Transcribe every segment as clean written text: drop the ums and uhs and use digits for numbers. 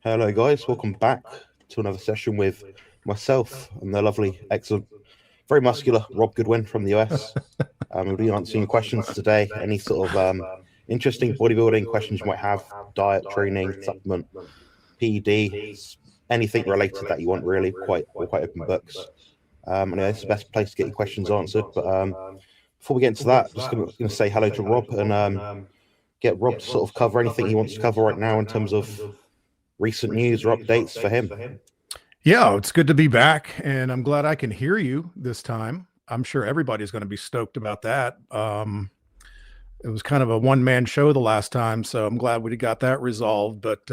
Hello, guys. Welcome back to another session with myself and the lovely, excellent, very muscular Rob Goodwin from the US. We'll be answering questions today. Any sort of interesting bodybuilding questions you might have, diet, training, supplement, PED, anything related that you want, really. We're quite open books. Anyway, this is the best place to get your questions answered. But before we get into that, just going to say hello to Rob and get Rob to sort of cover anything he wants to cover right now in terms of recent news or updates for him. Yeah, it's good to be back, and I'm glad I can hear you this time. I'm sure everybody's going to be stoked about that. It was kind of a one-man show the last time, so I'm glad we got that resolved. But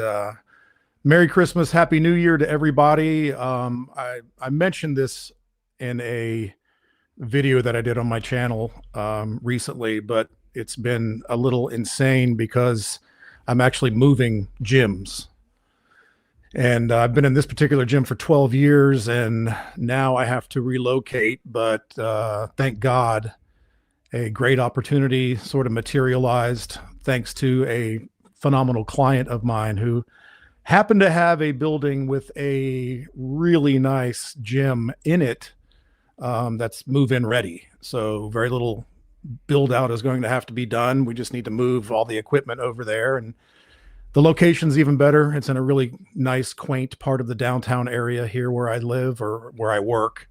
Merry Christmas, Happy New Year to everybody. I mentioned this in a video that I did on my channel recently, but it's been a little insane because I'm actually moving gyms. And I've been in this particular gym for 12 years, and now I have to relocate. But thank God, a great opportunity sort of materialized thanks to a phenomenal client of mine who happened to have a building with a really nice gym in it that's move-in ready. So very little build out is going to have to be done. We just need to move all the equipment over there, and the location's even better. It's in a really nice, quaint part of the downtown area here where I live or where I work.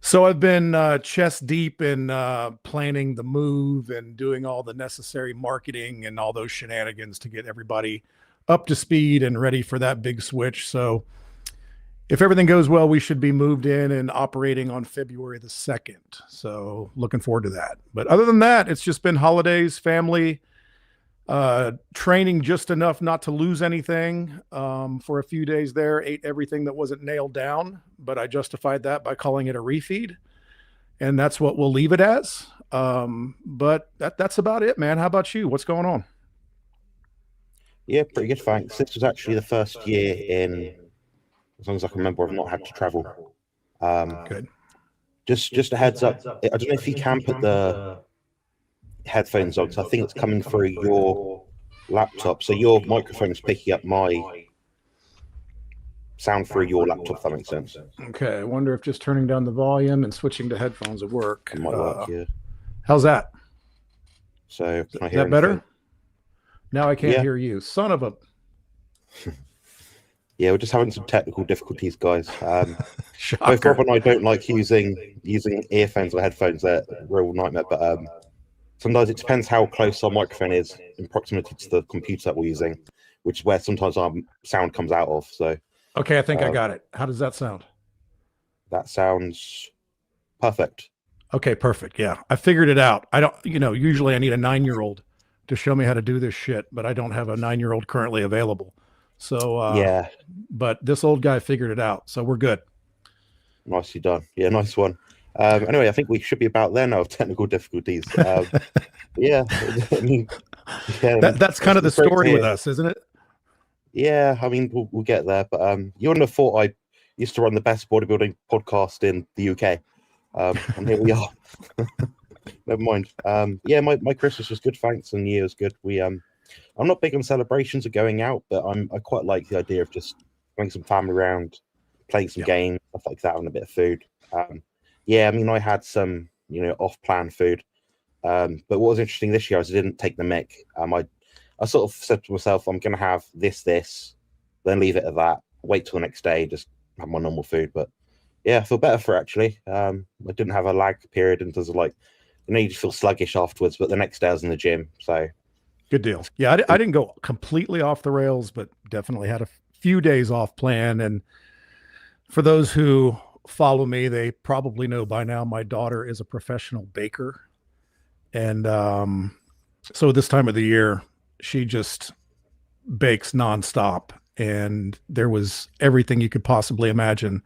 So I've been chest deep in planning the move and doing all the necessary marketing and all those shenanigans to get everybody up to speed and ready for that big switch. So if everything goes well, we should be moved in and operating on February the 2nd. So looking forward to that. But other than that, it's just been holidays, family, training just enough not to lose anything for a few days there. Ate everything that wasn't nailed down, but I justified that by calling it a refeed, and that's what we'll leave it as. But that's about it, man. How about you? What's going on? Yeah, pretty good, thanks. This was actually the first year in, as long as I can remember, I've not had to travel. Good. Just a heads up. I don't know if you can put the headphones on, because I think it's coming through your laptop. So your microphone is picking up my sound through your laptop, if that makes sense. Okay. I wonder if just turning down the volume and switching to headphones would work. It might work, yeah. How's that? So can I Is hear that better? anything? Now I can't hear you. Son of a... Yeah, we're just having some technical difficulties, guys. Shocker. Both Rob and I don't like using earphones or headphones. They're a real nightmare. But sometimes it depends how close our microphone is in proximity to the computer that we're using, which is where sometimes our sound comes out of. So okay, I think I got it. How does that sound? that sounds perfect. Okay, perfect. Yeah, I figured it out. I don't, usually I need a 9-year-old to show me how to do this shit, but I don't have a 9-year-old currently available. So Yeah, but this old guy figured it out, so we're good. nicely done. Yeah, nice one. Anyway, I think we should be about there now of technical difficulties. Yeah, I mean, That's kind of the story with us, isn't it? Yeah, I mean, we'll get there. But you wouldn't have thought I used to run the best bodybuilding podcast in the UK. And here we are. Never mind. Yeah, my Christmas was good, thanks, and New Year was good. I'm not big on celebrations or going out, but I quite like the idea of just bringing some family around, playing some games, stuff like that, and a bit of food. Yeah, I mean, I had some, off-plan food. But what was interesting this year is I didn't take the mick. I sort of said to myself, I'm going to have this, then leave it at that. Wait till the next day, just have my normal food. But yeah, I feel better for it, actually. I didn't have a lag period in terms of you just feel sluggish afterwards. But the next day I was in the gym, so good deal. Yeah, I didn't go completely off the rails, but definitely had a few days off plan. And for those who follow me, they probably know by now my daughter is a professional baker. And so this time of the year, she just bakes nonstop. And there was everything you could possibly imagine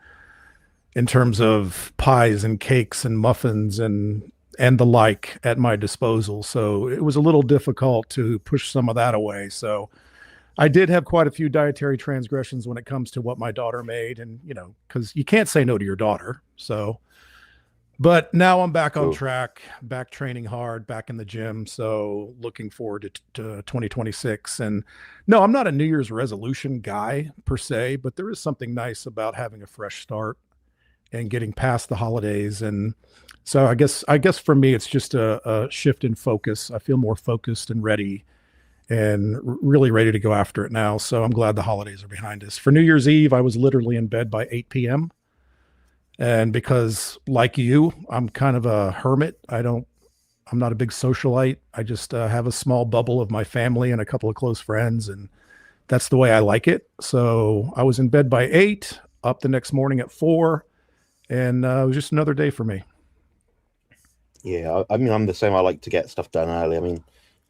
in terms of pies and cakes and muffins and the like at my disposal. So it was a little difficult to push some of that away. So I did have quite a few dietary transgressions when it comes to what my daughter made. And, because you can't say no to your daughter. So But now I'm back on Cool. track, back training hard, back in the gym. So looking forward to 2026. And no, I'm not a New Year's resolution guy per se, but there is something nice about having a fresh start and getting past the holidays. And so I guess for me, it's just a shift in focus. I feel more focused and ready and really ready to go after it now. So I'm glad the holidays are behind us. For New Year's Eve, I was literally in bed by 8 p.m. And because, like you, I'm kind of a hermit. I'm not a big socialite. I just have a small bubble of my family and a couple of close friends, and that's the way I like it. So I was in bed by 8, up the next morning at 4, and it was just another day for me. Yeah, I mean, I'm the same. I like to get stuff done early. I mean,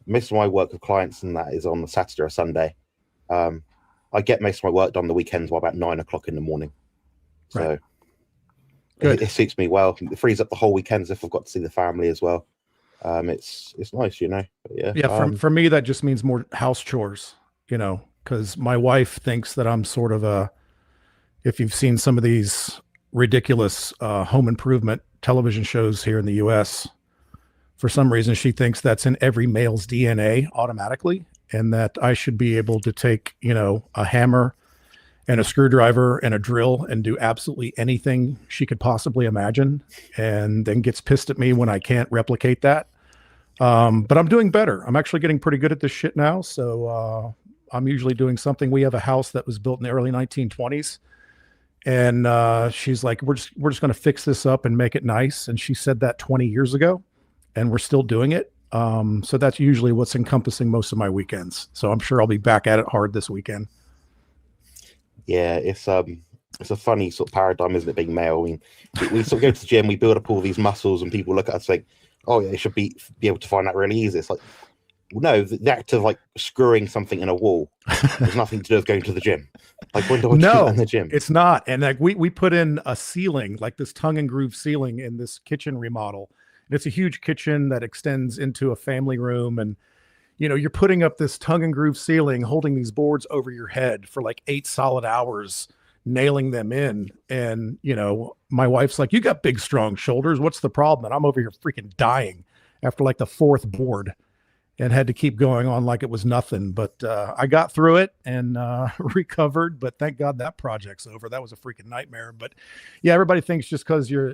most of my work with clients and that is on a Saturday or Sunday. I get most of my work done the weekends by about 9 o'clock in the morning. So. Right. Good. It suits me well. It frees up the whole weekends if I've got to see the family as well. It's nice, you know. But yeah. Yeah. For me, that just means more house chores, you know, because my wife thinks that I'm sort of if you've seen some of these ridiculous home improvement television shows here in the US, for some reason, she thinks that's in every male's DNA automatically, and that I should be able to take, you know, a hammer and a screwdriver and a drill and do absolutely anything she could possibly imagine, and then gets pissed at me when I can't replicate that. But I'm doing better. I'm actually getting pretty good at this shit now. So I'm usually doing something. We have a house that was built in the early 1920s, and she's like, we're just going to fix this up and make it nice. And she said that 20 years ago, and we're still doing it. So that's usually what's encompassing most of my weekends. So I'm sure I'll be back at it hard this weekend. Yeah, it's a funny sort of paradigm, isn't it, being male? I mean, we sort of go to the gym, we build up all these muscles, and people look at us like, oh, yeah, they should be able to find that really easy. It's like, well, no, the act of like screwing something in a wall has nothing to do with going to the gym. Like, when do I do that in the gym? It's not. And like we put in a ceiling, like this tongue and groove ceiling in this kitchen remodel. And it's a huge kitchen that extends into a family room, and you know, you're putting up this tongue and groove ceiling, holding these boards over your head for like 8 solid hours, nailing them in. And, you know, my wife's like, you got big, strong shoulders. What's the problem? And I'm over here freaking dying after like the 4th board, and had to keep going on like it was nothing. But I got through it and recovered. But thank God that project's over. That was a freaking nightmare. But yeah, everybody thinks just because you're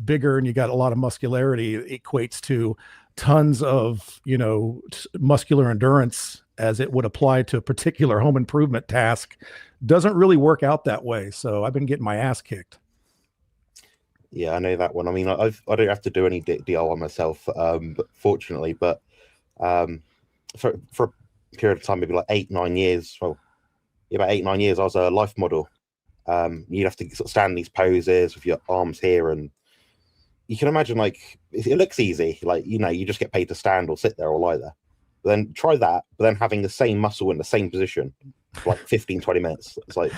bigger and you got a lot of muscularity equates to tons of, you know, muscular endurance as it would apply to a particular home improvement task. Doesn't really work out that way. So I've been getting my ass kicked. Yeah, I know that one. I mean, I don't have to do any DIY myself, fortunately, but for a period of time, maybe like 8-9 years, well, yeah, about 8-9 years, I was a life model. You'd have to sort of stand in these poses with your arms here, and you can imagine, like, it looks easy, like, you know, you just get paid to stand or sit there or lie there. But then try that, but then having the same muscle in the same position for like 15-20 minutes. It's like,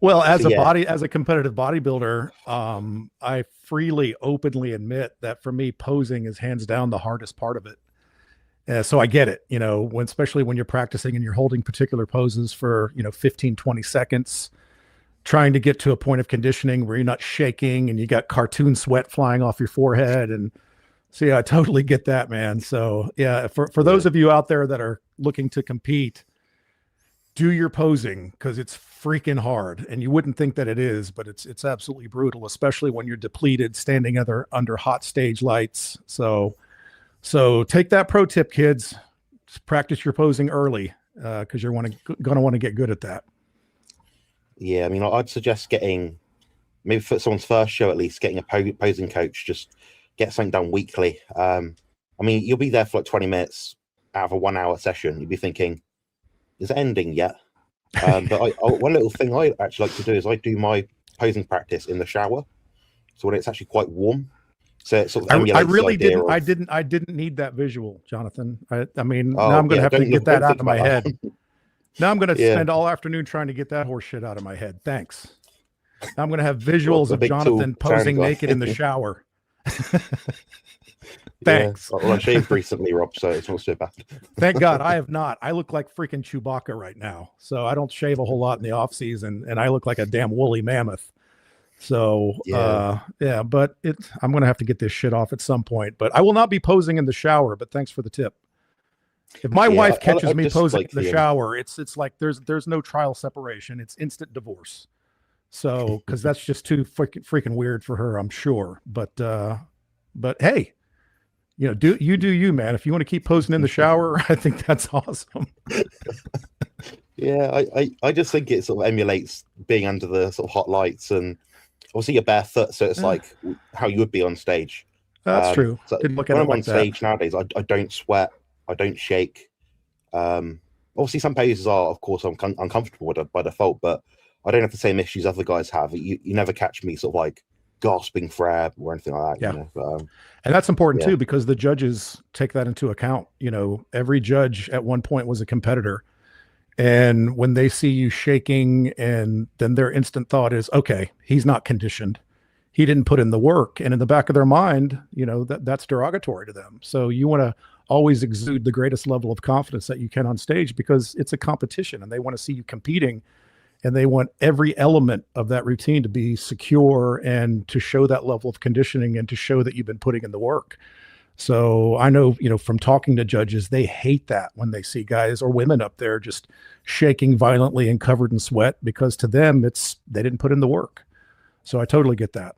well, as a competitive bodybuilder, I freely, openly admit that for me, posing is hands down the hardest part of it. So I get it, you know, especially when you're practicing and you're holding particular poses for, you know, 15-20 seconds, trying to get to a point of conditioning where you're not shaking and you got cartoon sweat flying off your forehead. And so, yeah, I totally get that, man. So yeah, for those of you out there that are looking to compete, do your posing, because it's freaking hard, and you wouldn't think that it is, but it's absolutely brutal, especially when you're depleted, standing under hot stage lights. So take that pro tip, kids. Just practice your posing early, because you're going to want to get good at that. Yeah, I mean, I'd suggest getting, maybe for someone's first show at least, getting a posing coach. Just get something done weekly. I mean, you'll be there for like 20 minutes out of a 1-hour session. You'll be thinking, is it ending yet? But one little thing I actually like to do is I do my posing practice in the shower, so when it's actually quite warm. So it sort of emulates I didn't need that visual, Jonathan. I mean, now I'm going to have to get that out of my head. Now I'm going to Yeah. spend all afternoon trying to get that horse shit out of my head. Thanks. Now I'm going to have visuals of Jonathan posing naked in the shower. Thanks. Yeah. Well, I shaved recently, Rob, so it's not so bad. Thank God I have not. I look like freaking Chewbacca right now. So I don't shave a whole lot in the off season, and I look like a damn woolly mammoth. So yeah, but I'm gonna have to get this shit off at some point. But I will not be posing in the shower. But thanks for the tip. If my wife catches me posing in the shower, it's like there's no trial separation. It's instant divorce. So because that's just too freaking weird for her, I'm sure. But hey, you know, do you, man. If you want to keep posing in the shower, I think that's awesome. Yeah, I just think it sort of emulates being under the sort of hot lights, and obviously you're barefoot, so it's like how you would be on stage. That's true. So when I'm on stage nowadays, I don't sweat, I don't shake. Obviously some poses are, of course, uncomfortable by default, but I don't have the same issues other guys have. You never catch me sort of like gasping for air or anything like that. Yeah. You know? But, and that's important too, because the judges take that into account. You know, every judge at one point was a competitor. And when they see you shaking, and then their instant thought is, okay, he's not conditioned. He didn't put in the work. And in the back of their mind, you know, that's derogatory to them. So you want to always exude the greatest level of confidence that you can on stage, because it's a competition and they want to see you competing, and they want every element of that routine to be secure and to show that level of conditioning and to show that you've been putting in the work. So I know, you know, from talking to judges, they hate that when they see guys or women up there just shaking violently and covered in sweat, because to them, they didn't put in the work. So I totally get that.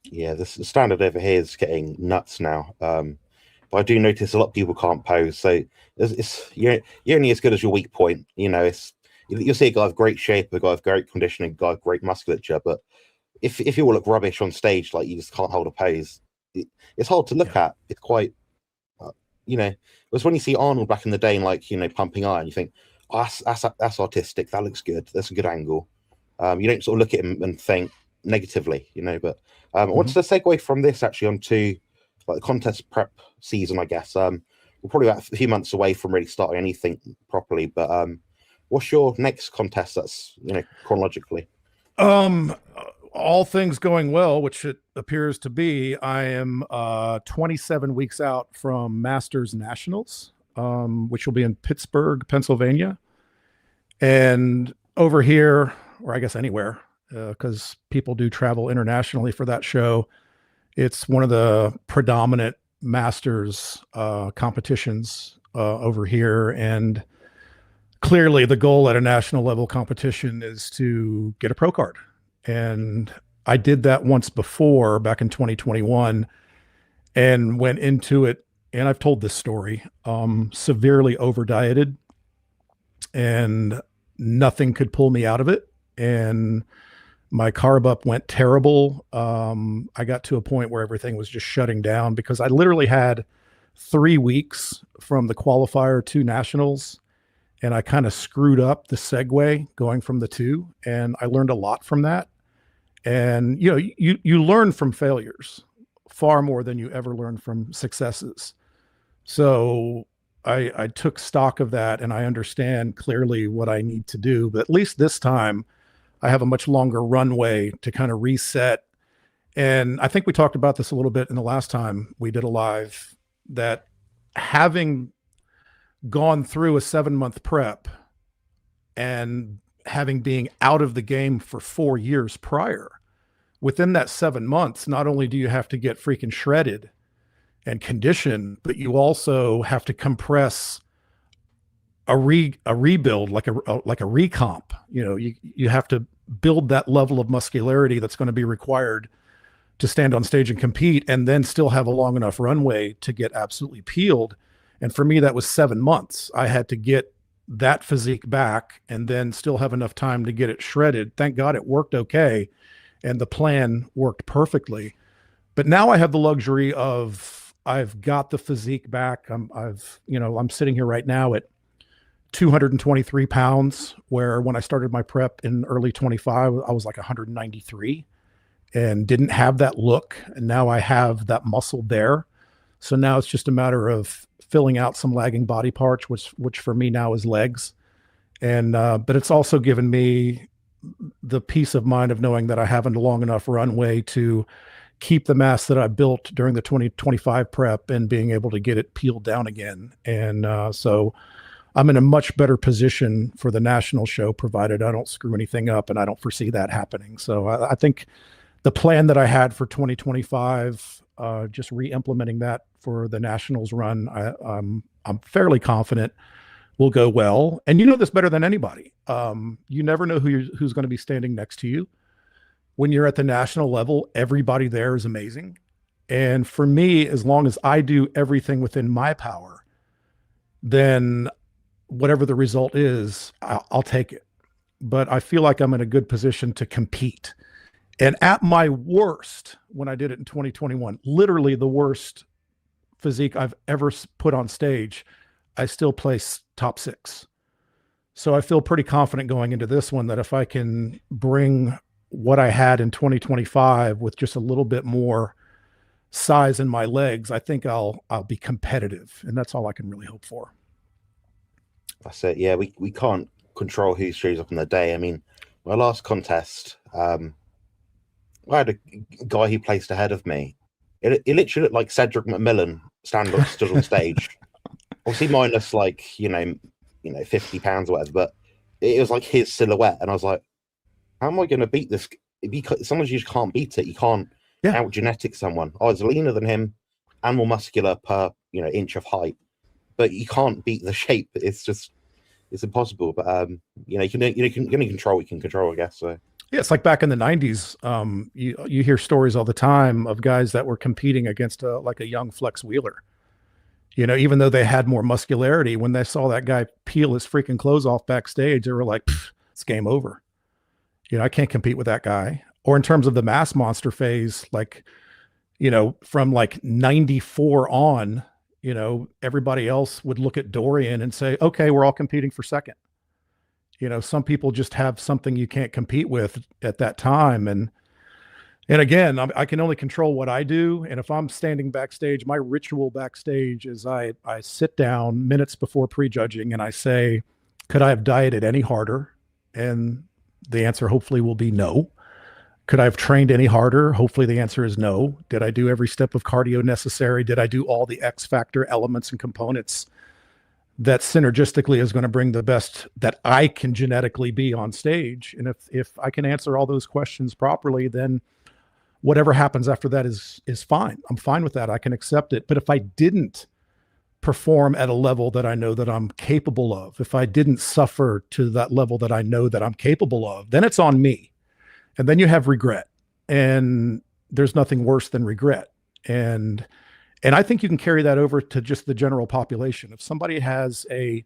Yeah, the standard over here is getting nuts now. But I do notice a lot of people can't pose. So you're only as good as your weak point. You know, you'll see a guy with great shape, a guy with great conditioning, a guy with great musculature. But if you all look rubbish on stage, like you just can't hold a pose, it's hard to look at. It's quite, you know, it was when you see Arnold back in the day, and like, you know, pumping iron, you think, oh, that's artistic. That looks good. That's a good angle. You don't sort of look at him and think negatively, you know. But I wanted to segue from this actually onto like the contest prep season, I guess. We're probably about a few months away from really starting anything properly. But what's your next contest that's, you know, chronologically? All things going well, which it appears to be, I am 27 weeks out from Masters Nationals, which will be in Pittsburgh, Pennsylvania. And over here, or I guess anywhere, because people do travel internationally for that show, it's one of the predominant Masters competitions over here. And clearly the goal at a national level competition is to get a pro card. And I did that once before back in 2021 and went into it. And I've told this story, severely over dieted, and nothing could pull me out of it. And my carb up went terrible. I got to a point where everything was just shutting down, because I literally had 3 weeks from the qualifier to nationals. And I kind of screwed up the segue going from the two. And I learned a lot from that. And, you know, you learn from failures far more than you ever learn from successes. So I took stock of that, and I understand clearly what I need to do. But at least this time, I have a much longer runway to kind of reset. And I think we talked about this a little bit in the last time we did a live, that having gone through a 7-month prep and having being out of the game for 4 years prior, within that 7 months, not only do you have to get freaking shredded and conditioned, but you also have to compress a rebuild, like a recomp. You know, you have to build that level of muscularity that's going to be required to stand on stage and compete, and then still have a long enough runway to get absolutely peeled. And for me, that was 7 months. I had to get that physique back and then still have enough time to get it shredded. Thank God it worked okay. And the plan worked perfectly. But now I have the luxury of, I've got the physique back. I'm sitting here right now at 223 pounds, where when I started my prep in early 25, I was like 193 and didn't have that look. And now I have that muscle there. So now it's just a matter of filling out some lagging body parts, which for me now is legs. And, but it's also given me the peace of mind of knowing that I have a long enough runway to keep the mass that I built during the 2025 prep and being able to get it peeled down again. And so I'm in a much better position for the national show, provided I don't screw anything up, and I don't foresee that happening. So I think the plan that I had for 2025, just re-implementing that for the nationals run, I'm fairly confident will go well. And you know this better than anybody. You never know who's going to be standing next to you. When you're at the national level, everybody there is amazing. And for me, as long as I do everything within my power, then whatever the result is, I'll take it. But I feel like I'm in a good position to compete. And at my worst, when I did it in 2021, literally the worst physique I've ever put on stage, I still place top 6. So I feel pretty confident going into this one that if I can bring what I had in 2025 with just a little bit more size in my legs, I think I'll be competitive, and that's all I can really hope for. That's it. Yeah, we can't control who shows up on the day. I mean, my last contest, I had a guy who placed ahead of me. It literally looked like Cedric McMillan stood on stage. Obviously minus like, 50 pounds or whatever, but it was like his silhouette. And I was like, how am I going to beat this? Sometimes you just can't beat it. You can't out genetic someone. I was leaner than him and more muscular per, inch of height, but you can't beat the shape. It's impossible. But, you can only control what you can control, I guess. So. Yeah, it's like back in the 90s. You hear stories all the time of guys that were competing against like a young Flex Wheeler. Even though they had more muscularity, when they saw that guy peel his freaking clothes off backstage, they were like, it's game over. I can't compete with that guy. Or in terms of the mass monster phase, like, from like 94 on, everybody else would look at Dorian and say, okay, we're all competing for second. Some people just have something you can't compete with at that time. And again, I can only control what I do. And if I'm standing backstage, my ritual backstage is I sit down minutes before prejudging and I say, could I have dieted any harder? And the answer hopefully will be no. Could I have trained any harder? Hopefully the answer is no. Did I do every step of cardio necessary? Did I do all the X factor elements and components that synergistically is going to bring the best that I can genetically be on stage? And if I can answer all those questions properly, then whatever happens after that is fine. I'm fine with that. I can accept it. But if I didn't perform at a level that I know that I'm capable of, if I didn't suffer to that level that I know that I'm capable of, then it's on me. And then you have regret. And there's nothing worse than regret. And I think you can carry that over to just the general population. If somebody has a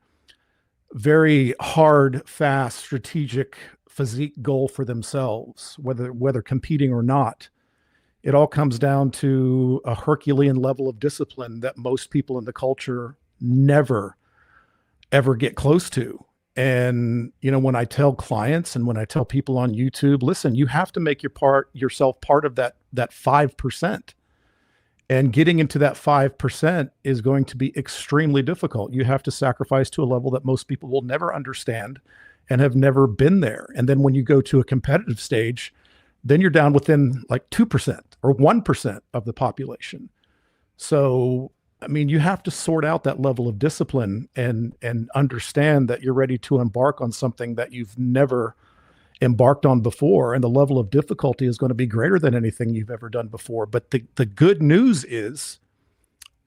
very hard, fast, strategic physique goal for themselves, whether competing or not, it all comes down to a Herculean level of discipline that most people in the culture never, ever get close to. And, when I tell clients and when I tell people on YouTube, listen, you have to make yourself part of that 5%. And getting into that 5% is going to be extremely difficult. You have to sacrifice to a level that most people will never understand and have never been there. And then when you go to a competitive stage, then you're down within like 2% or 1% of the population. So, you have to sort out that level of discipline and understand that you're ready to embark on something that you've never embarked on before. And the level of difficulty is going to be greater than anything you've ever done before. But the good news is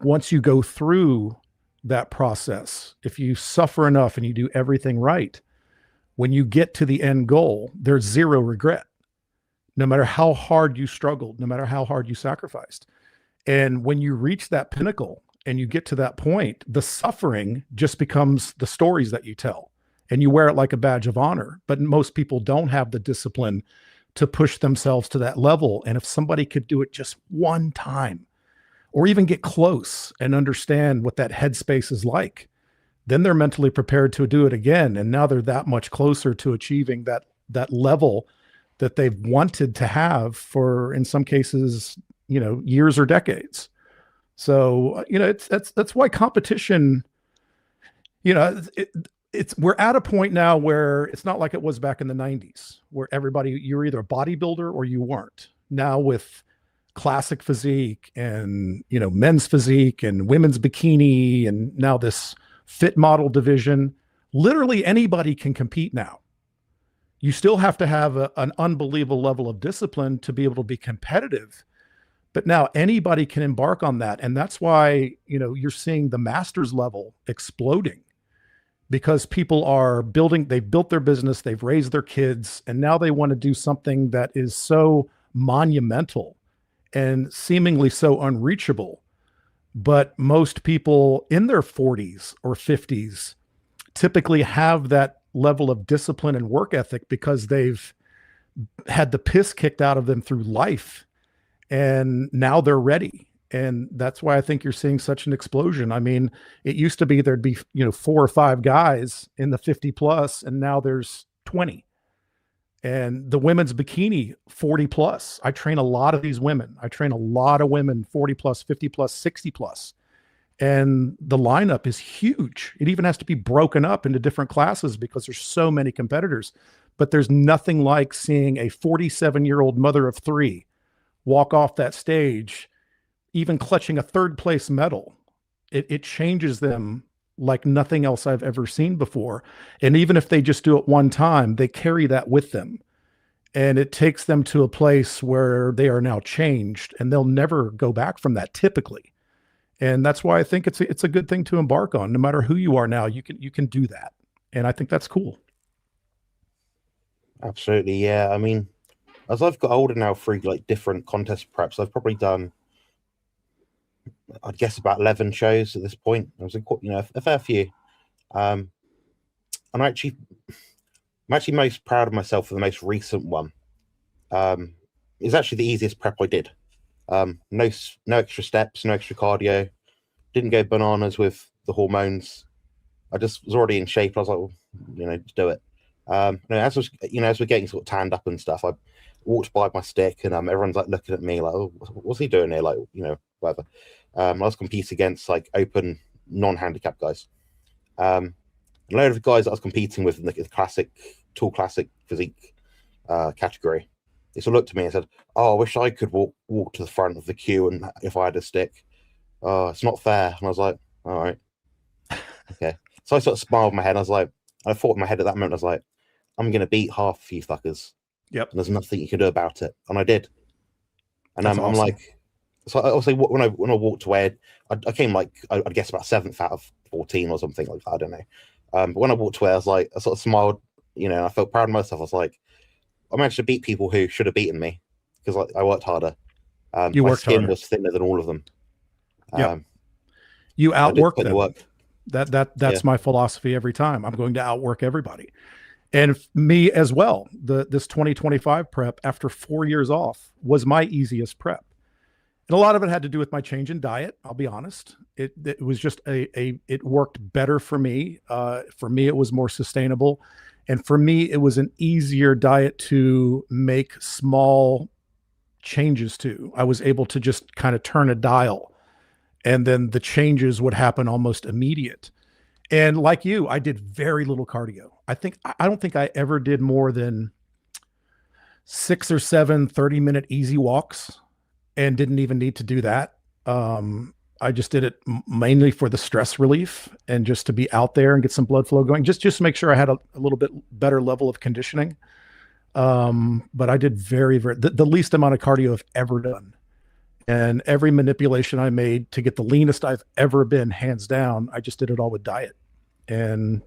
once you go through that process, if you suffer enough and you do everything right, when you get to the end goal, there's zero regret. No matter how hard you struggled, no matter how hard you sacrificed. And when you reach that pinnacle and you get to that point, the suffering just becomes the stories that you tell and you wear it like a badge of honor. But most people don't have the discipline to push themselves to that level. And if somebody could do it just one time or even get close and understand what that headspace is like, then they're mentally prepared to do it again. And now they're that much closer to achieving that level that they've wanted to have for, in some cases, years or decades. So, that's why competition, we're at a point now where it's not like it was back in the 90s where you're either a bodybuilder or you weren't. Now with classic physique and, men's physique and women's bikini, and now this fit model division. Literally anybody can compete now. You still have to have an unbelievable level of discipline to be able to be competitive. But now anybody can embark on that. And that's why, you're seeing the masters level exploding, because people are they've built their business, they've raised their kids, and now they want to do something that is so monumental and seemingly so unreachable. But most people in their 40s or 50s typically have that level of discipline and work ethic because they've had the piss kicked out of them through life. And now they're ready. And that's why I think you're seeing such an explosion. I mean, it used to be there'd be, 4 or 5 guys in the 50 plus, and now there's 20. And the women's bikini, 40 plus. I train a lot of these women. I train a lot of women, 40 plus, 50 plus, 60 plus. And the lineup is huge. It even has to be broken up into different classes because there's so many competitors. But there's nothing like seeing a 47-year-old mother of 3 walk off that stage, even clutching a 3rd place medal. It changes them like nothing else I've ever seen before. And even if they just do it one time, they carry that with them. And it takes them to a place where they are now changed, and they'll never go back from that typically. And that's why I think it's a good thing to embark on. No matter who you are now, you can do that. And I think that's cool. Absolutely. Yeah. I mean, as I've got older now through like different contest preps, I've probably done, I'd guess, about 11 shows at this point. I was in, a fair few. And I'm actually most proud of myself for the most recent one. It's actually the easiest prep I did. No extra steps, no extra cardio. Didn't go bananas with the hormones. I just was already in shape. I was like, well, just do it. As we're getting sort of tanned up and stuff, I walked by my stick, and everyone's like looking at me like, oh, what's he doing here? Like, whatever. I was competing against like open non-handicap guys. A load of the guys that I was competing with in the classic physique category, they sort of looked at me and said, oh, I wish I could walk to the front of the queue, and if I had a stick. Oh, it's not fair. And I was like, all right, okay. So I sort of smiled in my head. I thought in my head at that moment, I was like, I'm going to beat half of you fuckers. Yep. And there's nothing you can do about it. And I did. And awesome. I'm like, so I also, when I walked away, I came like, I'd guess about 7th out of 14 or something like that. I don't know. But when I walked away, I was like, I sort of smiled, I felt proud of myself. I was like, I managed to beat people who should have beaten me because I worked harder. My skin was thinner than all of them. Yeah. You outworked them. That's my philosophy every time. I'm going to outwork everybody. And me as well. This 2025 prep after 4 years off was my easiest prep. And a lot of it had to do with my change in diet. I'll be honest. It was just it worked better for me. For me, it was more sustainable. And for me, it was an easier diet to make small changes to. I was able to just kind of turn a dial, and then the changes would happen almost immediate. And like you, I did very little cardio. I don't think I ever did more than 6 or 7 30-minute easy walks, and didn't even need to do that. I just did it mainly for the stress relief and just to be out there and get some blood flow going, just to make sure I had a little bit better level of conditioning. But I did the least amount of cardio I've ever done. And every manipulation I made to get the leanest I've ever been, hands down, I just did it all with diet. And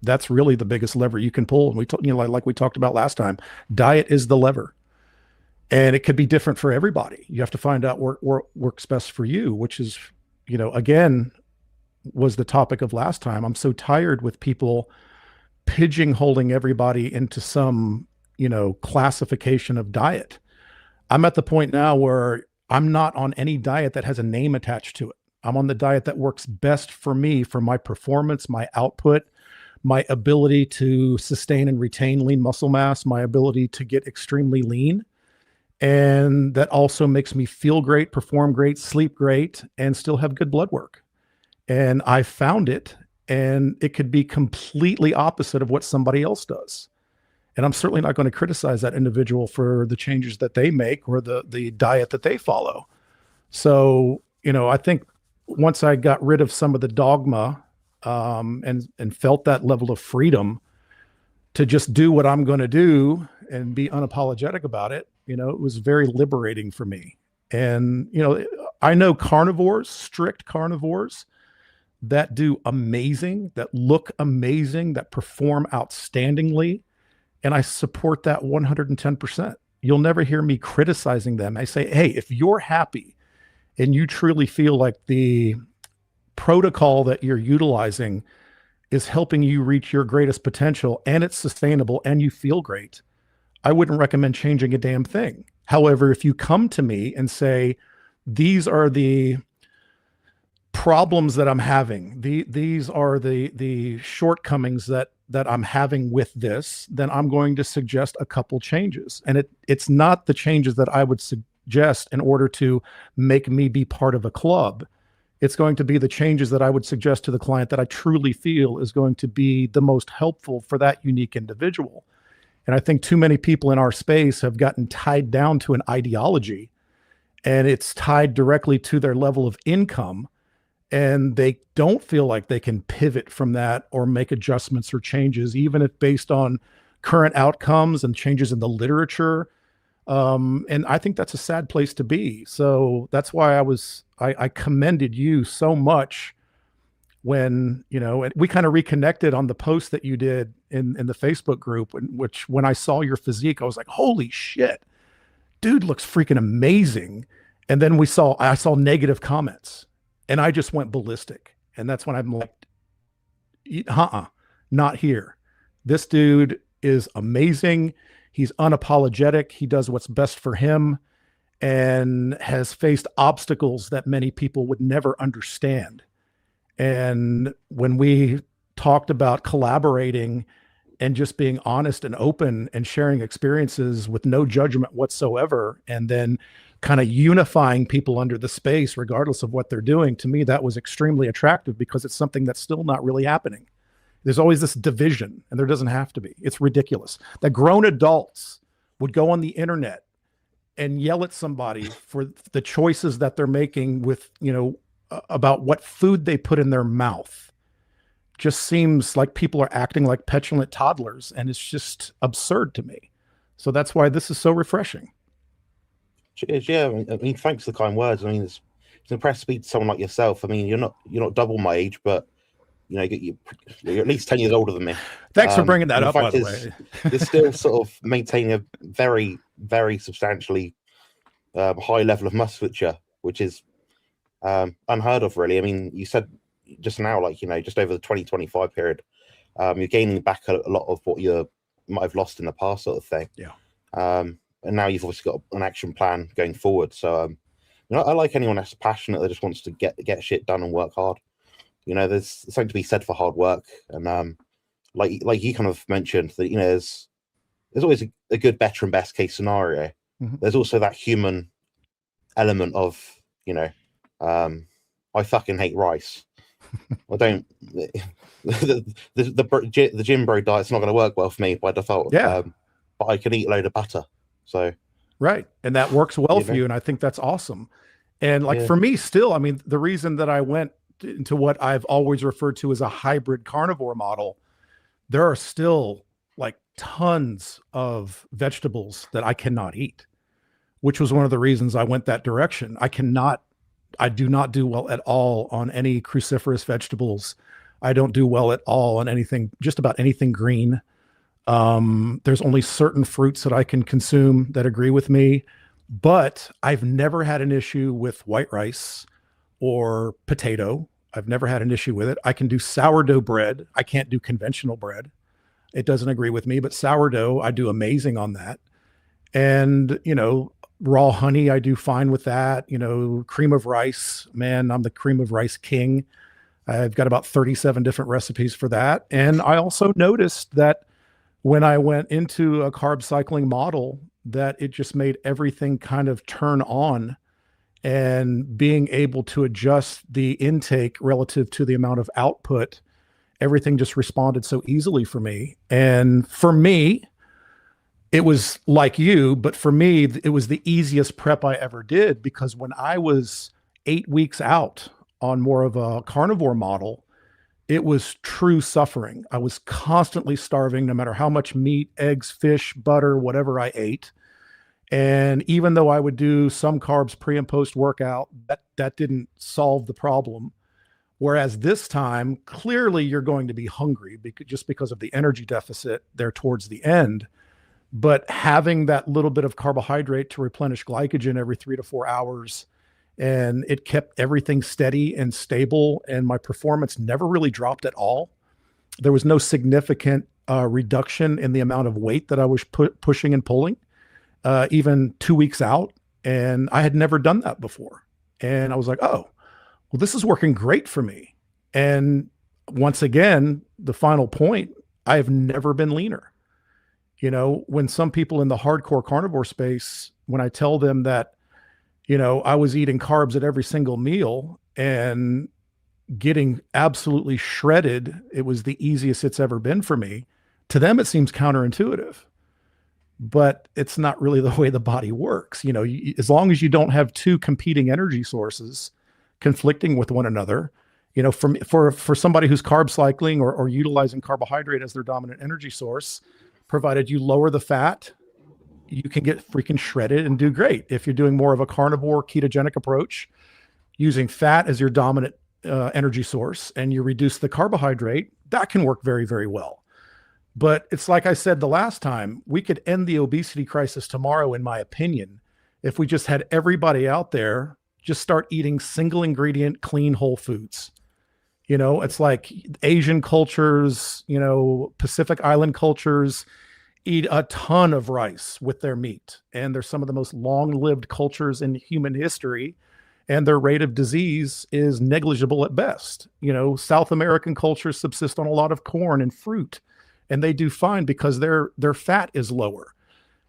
that's really the biggest lever you can pull. And like we talked about last time, diet is the lever. And it could be different for everybody. You have to find out what works best for you, which is, again, was the topic of last time. I'm so tired with people pigeonholing everybody into some, classification of diet. I'm at the point now where I'm not on any diet that has a name attached to it. I'm on the diet that works best for me, for my performance, my output, my ability to sustain and retain lean muscle mass, my ability to get extremely lean. And that also makes me feel great, perform great, sleep great, and still have good blood work. And I found it, and it could be completely opposite of what somebody else does. And I'm certainly not going to criticize that individual for the changes that they make or the diet that they follow. So, I think once I got rid of some of the dogma and felt that level of freedom to just do what I'm going to do and be unapologetic about it, it was very liberating for me. And, I know carnivores, strict carnivores that do amazing, that look amazing, that perform outstandingly. And I support that 110%. You'll never hear me criticizing them. I say, hey, if you're happy and you truly feel like the protocol that you're utilizing is helping you reach your greatest potential and it's sustainable and you feel great, I wouldn't recommend changing a damn thing. However, if you come to me and say, these are the problems that I'm having, these are the shortcomings that I'm having with this, then I'm going to suggest a couple changes. And it's not the changes that I would suggest in order to make me be part of a club. It's going to be the changes that I would suggest to the client that I truly feel is going to be the most helpful for that unique individual. And I think too many people in our space have gotten tied down to an ideology, and it's tied directly to their level of income. And they don't feel like they can pivot from that or make adjustments or changes, even if based on current outcomes and changes in the literature. And I think that's a sad place to be. So that's why I commended you so much when, and we kind of reconnected on the post that you did in the Facebook group, which when I saw your physique, I was like, holy shit, dude looks freaking amazing. And then I saw negative comments and I just went ballistic. And that's when I'm like, not here. This dude is amazing. He's unapologetic. He does what's best for him and has faced obstacles that many people would never understand. And when we talked about collaborating and just being honest and open and sharing experiences with no judgment whatsoever, and then kind of unifying people under the space, regardless of what they're doing, to me, that was extremely attractive because it's something that's still not really happening. There's always this division, and there doesn't have to be. It's ridiculous that grown adults would go on the internet and yell at somebody for the choices that they're making with, about what food they put in their mouth. Just seems like people are acting like petulant toddlers, and it's just absurd to me. So that's why this is so refreshing. Cheers, yeah. I mean, thanks for the kind words. I mean, it's impressive to speak to someone like yourself. I mean, you're not double my age, but you're at least 10 years older than me. Thanks for bringing that up, by the way. You're still sort of maintaining a very, very substantially high level of musculature, which is unheard of, really. I mean, you said just now, like, just over the 2025 period, you're gaining back a lot of what you might have lost in the past, sort of thing. Yeah. And now you've obviously got an action plan going forward. So, I like anyone that's passionate that just wants to get shit done and work hard. There's something to be said for hard work, and like you kind of mentioned that there's always a good, better, and best case scenario. Mm-hmm. There's also that human element of I fucking hate rice. I don't. The gym bro diet's not going to work well for me by default. Yeah, but I can eat a load of butter. So right, and that works well for you, and I think that's awesome. And for me, still, I mean, the reason that I went into what I've always referred to as a hybrid carnivore model, there are still like tons of vegetables that I cannot eat, which was one of the reasons I went that direction. I do not do well at all on any cruciferous vegetables. I don't do well at all on anything, just about anything green. There's only certain fruits that I can consume that agree with me, but I've never had an issue with white rice or potato. I've never had an issue with it. I can do sourdough bread. I can't do conventional bread. It doesn't agree with me, but sourdough, I do amazing on that. And, raw honey, I do fine with that. Cream of rice, man, I'm the cream of rice king. I've got about 37 different recipes for that. And I also noticed that when I went into a carb cycling model, that it just made everything kind of turn on, and being able to adjust the intake relative to the amount of output, everything just responded so easily for me. And for me, it was like you, but for me, it was the easiest prep I ever did, because when I was 8 weeks out on more of a carnivore model, it was true suffering. I was constantly starving, no matter how much meat, eggs, fish, butter, whatever I ate. And even though I would do some carbs pre and post workout, that didn't solve the problem. Whereas this time, clearly you're going to be hungry just because of the energy deficit there towards the end. But having that little bit of carbohydrate to replenish glycogen every 3 to 4 hours, and it kept everything steady and stable, and my performance never really dropped at all. There was no significant reduction in the amount of weight that I was pushing and pulling, even 2 weeks out. And I had never done that before. And I was like, oh, well, this is working great for me. And once again, the final point, I have never been leaner. You know, when some people in the hardcore carnivore space, when I tell them that, you know, I was eating carbs at every single meal and getting absolutely shredded, it was the easiest it's ever been for me. To them, it seems counterintuitive, but it's not really the way the body works. You know, as long as you don't have two competing energy sources conflicting with one another, you know, for somebody who's carb cycling or utilizing carbohydrate as their dominant energy source, provided you lower the fat, you can get freaking shredded and do great. If you're doing more of a carnivore ketogenic approach, using fat as your dominant energy source, and you reduce the carbohydrate, that can work very, very well. But it's like I said the last time, we could end the obesity crisis tomorrow, in my opinion, if we just had everybody out there just start eating single ingredient, clean, whole foods. You know, it's like Asian cultures, you know, Pacific Island cultures eat a ton of rice with their meat. And they're some of the most long-lived cultures in human history. And their rate of disease is negligible at best. You know, South American cultures subsist on a lot of corn and fruit, and they do fine because their fat is lower.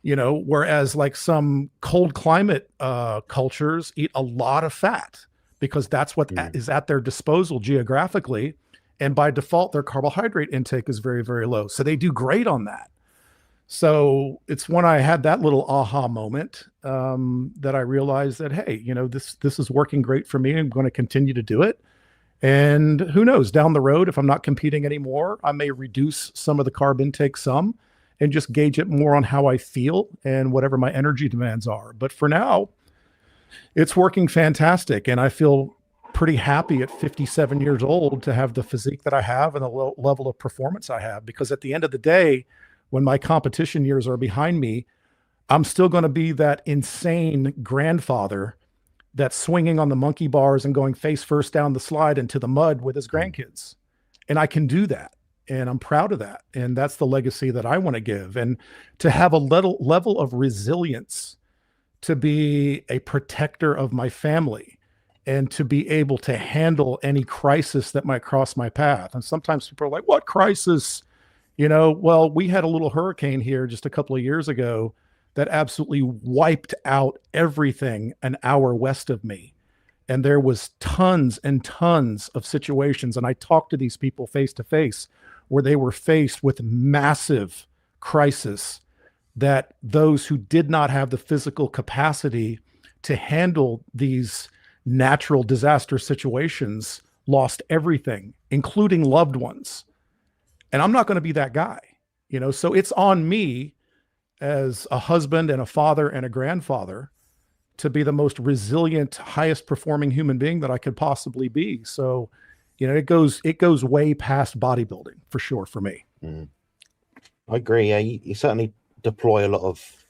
You know, whereas like some cold climate cultures eat a lot of fat because that's what is at their disposal geographically. And by default, their carbohydrate intake is very, very low. So they do great on that. So it's when I had that little aha moment that I realized that, hey, you know, this is working great for me. I'm going to continue to do it. And who knows, down the road, if I'm not competing anymore, I may reduce some of the carb intake some and just gauge it more on how I feel and whatever my energy demands are. But for now, it's working fantastic. And I feel pretty happy at 57 years old to have the physique that I have and the level of performance I have. Because at the end of the day, when my competition years are behind me, I'm still going to be that insane grandfather that's swinging on the monkey bars and going face first down the slide into the mud with his grandkids. And I can do that. And I'm proud of that. And that's the legacy that I want to give. And to have a level of resilience, to be a protector of my family, and to be able to handle any crisis that might cross my path. And sometimes people are like, what crisis? You know, well, we had a little hurricane here just a couple of years ago that absolutely wiped out everything an hour west of me. And there was tons and tons of situations. And I talked to these people face to face where they were faced with massive crisis that those who did not have the physical capacity to handle these natural disaster situations lost everything, including loved ones. And I'm not going to be that guy, you know, so it's on me as a husband and a father and a grandfather to be the most resilient, highest performing human being that I could possibly be. So, you know, it goes way past bodybuilding for sure for me. I agree. Yeah, you certainly deploy a lot of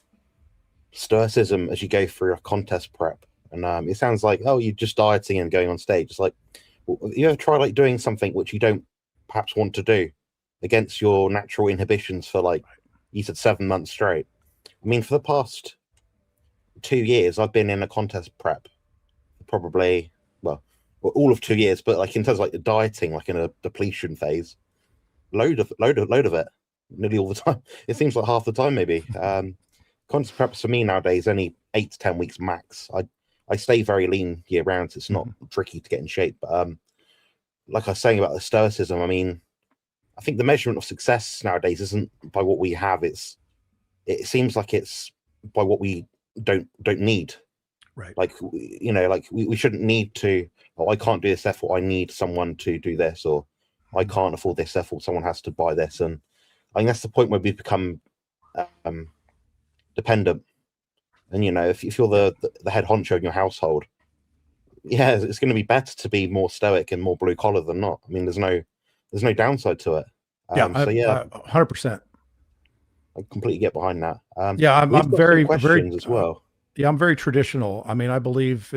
stoicism as you go through your contest prep. And it sounds like, oh, you're just dieting and going on stage. It's like, you ever try like doing something which you don't perhaps want to do against your natural inhibitions for, like you said, 7 months straight? I mean, for the past 2 years, I've been in a contest prep, probably, well, all of 2 years, but like in terms of like the dieting, like in a depletion phase, load of it, nearly all the time. It seems like half the time, maybe. Contest preps for me nowadays only 8 to 10 weeks max. I stay very lean year round. So it's not tricky to get in shape. But like I was saying about the stoicism, I mean, I think the measurement of success nowadays isn't by what we have. It seems like it's by what we don't need. Right. Like, you know, like we shouldn't need to, oh, I can't do this, therefore I need someone to do this, or I can't afford this, therefore someone has to buy this. And I think that's the point where we become dependent. And if you're the head honcho in your household, yeah, it's going to be better to be more stoic and more blue collar than not. I mean, there's no downside to it. So yeah, 100%. I completely get behind that. Yeah, I'm very questions as well. Yeah, I'm very traditional. I mean, I believe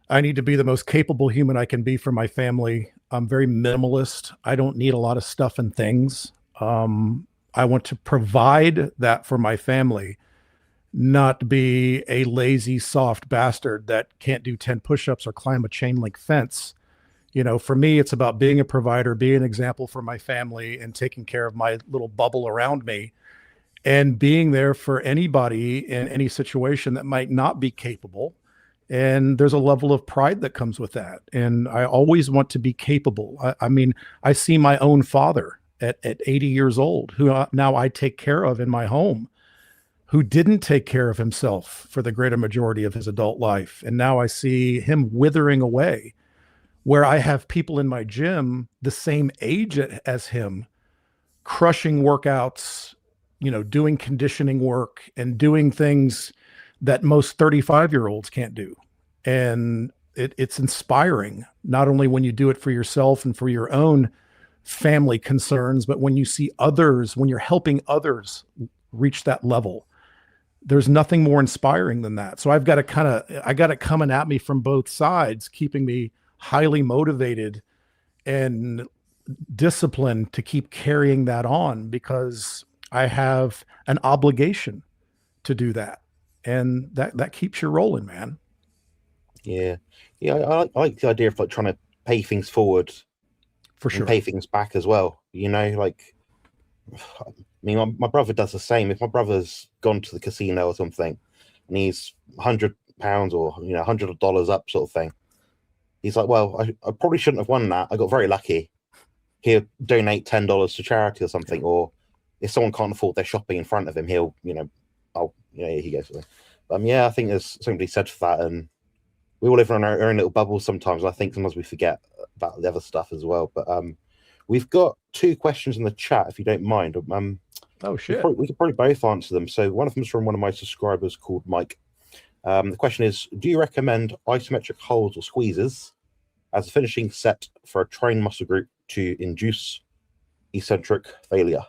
I need to be the most capable human I can be for my family. I'm very minimalist. I don't need a lot of stuff and things. I want to provide that for my family, not be a lazy, soft bastard that can't do 10 push-ups or climb a chain link fence. For me, it's about being a provider, being an example for my family, and taking care of my little bubble around me, and being there for anybody in any situation that might not be capable. And there's a level of pride that comes with that. And I always want to be capable. I mean, I see my own father at 80 years old, who now I take care of in my home, who didn't take care of himself for the greater majority of his adult life. And now I see him withering away, where I have people in my gym the same age as him, crushing workouts, doing conditioning work and doing things that most 35-year-olds can't do. And it's inspiring, not only when you do it for yourself and for your own family concerns, but when you see others, when you're helping others reach that level. There's nothing more inspiring than that. So I got it coming at me from both sides, keeping me highly motivated and disciplined to keep carrying that on, because I have an obligation to do that. And that keeps you rolling, man. Yeah. I like the idea of like trying to pay things forward, for sure, and pay things back as well. Like, I mean, my brother does the same. If my brother's gone to the casino or something, and he's £100 or $100 up, sort of thing, he's like, "Well, I probably shouldn't have won that. I got very lucky. He'll donate $10 to charity or something, or if someone can't afford their shopping in front of him, he'll, here he goes." Yeah, I think there's something to be said for that, and we all live in our own little bubbles sometimes. I think sometimes we forget about the other stuff as well. But we've got 2 questions in the chat, if you don't mind. Oh shit! We could probably both answer them. So one of them is from one of my subscribers called Mike. The question is: do you recommend isometric holds or squeezes as a finishing set for a trained muscle group to induce eccentric failure?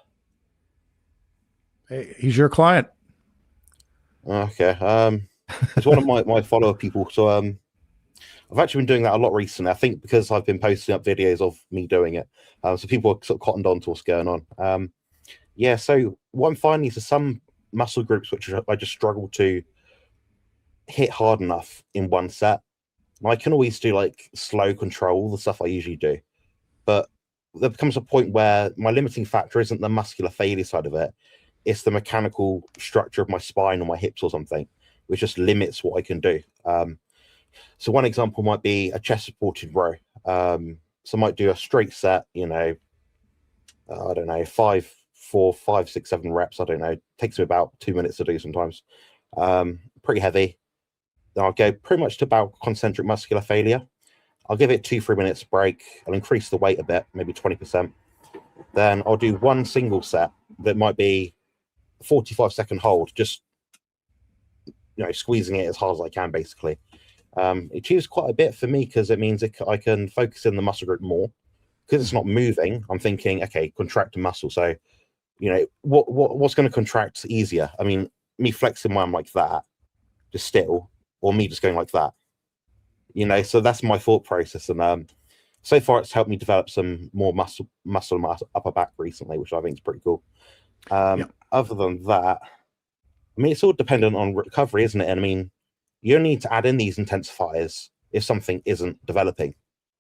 Hey, he's your client. Okay. It's one of my follower people. So I've actually been doing that a lot recently. I think because I've been posting up videos of me doing it, so people are sort of cottoned on to what's going on. Yeah. So what I'm finding is some muscle groups which I just struggle to hit hard enough in one set. I can always do like slow control, all the stuff I usually do, but there becomes a point where my limiting factor isn't the muscular failure side of it. It's the mechanical structure of my spine or my hips or something, which just limits what I can do. So one example might be a chest supported row. So I might do a straight set, I don't know, 5, 4, 5, 6, 7 reps. I don't know. It takes me about 2 minutes to do sometimes. Pretty heavy. Then I'll go pretty much to about concentric muscular failure. I'll give it 2-3 minutes break. I'll increase the weight a bit, maybe 20%. Then I'll do one single set that might be 45-second hold, just squeezing it as hard as I can, basically. It achieves quite a bit for me because it means I can focus in the muscle group more. Because it's not moving, I'm thinking, okay, contract a muscle. So, what's going to contract easier? I mean, me flexing my arm like that, just still, or me just going like that. So that's my thought process. And so far, it's helped me develop some more muscle in my upper back recently, which I think is pretty cool. Other than that, I mean, it's all dependent on recovery, isn't it? And I mean, you only need to add in these intensifiers if something isn't developing,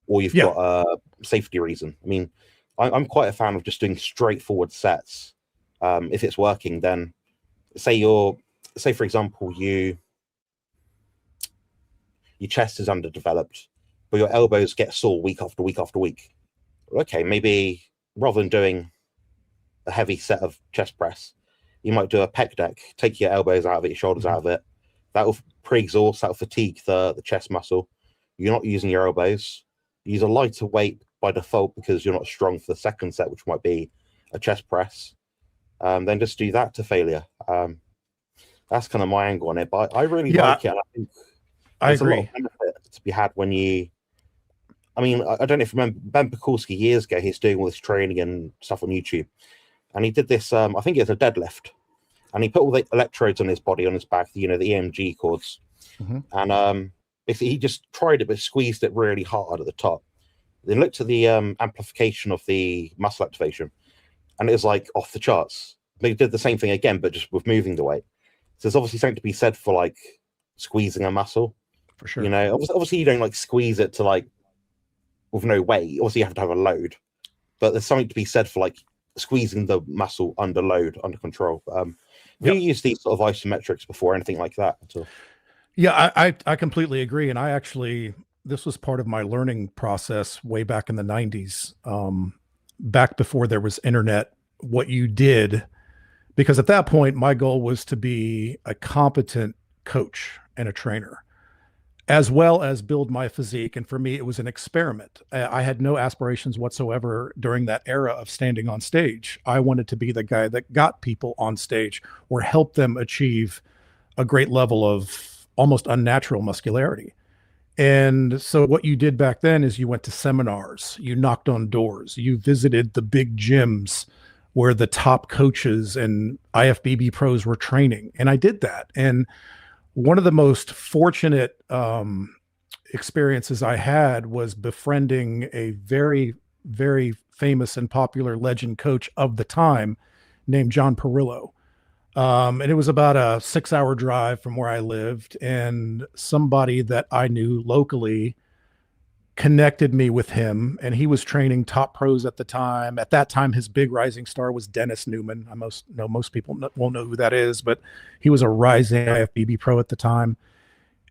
or you've got a safety reason. I mean, I'm quite a fan of just doing straightforward sets. If it's working, then say for example, your chest is underdeveloped, but your elbows get sore week after week after week. Okay, maybe rather than doing a heavy set of chest press, you might do a pec deck, take your elbows out of it, your shoulders out of it. That will pre-exhaust, that will fatigue the chest muscle. You're not using your elbows. Use a lighter weight by default because you're not strong for the second set, which might be a chest press, then just do that to failure. That's kind of my angle on it. But I really like it. And I think there's a lot of benefit to be had when you. I mean, I don't know if you remember Ben Pekulski years ago. He's doing all this training and stuff on YouTube, and he did this. I think it's a deadlift, and he put all the electrodes on his body, on his back. The EMG cords, and basically he just tried it, but squeezed it really hard at the top. Then looked at the amplification of the muscle activation, and it was like off the charts. They did the same thing again, but just with moving the weight. So there's obviously something to be said for like squeezing a muscle. For sure. Obviously you don't like squeeze it to like with no weight. Obviously you have to have a load, but there's something to be said for like squeezing the muscle under load, under control. Have you used these sort of isometrics before, anything like that at all? Yeah, I completely agree. And this was part of my learning process way back in the 90s, back before there was internet. What you did, because at that point, my goal was to be a competent coach and a trainer, as well as build my physique. And for me, it was an experiment. I had no aspirations whatsoever during that era of standing on stage. I wanted to be the guy that got people on stage or helped them achieve a great level of almost unnatural muscularity. And so what you did back then is you went to seminars, you knocked on doors, you visited the big gyms where the top coaches and IFBB pros were training. And I did that. And one of the most fortunate experiences I had was befriending a very, very famous and popular legend coach of the time named John Perillo. And it was about a 6-hour drive from where I lived, and somebody that I knew locally connected me with him, and he was training top pros at the time. At that time, his big rising star was Dennis Newman. Most people won't know who that is, but he was a rising IFBB pro at the time.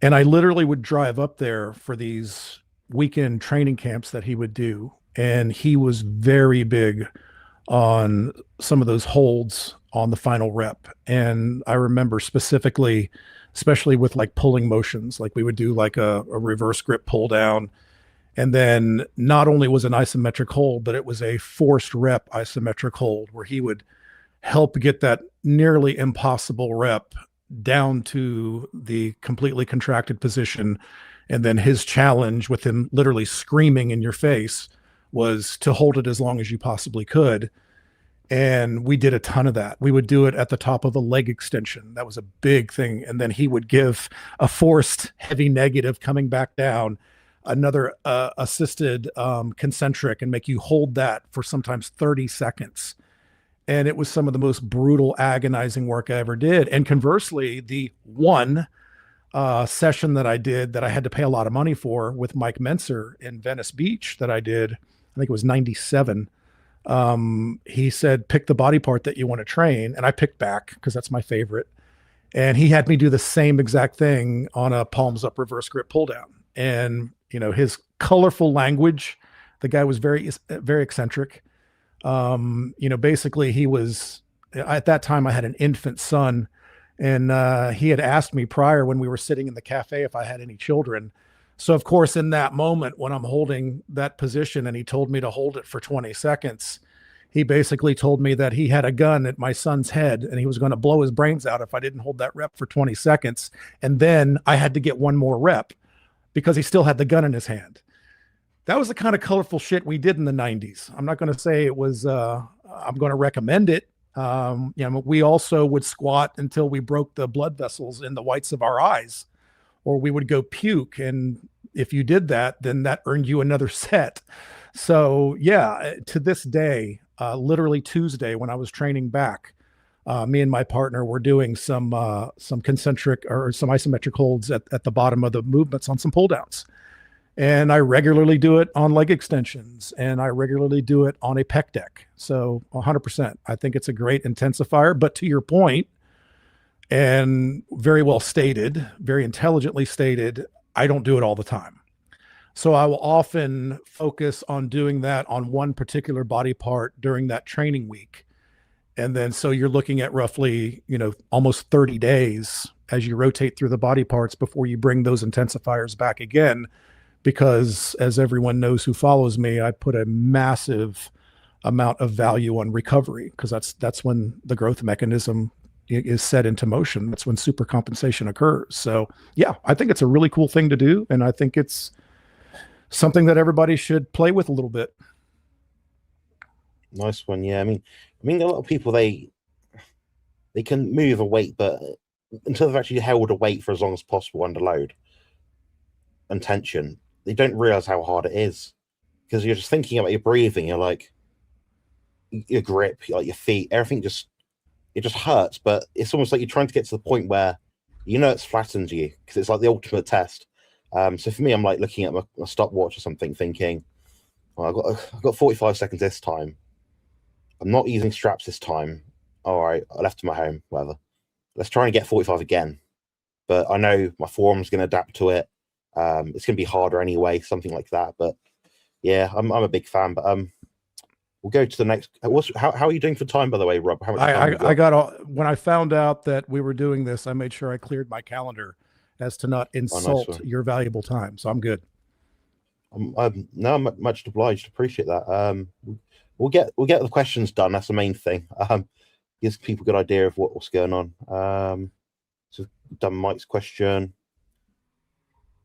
And I literally would drive up there for these weekend training camps that he would do. And he was very big on some of those holds on the final rep. And I remember specifically, especially with like pulling motions, like we would do like a reverse grip pull down. And then not only was an isometric hold, but it was a forced rep isometric hold where he would help get that nearly impossible rep down to the completely contracted position. And then his challenge, with him literally screaming in your face, was to hold it as long as you possibly could. And we did a ton of that. We would do it at the top of a leg extension. That was a big thing. And then he would give a forced heavy negative coming back down, another assisted concentric, and make you hold that for sometimes 30 seconds. And it was some of the most brutal, agonizing work I ever did. And conversely, the one session that I did that I had to pay a lot of money for with Mike Menser in Venice Beach that I did, I think it was 97. He said, pick the body part that you want to train. And I picked back because that's my favorite. And he had me do the same exact thing on a palms up reverse grip pull down. And, his colorful language, the guy was very, very eccentric. Basically he was, at that time I had an infant son, and he had asked me prior when we were sitting in the cafe if I had any children. So of course, in that moment when I'm holding that position and he told me to hold it for 20 seconds, he basically told me that he had a gun at my son's head and he was going to blow his brains out if I didn't hold that rep for 20 seconds. And then I had to get one more rep because he still had the gun in his hand. That was the kind of colorful shit we did in the 90s. I'm not going to say it was, I'm going to recommend it. We also would squat until we broke the blood vessels in the whites of our eyes, or we would go puke. And if you did that, then that earned you another set. So yeah, to this day, literally Tuesday when I was training back, me and my partner were doing some concentric or some isometric holds at the bottom of the movements on some pull downs. And I regularly do it on leg extensions, and I regularly do it on a pec deck. So 100%, I think it's a great intensifier. But to your point, and very well stated, very intelligently stated, I don't do it all the time. So I will often focus on doing that on one particular body part during that training week. And then, so you're looking at roughly, almost 30 days as you rotate through the body parts before you bring those intensifiers back again, because as everyone knows who follows me, I put a massive amount of value on recovery, because that's when the growth mechanism is set into motion. That's when supercompensation occurs. So yeah, I think it's a really cool thing to do. And I think it's something that everybody should play with a little bit. Nice one. Yeah. I mean, a lot of people, they can move a weight, but until they've actually held a weight for as long as possible under load and tension, they don't realize how hard it is, because you're just thinking about your breathing. You're like, your grip, like your feet, everything it just hurts. But it's almost like you're trying to get to the point where it's flattened you, because it's like the ultimate test. So for me, I'm like looking at my stopwatch or something, thinking, well, I've got 45 seconds this time. I'm not using straps this time. All right, I left them at home, whatever. Let's try and get 45 again. But I know my forearm's going to adapt to it. It's going to be harder anyway, something like that. But yeah, I'm a big fan. But we'll go to the next. How are you doing for time, by the way, Rob? How much time I got all, when I found out that we were doing this, I made sure I cleared my calendar as to not insult your valuable time. So I'm good. I'm much obliged. Appreciate that. We'll get the questions done. That's the main thing. Gives people a good idea of what's going on. So we've done Mike's question.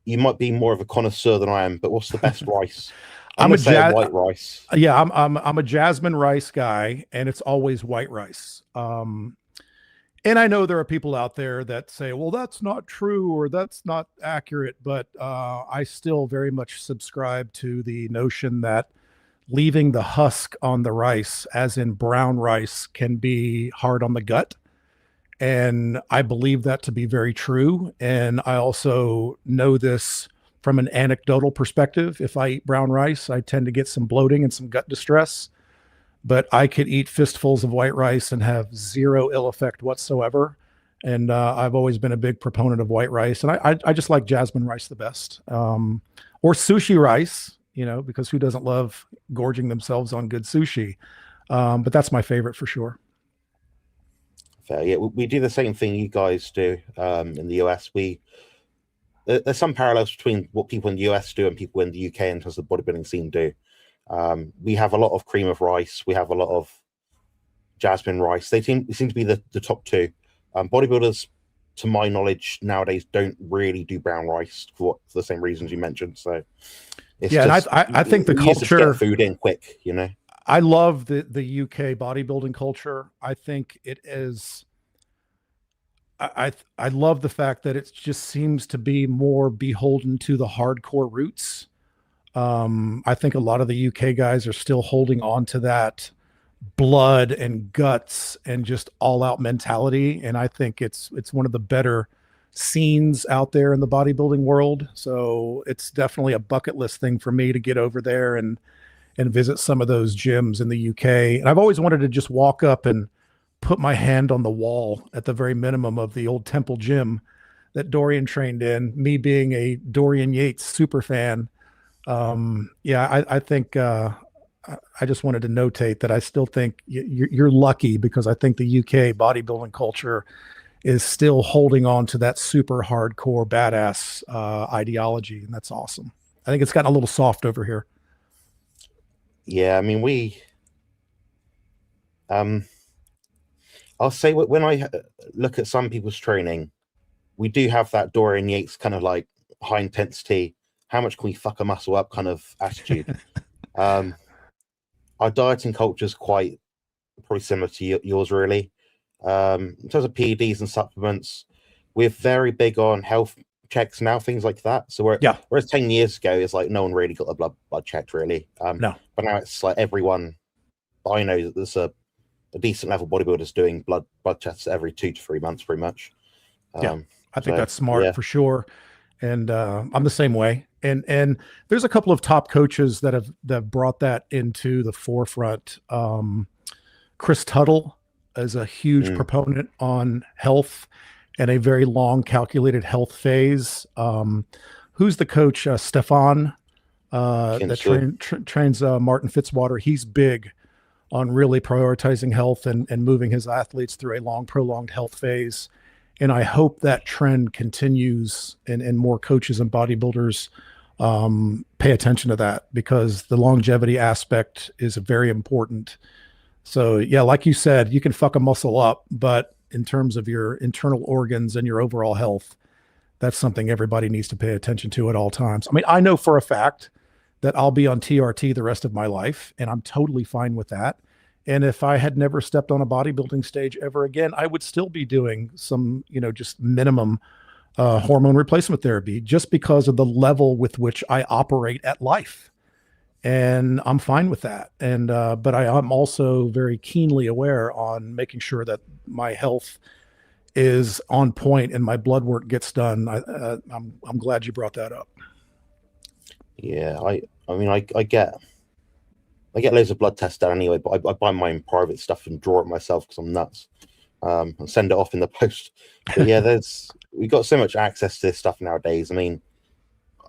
You might be more of a connoisseur than I am, but what's the best rice? I'm a white rice. Yeah, I'm a jasmine rice guy, and it's always white rice. And I know there are people out there that say, well, that's not true or that's not accurate, but I still very much subscribe to the notion that leaving the husk on the rice, as in brown rice, can be hard on the gut. And I believe that to be very true. And I also know this from an anecdotal perspective. If I eat brown rice, I tend to get some bloating and some gut distress. But I could eat fistfuls of white rice and have zero ill effect whatsoever. And I've always been a big proponent of white rice. And I just like jasmine rice the best. Or sushi rice, because who doesn't love gorging themselves on good sushi? But that's my favorite for sure. Fair. Yeah, we do the same thing you guys do in the US. There's some parallels between what people in the US do and people in the UK in terms of the bodybuilding scene do. We have a lot of cream of rice. We have a lot of jasmine rice. They seem to be the top two. Bodybuilders, to my knowledge, nowadays don't really do brown rice for the same reasons you mentioned. So it's and I think the culture, get food in quick, I love the UK bodybuilding culture. I think it is. I love the fact that it just seems to be more beholden to the hardcore roots. I think a lot of the UK guys are still holding on to that blood and guts and just all out mentality. And I think it's one of the better scenes out there in the bodybuilding world. So it's definitely a bucket list thing for me to get over there and visit some of those gyms in the UK. And I've always wanted to just walk up and put my hand on the wall at the very minimum of the old Temple gym that Dorian trained in, me being a Dorian Yates super fan. I think I just wanted to notate that I still think you're lucky, because I think the UK bodybuilding culture is still holding on to that super hardcore badass ideology, and that's awesome. I think it's gotten a little soft over here. Yeah, I mean, I'll say when I look at some people's training, we do have that Dorian Yates kind of like high intensity, how much can we fuck a muscle up kind of attitude. Our dieting culture is probably similar to yours, really. In terms of PEDs and supplements, we're very big on health checks now, things like that. So whereas 10 years ago, it's like no one really got the blood checked, really. No. But now it's like everyone, I know that there's a decent level bodybuilders doing blood tests every 2 to 3 months, pretty much. I think that's smart for sure. And I'm the same way. And there's a couple of top coaches that have brought that into the forefront. Chris Tuttle is a huge proponent on health and a very long calculated health phase. Who's the coach? Stefan that trains Martin Fitzwater. He's big on really prioritizing health and moving his athletes through a long, prolonged health phase. And I hope that trend continues and more coaches and bodybuilders pay attention to that, because the longevity aspect is very important. So yeah, like you said, you can fuck a muscle up, but in terms of your internal organs and your overall health, that's something everybody needs to pay attention to at all times. I mean, I know for a fact that I'll be on TRT the rest of my life, and I'm totally fine with that. And if I had never stepped on a bodybuilding stage ever again, I would still be doing some, just minimum hormone replacement therapy, just because of the level with which I operate at life. And I'm fine with that. And but I'm also very keenly aware on making sure that my health is on point and my blood work gets done. I'm glad you brought that up. Yeah, I mean, I get loads of blood tests done anyway, but I buy my own private stuff and draw it myself because I'm nuts, and send it off in the post. But yeah, we got so much access to this stuff nowadays. I mean,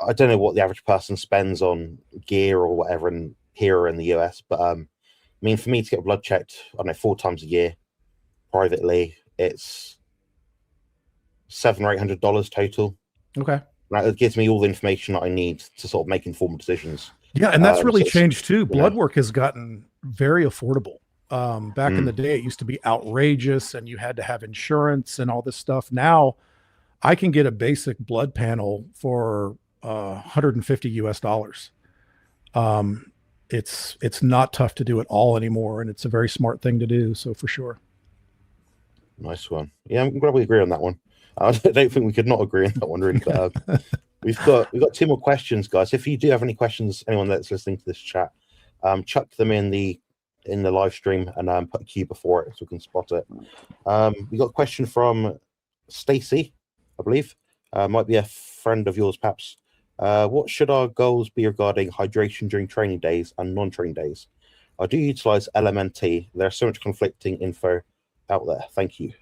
I don't know what the average person spends on gear or whatever here in the US, but I mean, for me to get blood checked, I don't know, 4 times a year privately, it's $700 or $800 total. Okay. That gives me all the information that I need to sort of make informed decisions. Yeah, and that's really changed too. Blood work has gotten very affordable. Back in the day, it used to be outrageous, and you had to have insurance and all this stuff. Now, I can get a basic blood panel for $150 US. It's not tough to do at all anymore, and it's a very smart thing to do. So for sure. Nice one. Yeah, I'm glad we agree on that one. I don't think we could not agree on that one, really. But we've got 2 more questions, guys. If you do have any questions, anyone that's listening to this chat, chuck them in the live stream and put a Q before it so we can spot it. We got a question from Stacy, I believe. Might be a friend of yours, perhaps. What should our goals be regarding hydration during training days and non-training days? I do utilize LMNT. There's so much conflicting info out there. Thank you.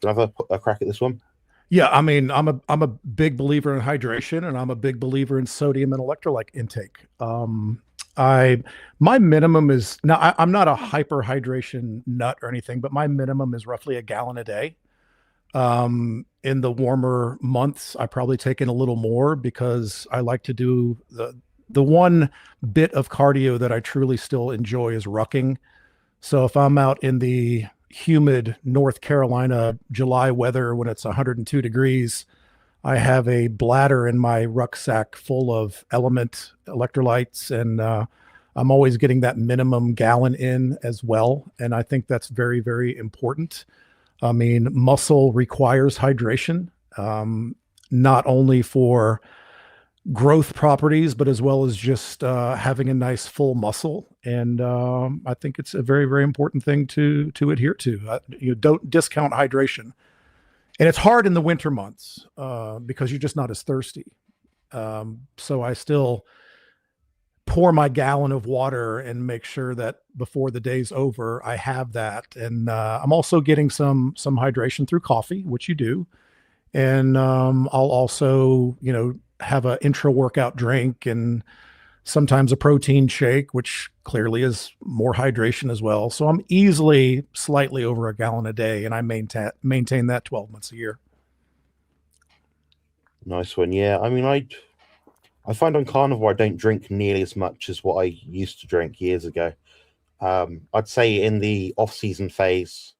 Do I have a crack at this one? Yeah, I mean, I'm a big believer in hydration, and I'm a big believer in sodium and electrolyte intake. My minimum is now. I'm not a hyper hydration nut or anything, but my minimum is roughly 1 gallon a day. In the warmer months, I probably take in a little more because I like to do the one bit of cardio that I truly still enjoy is rucking. So if I'm out in the humid North Carolina July weather when it's 102 degrees, I have a bladder in my rucksack full of element electrolytes, and I'm always getting that minimum gallon in as well. And I think that's very, very important. I mean, muscle requires hydration, not only for growth properties, but as well as just having a nice full muscle. And I think it's a very, very important thing to adhere to. You don't discount hydration. And it's hard in the winter months because you're just not as thirsty. So I still pour my gallon of water and make sure that before the day's over, I have that. And I'm also getting some hydration through coffee, which you do. And I'll also, have an intra-workout drink and sometimes a protein shake, which clearly is more hydration as well. So I'm easily slightly over 1 gallon a day, and I maintain that 12 months a year. Nice one. Yeah, I mean, I find on carnivore I don't drink nearly as much as what I used to drink years ago. I'd say in the off-season phase,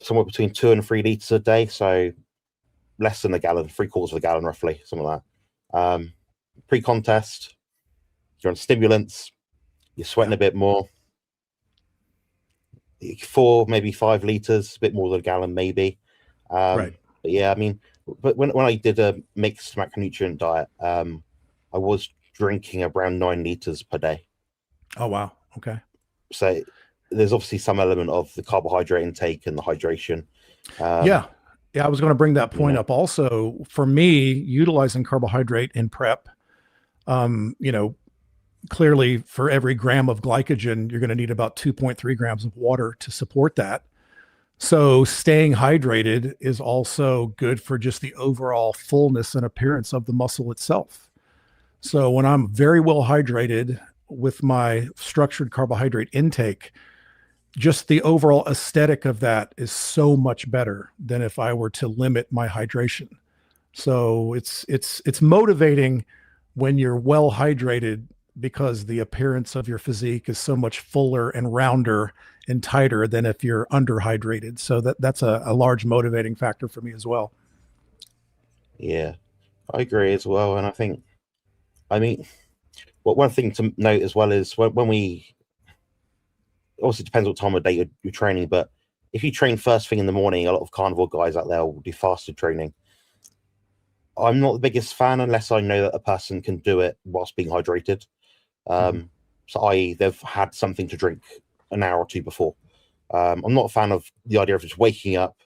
somewhere between 2 and 3 liters a day, so less than 1 gallon, 3/4 of a gallon roughly, something like that. Pre-contest, you're on stimulants, you're sweating a bit more. 4, maybe 5 liters, a bit more than 1 gallon, maybe. Right. But yeah, I mean, but when I did a mixed macronutrient diet, I was drinking around 9 liters per day. Oh, wow. Okay. So there's obviously some element of the carbohydrate intake and the hydration. Yeah, I was going to bring that point up also. For me, utilizing carbohydrate in prep, clearly for every gram of glycogen, you're going to need about 2.3 grams of water to support that. So staying hydrated is also good for just the overall fullness and appearance of the muscle itself. So when I'm very well hydrated with my structured carbohydrate intake, just the overall aesthetic of that is so much better than if I were to limit my hydration. So it's motivating when you're well hydrated, because the appearance of your physique is so much fuller and rounder and tighter than if you're underhydrated. So that's a large motivating factor for me as well. Yeah, I agree as well. And I think, I mean, one thing to note as well is when we, also depends what time of day you're training, but if you train first thing in the morning, a lot of carnivore guys out there will do fasted training. I'm not the biggest fan unless I know that a person can do it whilst being hydrated. So i.e. they've had something to drink an hour or two before. I'm not a fan of the idea of just waking up,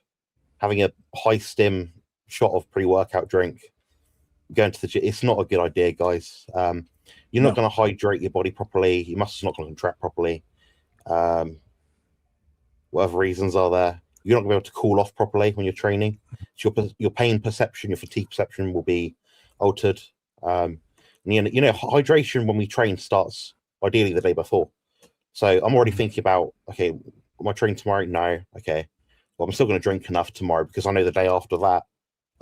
having a high stim shot of pre-workout drink, going to the gym. It's not a good idea, guys. You're not going to hydrate your body properly. Your muscles not going to contract properly. Whatever reasons are there, you're not going to be able to cool off properly when you're training. So your pain perception, your fatigue perception will be altered. Hydration when we train starts ideally the day before. So I'm already thinking about, okay, am I training tomorrow? No. Okay. Well, I'm still going to drink enough tomorrow because I know the day after that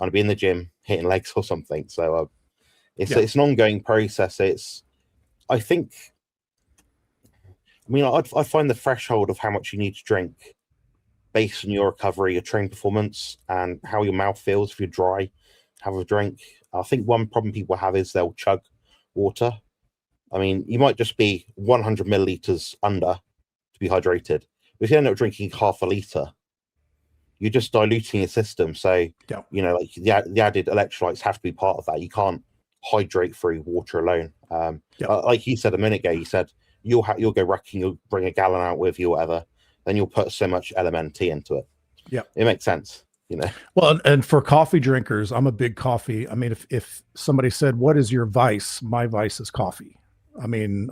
I'm going to be in the gym hitting legs or something. So it's an ongoing process. I find the threshold of how much you need to drink based on your recovery, your training performance, and how your mouth feels. If you're dry, have a drink. I think one problem people have is they'll chug water. I mean, you might just be 100 milliliters under to be hydrated. But if you end up drinking half a liter, you're just diluting your system. So, like the added electrolytes have to be part of that. You can't hydrate through water alone. Like you said a minute ago, you said you'll go rucking, you'll bring a gallon out with you, whatever. Then you'll put so much LMNT into it. Yeah, it makes sense. Well, and for coffee drinkers, I'm a big coffee. I mean, if somebody said, "What is your vice?" My vice is coffee. I mean,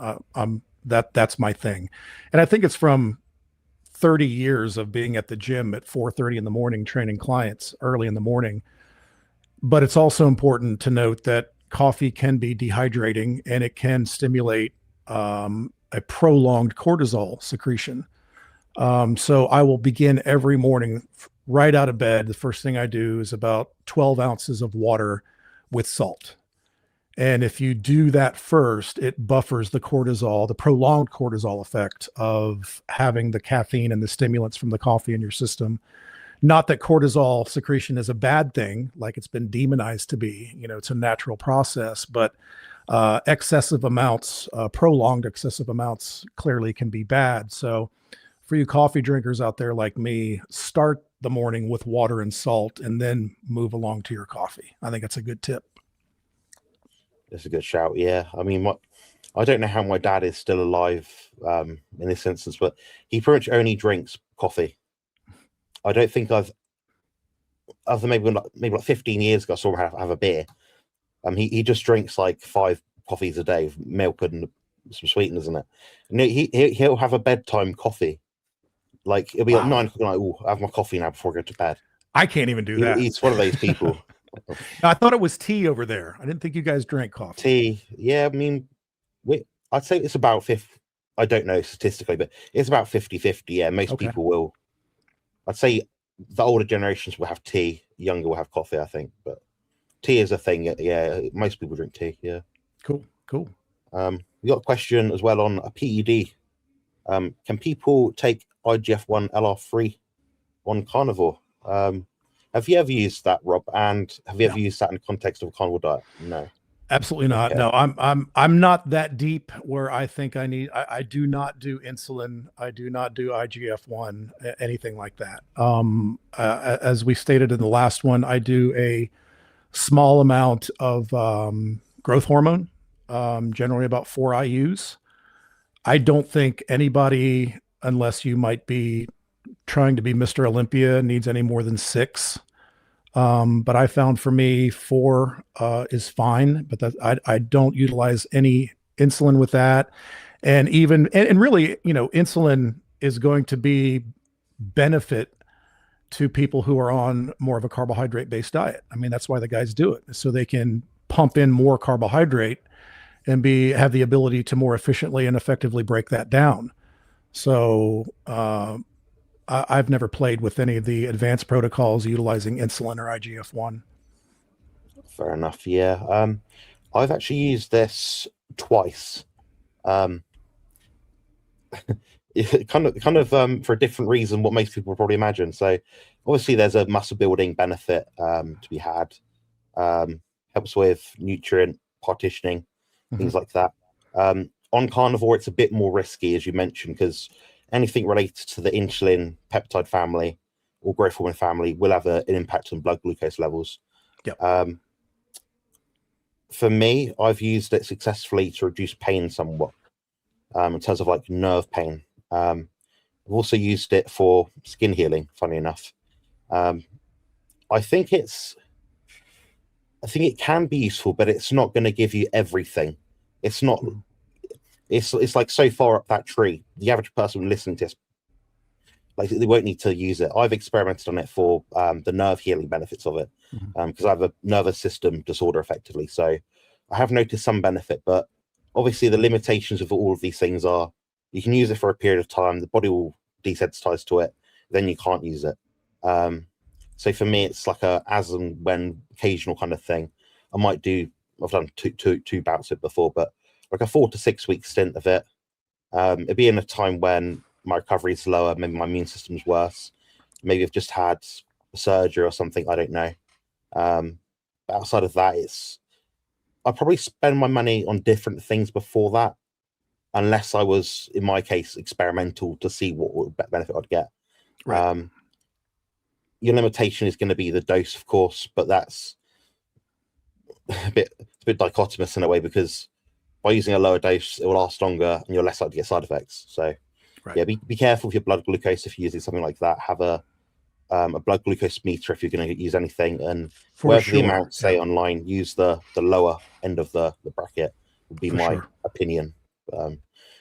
that's my thing, and I think it's from 30 years of being at the gym at 4:30 in the morning, training clients early in the morning. But it's also important to note that coffee can be dehydrating, and it can stimulate a prolonged cortisol secretion. So I will begin every morning right out of bed. The first thing I do is about 12 ounces of water with salt. And if you do that first, it buffers the cortisol, the prolonged cortisol effect of having the caffeine and the stimulants from the coffee in your system. Not that cortisol secretion is a bad thing, like it's been demonized to be. It's a natural process, but excessive amounts, prolonged excessive amounts clearly can be bad. So for you coffee drinkers out there like me, start the morning with water and salt and then move along to your coffee. I think it's a good tip. It's a good shout. Yeah. I mean, I don't know how my dad is still alive in this instance, but he pretty much only drinks coffee. I don't think other maybe like 15 years ago, I saw him have a beer. He just drinks like 5 coffees a day, milk and some sweeteners in it. And he'll have a bedtime coffee. Like it'll be like 9 o'clock. Like, I have my coffee now before I go to bed. I can't even do that. He's one of those people. I thought it was tea over there. I didn't think you guys drank coffee. Tea, yeah. I mean, I'd say it's about 50. I don't know statistically, but it's about 50-50. Yeah, most people will. I'd say the older generations will have tea, younger will have coffee, I think. But tea is a thing. Yeah, most people drink tea. Yeah. Cool. We got a question as well on a PED. Can people take IGF-1 LR3 on carnivore? Have you ever used that, Rob? And have you ever used that in the context of a carnivore diet? No. Absolutely not. Okay. No, I'm not that deep where I think I need. I do not do insulin. I do not do IGF-1, anything like that. As we stated in the last one, I do a small amount of growth hormone, generally about 4 IUs. I don't think anybody, unless you might be trying to be Mr. Olympia, needs any more than 6. But I found for me 4 is fine, but I don't utilize any insulin with that. And really, insulin is going to be benefit to people who are on more of a carbohydrate based diet. I mean, that's why the guys do it, so they can pump in more carbohydrate and have the ability to more efficiently and effectively break that down. So, I've never played with any of the advanced protocols utilizing insulin or IGF-1. Fair enough. Yeah. I've actually used this twice. Um, for a different reason what most people probably imagine. So obviously there's a muscle building benefit to be had. Helps with nutrient partitioning, things like that. On carnivore, it's a bit more risky, as you mentioned, because anything related to the insulin peptide family or growth hormone family will have an impact on blood glucose levels. Yep. For me, I've used it successfully to reduce pain somewhat, in terms of like nerve pain. I've also used it for skin healing, funny enough. I think it can be useful, but it's not going to give you everything. It's not. It's like so far up that tree. The average person listening to this, like, they won't need to use it. I've experimented on it for the nerve healing benefits of it, because I have a nervous system disorder, effectively. So I have noticed some benefit, but obviously the limitations of all of these things are you can use it for a period of time, the body will desensitize to it, then you can't use it. So for me, it's like a as and when occasional kind of thing. I've done two bouts of it before, but like a 4 to 6 week stint of it. It'd be in a time when my recovery is lower, maybe my immune system's worse, maybe I've just had surgery or something, I don't know. But outside of that, I probably spend my money on different things before that, unless I was, in my case, experimental to see what benefit I'd get. Right. Your limitation is going to be the dose, of course, but that's a bit dichotomous in a way, because by using a lower dose, it will last longer and you're less likely to get side effects. So yeah, be careful with your blood glucose if you're using something like that. Have a blood glucose meter if you're going to use anything, and whatever the amount say online, use the lower end of the bracket, would be my opinion.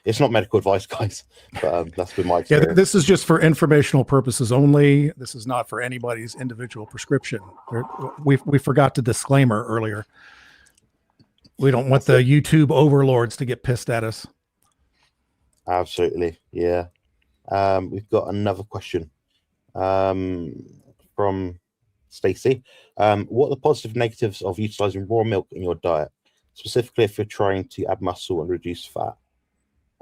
It's not medical advice, guys, but that's been my experience. Yeah, this is just for informational purposes only. This is not for anybody's individual prescription. We forgot to disclaimer earlier. We don't want the YouTube overlords to get pissed at us. Absolutely, yeah. We've got another question from Stacy. What are the positive negatives of utilizing raw milk in your diet, specifically if you're trying to add muscle and reduce fat?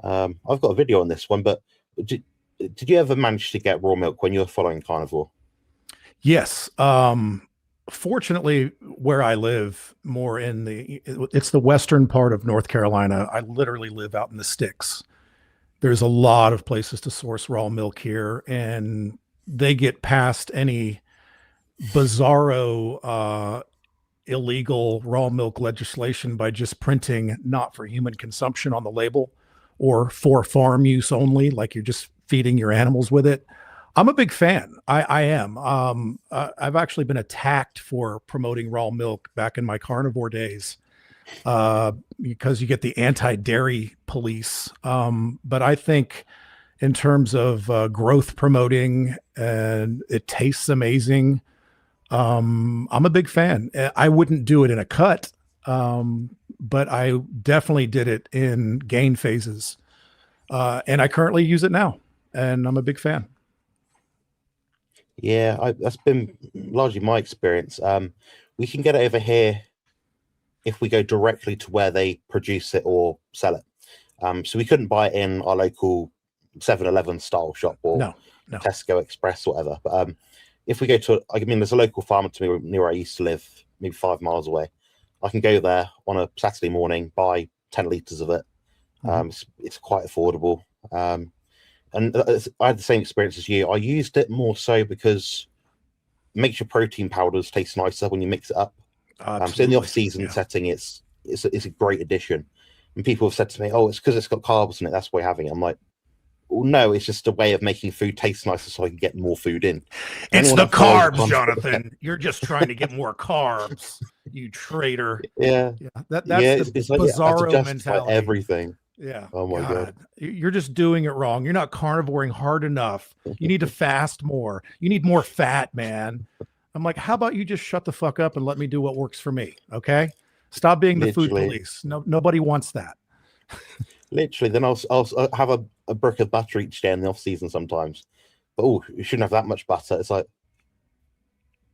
I've got a video on this one, but did you ever manage to get raw milk when you were following carnivore? Yes. Fortunately, where I live, more in it's the western part of North Carolina. I literally live out in the sticks. There's a lot of places to source raw milk here, and they get past any bizarro illegal raw milk legislation by just printing "not for human consumption" on the label, or for farm use only, like you're just feeding your animals with it. I'm a big fan. I am. I've actually been attacked for promoting raw milk back in my carnivore days, because you get the anti-dairy police. But I think in terms of growth promoting, and it tastes amazing, I'm a big fan. I wouldn't do it in a cut, but I definitely did it in gain phases. And I currently use it now, and I'm a big fan. Yeah, that's been largely my experience. We can get it over here if we go directly to where they produce it or sell it. So we couldn't buy it in our local 7-Eleven style shop or No. Tesco Express or whatever. But if we go to, there's a local farmer to me near where I used to live, maybe 5 miles away. I can go there on a Saturday morning, buy 10 litres of it. It's quite affordable. And I had the same experience as you. I used it more so because it makes your protein powders taste nicer when you mix it up. So in the off-season setting, it's a great addition. And people have said to me, "Oh, it's because it's got carbs in it. That's why you're having it." I'm like, well, no, it's just a way of making food taste nicer so I can get more food in. It's the carbs, Jonathan. You're just trying to get more carbs, you traitor. Yeah. That's the bizarro mentality. Everything. Yeah. Oh my God. You're just doing it wrong. You're not carnivoring hard enough. You need to fast more. You need more fat, man. I'm like, how about you just shut the fuck up and let me do what works for me? Okay. Stop being the food police. No, nobody wants that. Literally. Then I'll have a brick of butter each day in the off season sometimes. But you shouldn't have that much butter. It's like,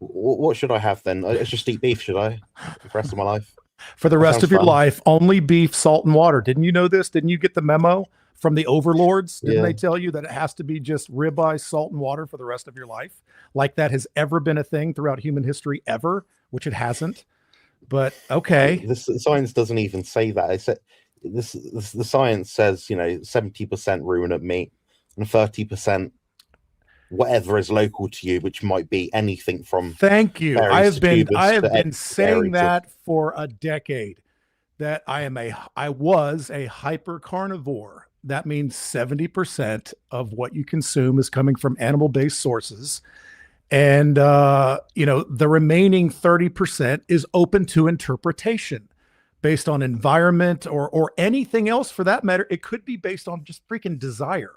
What should I have then? I just eat beef, should I? For the rest of my life? For the That rest sounds of your fun. life, only beef, salt, and water. Didn't you know this? Didn't you get the memo from the overlords? Didn't they Yeah. tell you that it has to be just ribeye, salt, and water for the rest of your life? Like that has ever been a thing throughout human history ever, which it hasn't. But okay. The science doesn't even say that. It said the science says 70% ruminant meat and 30% whatever is local to you, which might be anything from Thank you. I berries have to been tubers to dairy saying that for a decade, that I was a hyper carnivore. That means 70% of what you consume is coming from animal-based sources. And the remaining 30% is open to interpretation based on environment or anything else for that matter. It could be based on just freaking desire.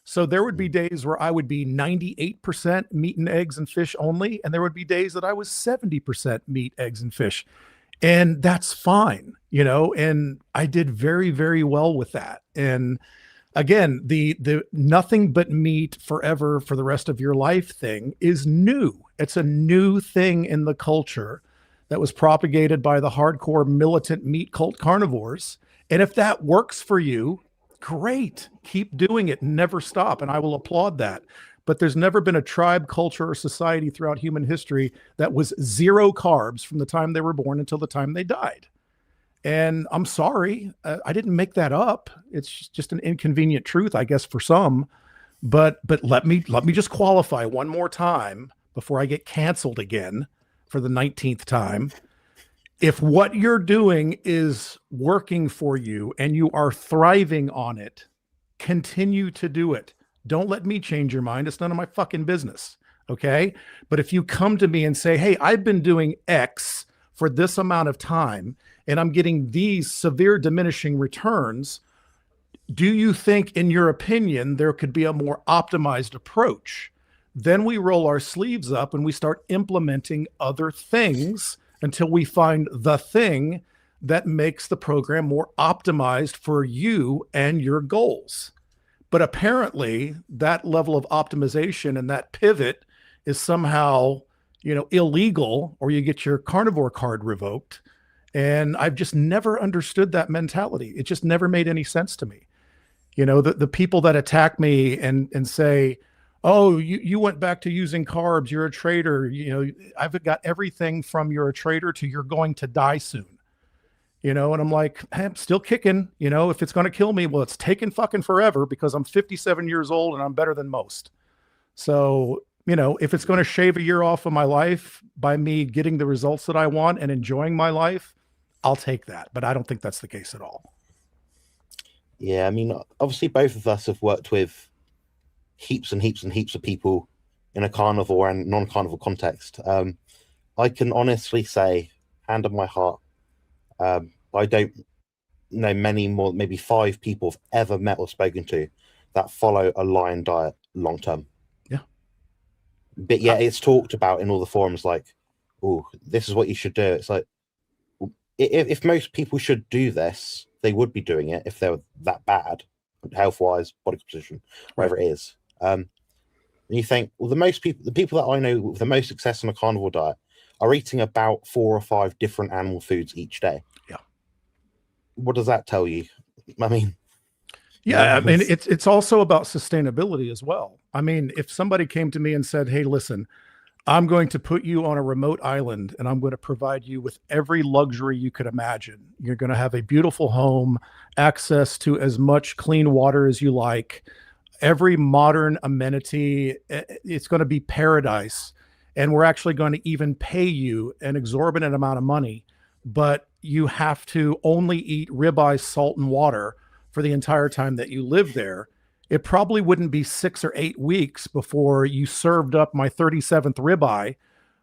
So there would be days where I would be 98% meat and eggs and fish only, and there would be days that I was 70% meat, eggs, and fish. And that's fine, and I did very, very well with that. And again, the nothing but meat forever for the rest of your life thing is new. It's a new thing in the culture that was propagated by the hardcore militant meat cult carnivores. And if that works for you, great, keep doing it, never stop, and I will applaud that. But there's never been a tribe, culture, or society throughout human history that was zero carbs from the time they were born until the time they died. And I'm sorry, I didn't make that up. It's just an inconvenient truth, I guess, for some. But let me just qualify one more time before I get canceled again for the 19th time. If what you're doing is working for you and you are thriving on it, continue to do it. Don't let me change your mind. It's none of my fucking business. Okay. But if you come to me and say, hey, I've been doing X for this amount of time and I'm getting these severe diminishing returns, do you think, in your opinion, there could be a more optimized approach? Then we roll our sleeves up and we start implementing other things until we find the thing that makes the program more optimized for you and your goals. But apparently that level of optimization and that pivot is somehow, illegal, or you get your carnivore card revoked. And I've just never understood that mentality. It just never made any sense to me. The people that attack me and say, oh, you went back to using carbs, you're a traitor. I've got everything from you're a traitor to you're going to die soon. And I'm like, hey, I'm still kicking. If it's going to kill me, well, it's taken fucking forever because I'm 57 years old and I'm better than most. So, if it's going to shave a year off of my life by me getting the results that I want and enjoying my life, I'll take that. But I don't think that's the case at all. Yeah, I mean, obviously both of us have worked with heaps and heaps and heaps of people in a carnivore and non-carnivore context. I can honestly say, hand on my heart, I don't know many more, maybe 5 people I've ever met or spoken to that follow a lion diet long term. Yeah. But yeah, it's talked about in all the forums like, oh, this is what you should do. It's like, if most people should do this, they would be doing it if they were that bad, health-wise, body composition, whatever it is. And you think, well, the people that I know with the most success on a carnivore diet are eating about 4 or 5 different animal foods each day. Yeah. What does that tell you? I mean, yeah, I mean, it's also about sustainability as well. I mean, if somebody came to me and said, hey, listen, I'm going to put you on a remote island and I'm going to provide you with every luxury you could imagine. You're going to have a beautiful home, access to as much clean water as you like, every modern amenity. It's going to be paradise. And we're actually going to even pay you an exorbitant amount of money, but you have to only eat ribeye, salt, and water for the entire time that you live there. It probably wouldn't be 6 or 8 weeks before you served up my 37th ribeye,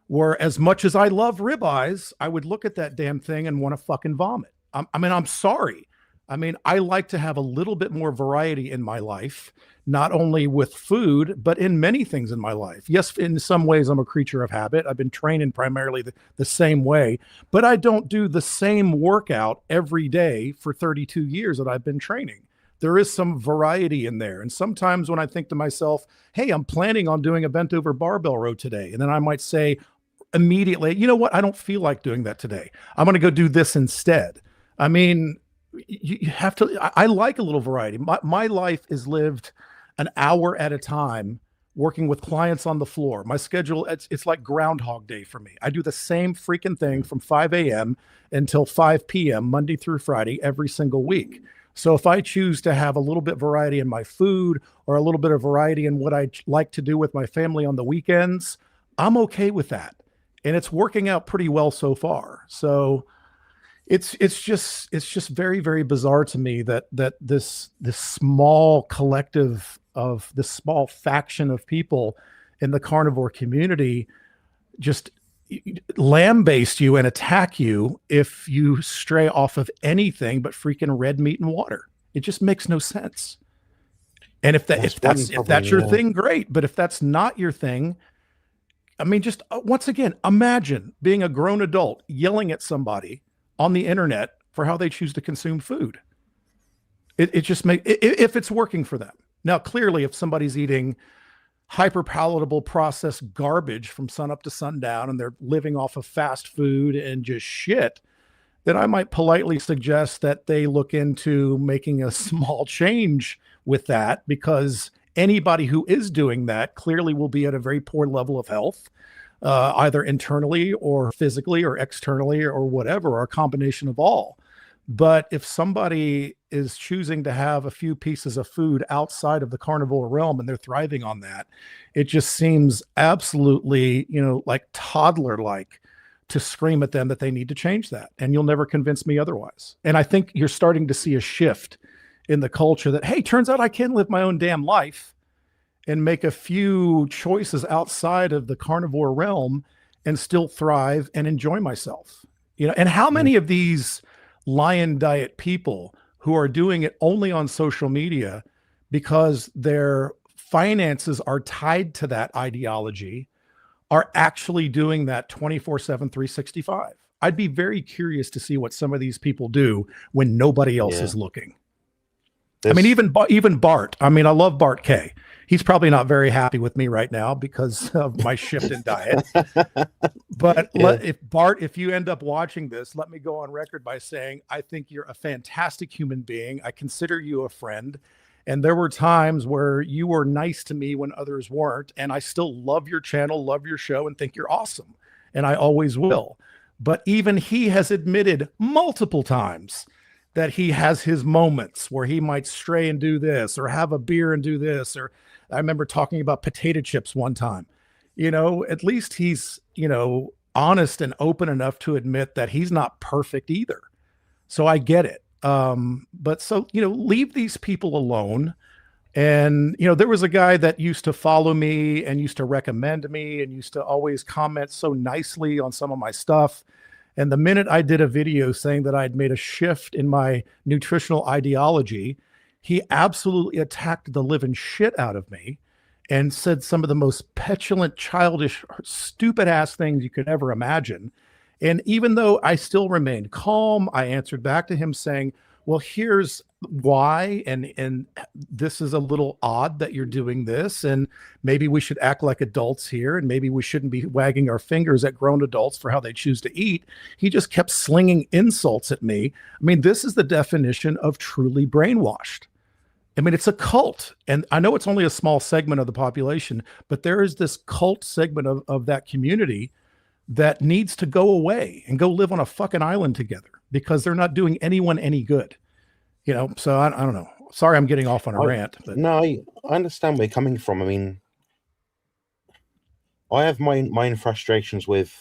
where as much as I love ribeyes, I would look at that damn thing and want to fucking vomit. I'm sorry. I mean, I like to have a little bit more variety in my life, not only with food, but in many things in my life. Yes, in some ways, I'm a creature of habit. I've been training primarily the same way, but I don't do the same workout every day for 32 years that I've been training. There is some variety in there. And sometimes when I think to myself, hey, I'm planning on doing a bent over barbell row today, and then I might say, immediately, you know what? I don't feel like doing that today. I'm going to go do this instead. I mean, you have to, I like a little variety. My life is lived an hour at a time working with clients on the floor. My schedule, it's like Groundhog Day for me. I do the same freaking thing from 5 a.m. until 5 p.m. Monday through Friday every single week. So if I choose to have a little bit variety in my food or a little bit of variety in what I like to do with my family on the weekends, I'm okay with that. And it's working out pretty well so far. So it's just very, very bizarre to me that this small collective of this small faction of people in the carnivore community just lambaste you and attack you if you stray off of anything but freaking red meat and water. It just makes no sense. And if that's your thing, great. But if that's not your thing, I mean, just once again, imagine being a grown adult yelling at somebody on the internet for how they choose to consume food. It just makes, if it's working for them. Now, clearly, if somebody's eating hyper palatable processed garbage from sun up to sundown and they're living off of fast food and just shit, then I might politely suggest that they look into making a small change with that, because anybody who is doing that clearly will be at a very poor level of health, either internally or physically or externally or whatever, or a combination of all. But if somebody is choosing to have a few pieces of food outside of the carnivore realm and they're thriving on that, it just seems absolutely, like toddler-like to scream at them that they need to change that. And you'll never convince me otherwise. And I think you're starting to see a shift in the culture that, hey, turns out I can live my own damn life and make a few choices outside of the carnivore realm and still thrive and enjoy myself. And how many of these lion diet people who are doing it only on social media because their finances are tied to that ideology are actually doing that 24/7, 365? I'd be very curious to see what some of these people do when nobody else is looking. I mean, even Bart. I mean, I love Bart K. He's probably not very happy with me right now because of my shift in diet. But if you end up watching this, let me go on record by saying, I think you're a fantastic human being. I consider you a friend. And there were times where you were nice to me when others weren't. And I still love your channel, love your show, and think you're awesome. And I always will. But even he has admitted multiple times that he has his moments where he might stray and do this, or have a beer and do this. Or I remember talking about potato chips one time. At least he's, honest and open enough to admit that he's not perfect either. So I get it. But so, leave these people alone. And, there was a guy that used to follow me and used to recommend me and used to always comment so nicely on some of my stuff. And the minute I did a video saying that I'd made a shift in my nutritional ideology, he absolutely attacked the living shit out of me and said some of the most petulant, childish, stupid ass things you could ever imagine. And even though I still remained calm, I answered back to him saying, well, here's why, and this is a little odd that you're doing this, and maybe we should act like adults here, and maybe we shouldn't be wagging our fingers at grown adults for how they choose to eat. He just kept slinging insults at me. I mean, this is the definition of truly brainwashed. I mean, it's a cult, and I know it's only a small segment of the population, but there is this cult segment of that community that needs to go away and go live on a fucking island together, because they're not doing anyone any good. So I don't know. Sorry, I'm getting off on a rant. But no, I understand where you're coming from. I mean, I have my own frustrations with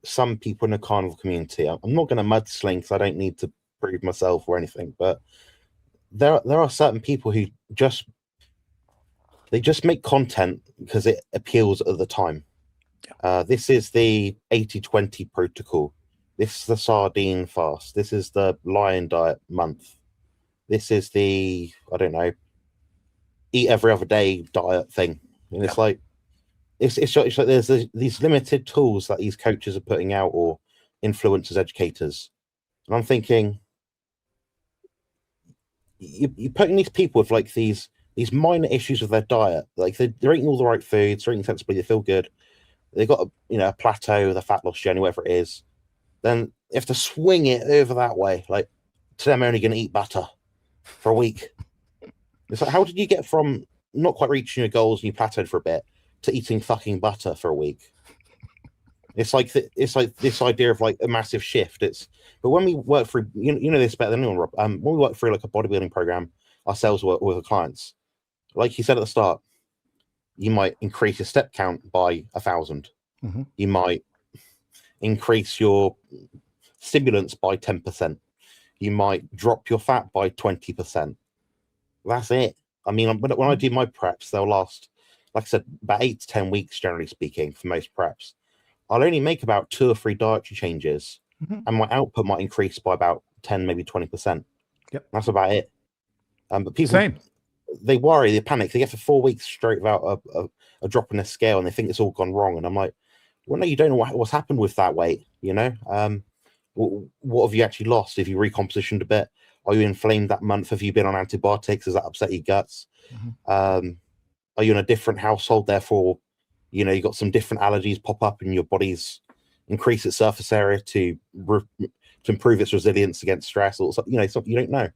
some people in the carnivore community. I'm not going to mudsling because I don't need to prove myself or anything, but there are certain people who just make content because it appeals at the time. This is the 80-20 protocol. This is the sardine fast. This is the lion diet month. This is the, I don't know, eat every other day diet thing. And it's like, it's like there's these limited tools that these coaches are putting out, or influencers, educators. And I'm thinking, you're putting these people with like these minor issues with their diet. Like they're eating all the right foods, they're eating sensibly, they feel good. they've got a plateau, the fat loss journey, whatever it is, then you have to swing it over that way. Like, today I'm only going to eat butter for a week. It's like, how did you get from not quite reaching your goals and you plateaued for a bit to eating fucking butter for a week? It's like this idea of like a massive shift. But when we work through, you know this better than anyone, Rob. When we work through like a bodybuilding program ourselves with the clients, like you said at the start, you might increase your step count by 1,000. Mm-hmm. You might increase your stimulants by 10%. You might drop your fat by 20%. That's it. I mean, when I do my preps, they'll last, like I said, about 8 to 10 weeks, generally speaking, for most preps. I'll only make about 2 or 3 dietary changes, and my output might increase by about 10, maybe 20%. Yep. That's about it. But people, Same. They worry, they panic. They get for 4 weeks straight without a drop in their scale, and they think it's all gone wrong. And I'm like, well, no, you don't know what's happened with that weight, you know? What have you actually lost? If you recompositioned a bit? Are you inflamed that month? Have you been on antibiotics? Has that upset your guts? Are you in a different household? Therefore, you got some different allergies pop up and your body's increase its surface area to improve its resilience against stress, or something, something you don't know.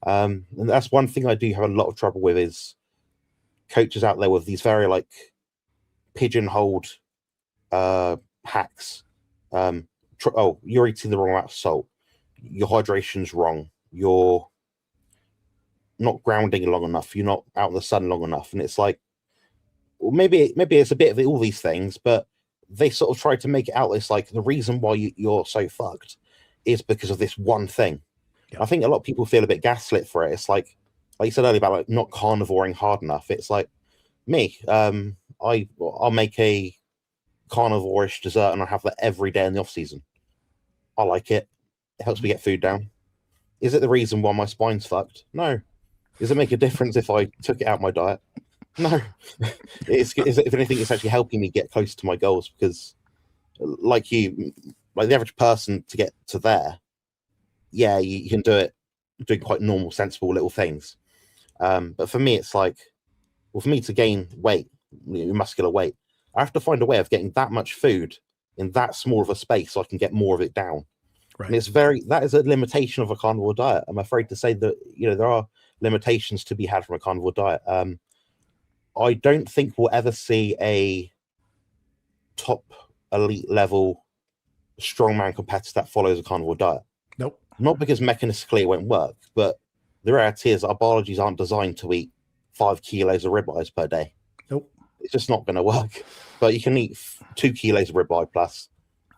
And that's one thing I do have a lot of trouble with, is coaches out there with these very like pigeonholed hacks. You're eating the wrong amount of salt. Your hydration's wrong. You're not grounding long enough. You're not out in the sun long enough. And it's like, well, maybe it's a bit of all these things, but they sort of try to make it out as like the reason why you're so fucked is because of this one thing. Yeah. I think a lot of people feel a bit gaslit for it. It's like you said earlier about like not carnivoring hard enough. It's like me. I'll make a carnivore-ish dessert and I have that every day in the off season. I like it. It helps me get food down. Is it the reason why my spine's fucked? No. Does it make a difference if I took it out of my diet? No. If anything, it's actually helping me get closer to my goals, because like the average person to get to there, yeah, you can do it doing quite normal, sensible little things. But for me, it's like, well, for me to gain weight, muscular weight, I have to find a way of getting that much food in that small of a space so I can get more of it down. Right. And that is a limitation of a carnivore diet. I'm afraid to say that, there are limitations to be had from a carnivore diet. I don't think we'll ever see a top elite level strongman competitor that follows a carnivore diet. Nope. Not because mechanistically it won't work, but the reality is our biologies aren't designed to eat 5 kilos of ribeyes per day. Nope. It's just not going to work. But you can eat 2 kilos of ribeye plus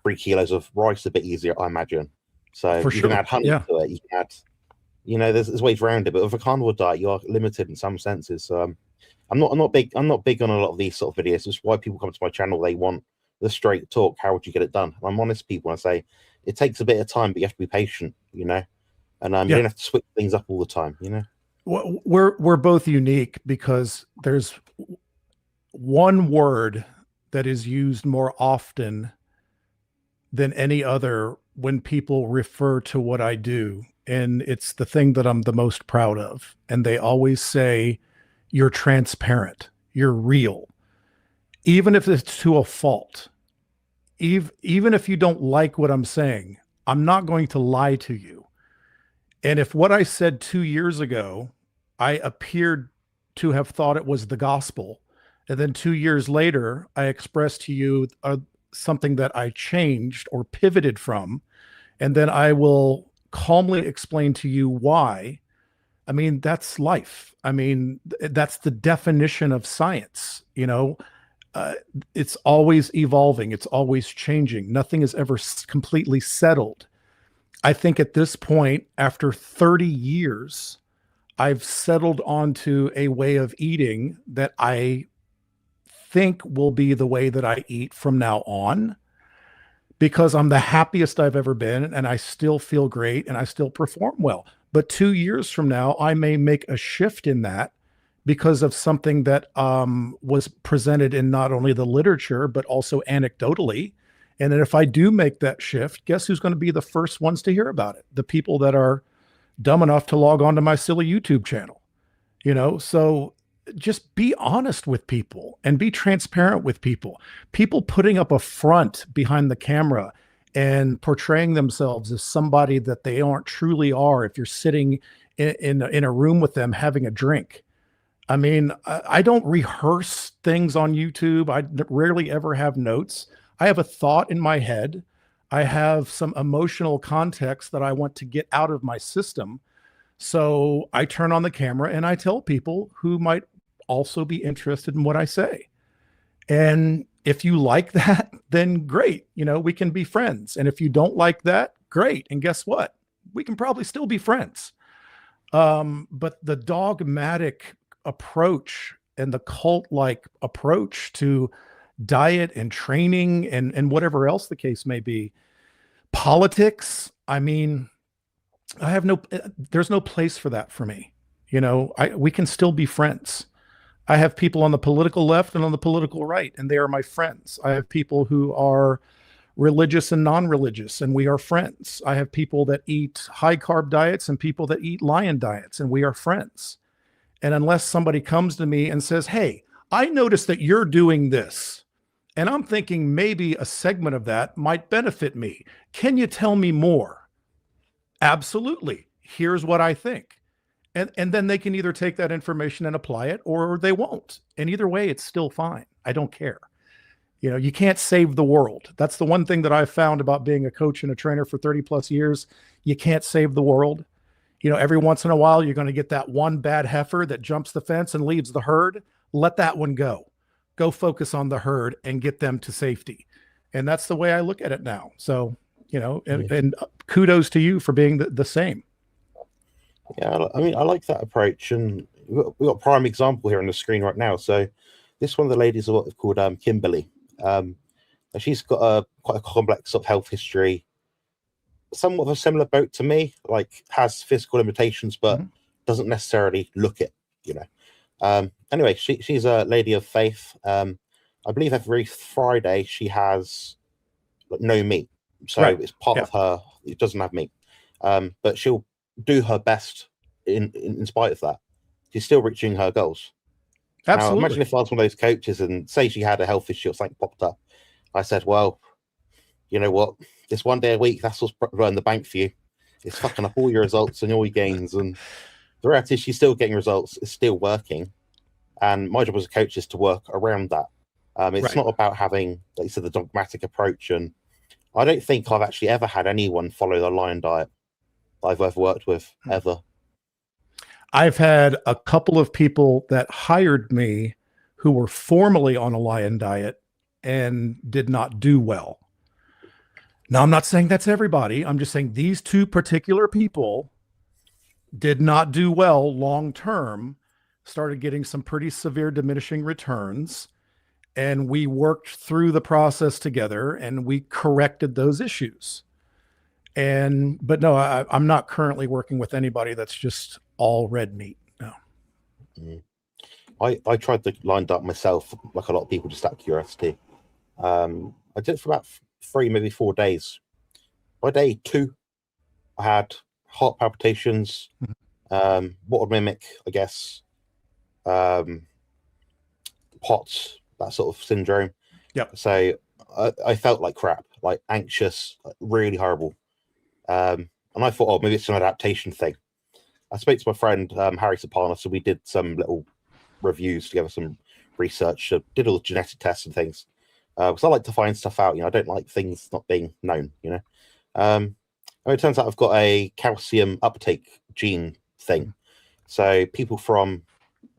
3 kilos of rice a bit easier, I imagine. So you can add honey to it. You can add, there's ways around it. But with a carnivore diet, you are limited in some senses. So I'm not big on a lot of these sort of videos. That's why people come to my channel. They want the straight talk. How would you get it done? And I'm honest, people. I say it takes a bit of time, but you have to be patient. And you don't have to switch things up all the time. We're both unique because there's one word that is used more often than any other when people refer to what I do. And it's the thing that I'm the most proud of. And they always say, you're transparent, you're real. Even if it's to a fault, even if you don't like what I'm saying, I'm not going to lie to you. And if what I said 2 years ago, I appeared to have thought it was the gospel, and then 2 years later, I expressed to you something that I changed or pivoted from, and then I will calmly explain to you why. I mean, that's life. I mean, that's the definition of science. It's always evolving. It's always changing. Nothing is ever completely settled. I think at this point, after 30 years, I've settled onto a way of eating that I think will be the way that I eat from now on, because I'm the happiest I've ever been and I still feel great and I still perform well. But 2 years from now, I may make a shift in that because of something that was presented in not only the literature, but also anecdotally. And then if I do make that shift, guess who's going to be the first ones to hear about it? The people that are dumb enough to log on to my silly YouTube channel. So just be honest with people and be transparent with people. People putting up a front behind the camera and portraying themselves as somebody that they aren't truly are if you're sitting in a room with them having a drink. I mean, I don't rehearse things on YouTube. I rarely ever have notes. I have a thought in my head. I have some emotional context that I want to get out of my system. So I turn on the camera and I tell people who might also be interested in what I say. And if you like that, then great. You know, we can be friends. And if you don't like that, great. And guess what? We can probably still be friends. But the dogmatic approach and the cult-like approach to diet and training and whatever else the case may be, politics, I mean, there's no place for that for me. You know, we can still be friends. I have people on the political left and on the political right, and they are my friends. I have people who are religious and non-religious, and we are friends. I have people that eat high carb diets and people that eat lion diets, and we are friends. And unless somebody comes to me and says, hey, I noticed that you're doing this, and I'm thinking maybe a segment of that might benefit me. Can you tell me more? Absolutely. Here's what I think. And then they can either take that information and apply it or they won't. And either way, it's still fine. I don't care. You know, you can't save the world. That's the one thing that I've found about being a coach and a trainer for 30 plus years. You can't save the world. You know, every once in a while, you're going to get that one bad heifer that jumps the fence and leaves the herd. Let that one go. Go focus on the herd and get them to safety. And that's the way I look at it now. So, you know, and kudos to you for being the same. Yeah, I mean, I like that approach, and we've got a prime example here on the screen right now. So, this one of the ladies is what is called Kimberly. She's got quite a complex sort of health history, somewhat of a similar boat to me. Like, has physical limitations, but doesn't necessarily look it. You know. Anyway, she's a lady of faith. I believe every Friday she has no meat, so it's part of her. It doesn't have meat, but she'll do her best in spite of that. She's still reaching her goals. Absolutely. Now, imagine if I was one of those coaches and say she had a health issue or something popped up. I said, well, you know what? This one day a week, that's what's running the bank for you. It's fucking up all your results and all your gains. And the reality is she's still getting results. It's still working. And my job as a coach is to work around that. It's not about having, like you said, the dogmatic approach. And I don't think I've actually ever had anyone follow the lion diet I've ever worked with, ever. I've had a couple of people that hired me who were formerly on a lion diet and did not do well. Now, I'm not saying that's everybody. I'm just saying these two particular people did not do well long term, started getting some pretty severe diminishing returns. And we worked through the process together and we corrected those issues. But no, I'm not currently working with anybody that's just all red meat. No. I tried the line diet myself, like a lot of people, just out of curiosity. I did it for about 3, maybe 4 days. By day 2, I had heart palpitations, what would mimic, I guess, POTS, that sort of syndrome. Yep. So I felt like crap, like anxious, like really horrible. And I thought, oh, maybe it's an adaptation thing. I spoke to my friend, Harry Sapana, so we did some little reviews together, some research, did all the genetic tests and things. Because I like to find stuff out, you know, I don't like things not being known, you know. And it turns out I've got a calcium uptake gene thing. So people from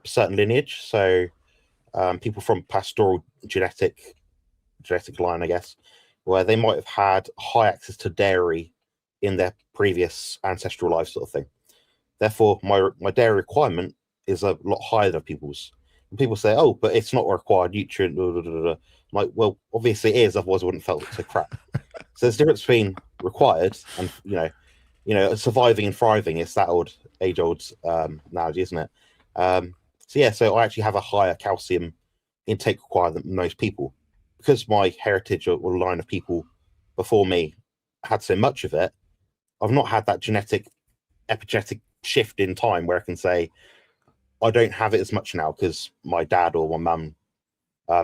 a certain lineage, so people from pastoral genetic line, I guess, where they might have had high access to dairy in their previous ancestral life, sort of thing. Therefore, my dairy requirement is a lot higher than people's. And people say, "Oh, but it's not a required nutrient." Blah, blah, blah, blah. Like, well, obviously it is. Otherwise, I wouldn't have felt so crap. So there's a difference between required and surviving and thriving. It's that age-old analogy, isn't it? So I actually have a higher calcium intake requirement than most people because my heritage or line of people before me had so much of it. I've not had that genetic epigenetic shift in time where I can say, I don't have it as much now because my dad or my mum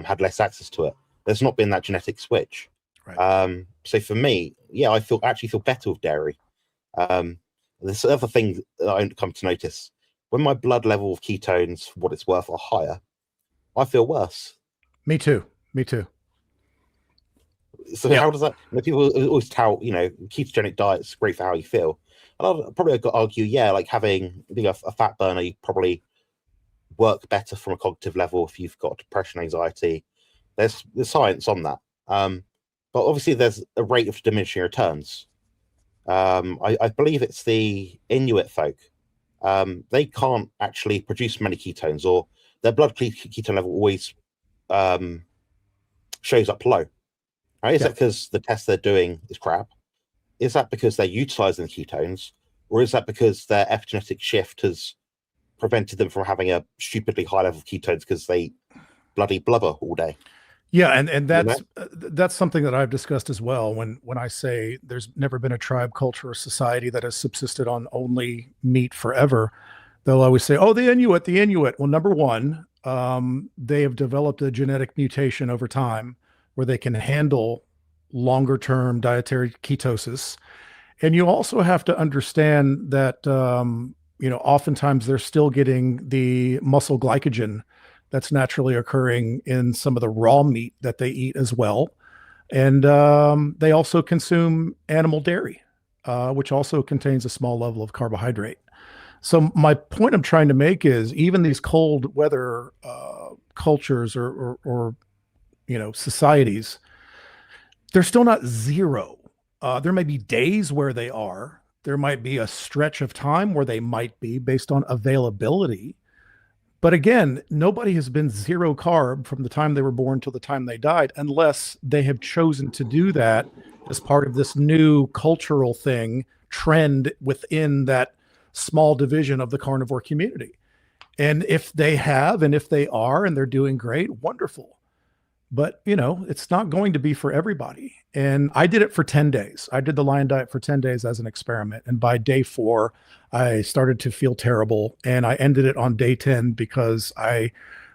had less access to it. There's not been that genetic switch. Right. So for me, yeah, I actually feel better with dairy. This other thing that I come to notice, when my blood level of ketones, for what it's worth, are higher, I feel worse. Me too. Me too. So Yep. how does that? People always tout, ketogenic diet's great for how you feel. And I'll probably argue, yeah, like being a fat burner, you probably work better from a cognitive level if you've got depression, anxiety. There's science on that. But obviously there's a rate of diminishing returns. I believe it's the Inuit folk. They can't actually produce many ketones, or their blood ketone level always shows up low. Right? Is that because the test they're doing is crap? Is that because they're utilizing the ketones? Or is that because their epigenetic shift has prevented them from having a stupidly high level of ketones because they bloody blubber all day? Yeah, and that's something that I've discussed as well. When I say there's never been a tribe, culture, or society that has subsisted on only meat forever, they'll always say, "Oh, the Inuit, the Inuit." Well, number one, they have developed a genetic mutation over time where they can handle longer term dietary ketosis, and you also have to understand that oftentimes they're still getting the muscle glycogen that's naturally occurring in some of the raw meat that they eat as well. And they also consume animal dairy, which also contains a small level of carbohydrate. So my point I'm trying to make is even these cold weather cultures or societies, they're still not zero. There may be days where they are. There might be a stretch of time where they might be based on availability. But again, nobody has been zero carb from the time they were born till the time they died, unless they have chosen to do that as part of this new cultural trend within that small division of the carnivore community. And if they have, and if they are, and they're doing great, wonderful. But, it's not going to be for everybody. And I did it for 10 days. I did the lion diet for 10 days as an experiment. And by day 4, I started to feel terrible. And I ended it on day 10 because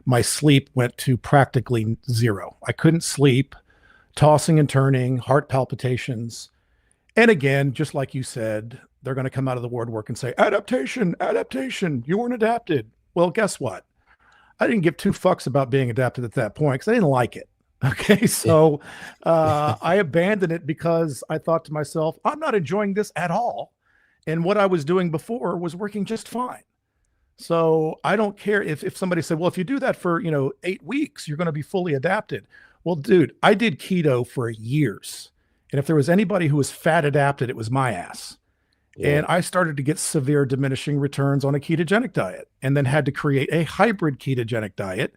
my sleep went to practically zero. I couldn't sleep, tossing and turning, heart palpitations. And again, just like you said, they're going to come out of the woodwork and say, adaptation, adaptation, you weren't adapted. Well, guess what? I didn't give 2 fucks about being adapted at that point because I didn't like it. Okay. So I abandoned it because I thought to myself, I'm not enjoying this at all. And what I was doing before was working just fine. So I don't care if somebody said, well, if you do that for, 8 weeks, you're going to be fully adapted. Well, dude, I did keto for years. And if there was anybody who was fat adapted, it was my ass. Yeah. And I started to get severe diminishing returns on a ketogenic diet and then had to create a hybrid ketogenic diet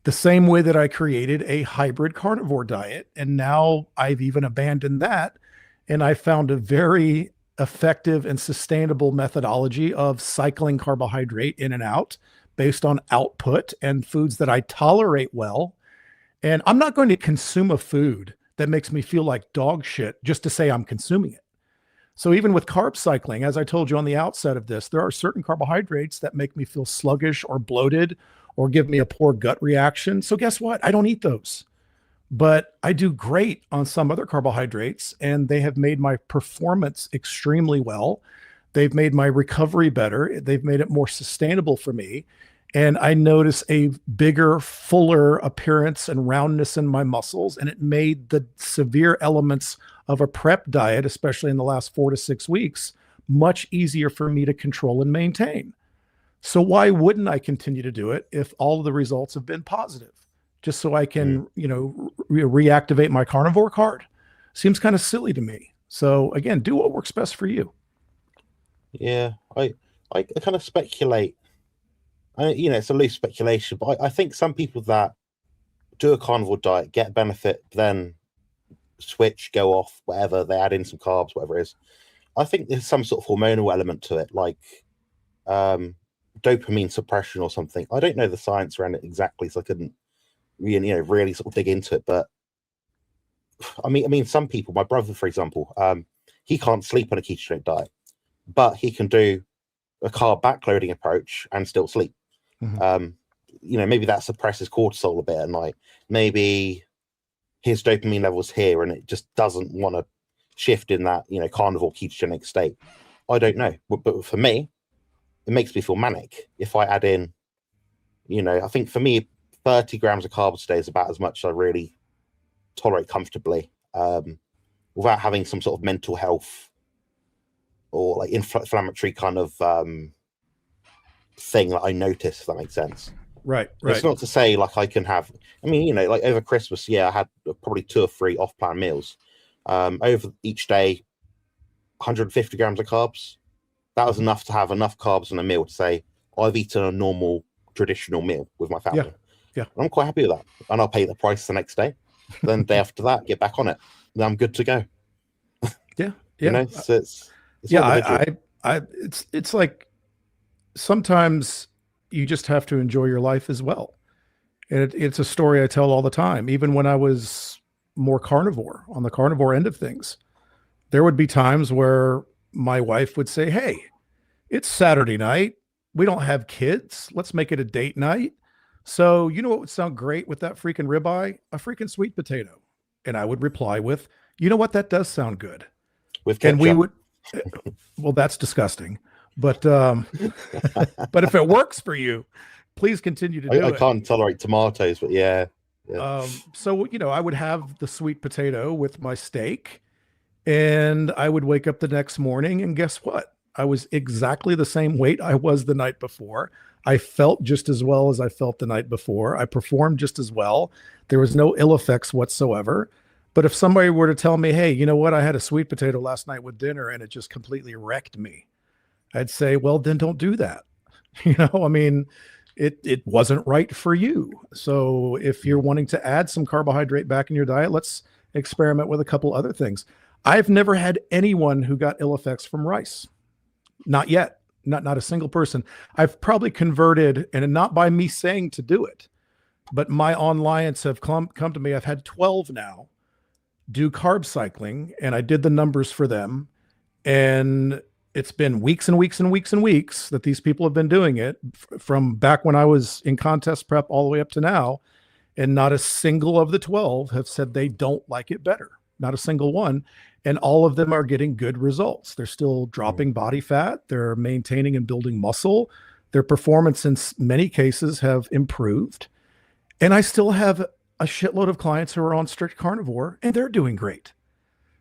the same way that I created a hybrid carnivore diet. And now I've even abandoned that. And I found a very effective and sustainable methodology of cycling carbohydrate in and out based on output and foods that I tolerate well. And I'm not going to consume a food that makes me feel like dog shit just to say I'm consuming it. So even with carb cycling, as I told you on the outset of this, there are certain carbohydrates that make me feel sluggish or bloated or give me a poor gut reaction. So guess what? I don't eat those. But I do great on some other carbohydrates, and they have made my performance extremely well. They've made my recovery better. They've made it more sustainable for me. And I notice a bigger, fuller appearance and roundness in my muscles. And it made the severe elements of a prep diet, especially in the last 4 to 6 weeks, much easier for me to control and maintain. So why wouldn't I continue to do it if all of the results have been positive? Just so I can, reactivate my carnivore card? Seems kind of silly to me. So again, do what works best for you. Yeah, I kind of speculate. It's a loose speculation, but I think some people that do a carnivore diet get benefit, then switch, go off, whatever, they add in some carbs, whatever it is. I think there's some sort of hormonal element to it, like dopamine suppression or something. I don't know the science around it exactly, so I couldn't really sort of dig into it. But I mean, some people, my brother, for example, he can't sleep on a ketogenic diet, but he can do a carb backloading approach and still sleep. Mhm. Maybe that suppresses cortisol a bit at night. Maybe his dopamine levels here, and it just doesn't want to shift in that carnivore ketogenic state. I don't know, but for me, it makes me feel manic if I add in. I think for me, 30 grams of carbs a day is about as much as I really tolerate comfortably, without having some sort of mental health or like inflammatory kind of thing that I notice, if that makes sense. Right. It's not to say like I can have, like over Christmas, I had probably 2 or 3 off-plan meals. Over each day, 150 grams of carbs. That was enough to have enough carbs in a meal to say, I've eaten a normal, traditional meal with my family. Yeah. And I'm quite happy with that. And I'll pay the price the next day. Then the day after that, get back on it. Then I'm good to go. Yeah. So it's it's like sometimes you just have to enjoy your life as well. And it's a story I tell all the time. Even when I was more carnivore, on the carnivore end of things, there would be times where my wife would say, hey, it's Saturday night. We don't have kids. Let's make it a date night. So you know what would sound great with that freaking ribeye? A freaking sweet potato. And I would reply with, you know what? That does sound good. With ketchup. And we would, well, that's disgusting. But but if it works for you, please continue to do it. I can't tolerate tomatoes, but yeah. So, I would have the sweet potato with my steak, and I would wake up the next morning, and guess what? I was exactly the same weight I was the night before. I felt just as well as I felt the night before. I performed just as well. There was no ill effects whatsoever. But if somebody were to tell me, hey, you know what? I had a sweet potato last night with dinner and it just completely wrecked me, I'd say, well, then don't do that. It wasn't right for you. So if you're wanting to add some carbohydrate back in your diet, let's experiment with a couple other things. I've never had anyone who got ill effects from rice. Not yet. Not a single person. I've probably converted, and not by me saying to do it, but my online have come to me. I've had 12 now do carb cycling, and I did the numbers for them. And it's been weeks and weeks and weeks and weeks that these people have been doing it, from back when I was in contest prep all the way up to now. And not a single of the 12 have said they don't like it better. Not a single one. And all of them are getting good results. They're still dropping body fat. They're maintaining and building muscle. Their performance in many cases have improved. And I still have a shitload of clients who are on strict carnivore, and they're doing great.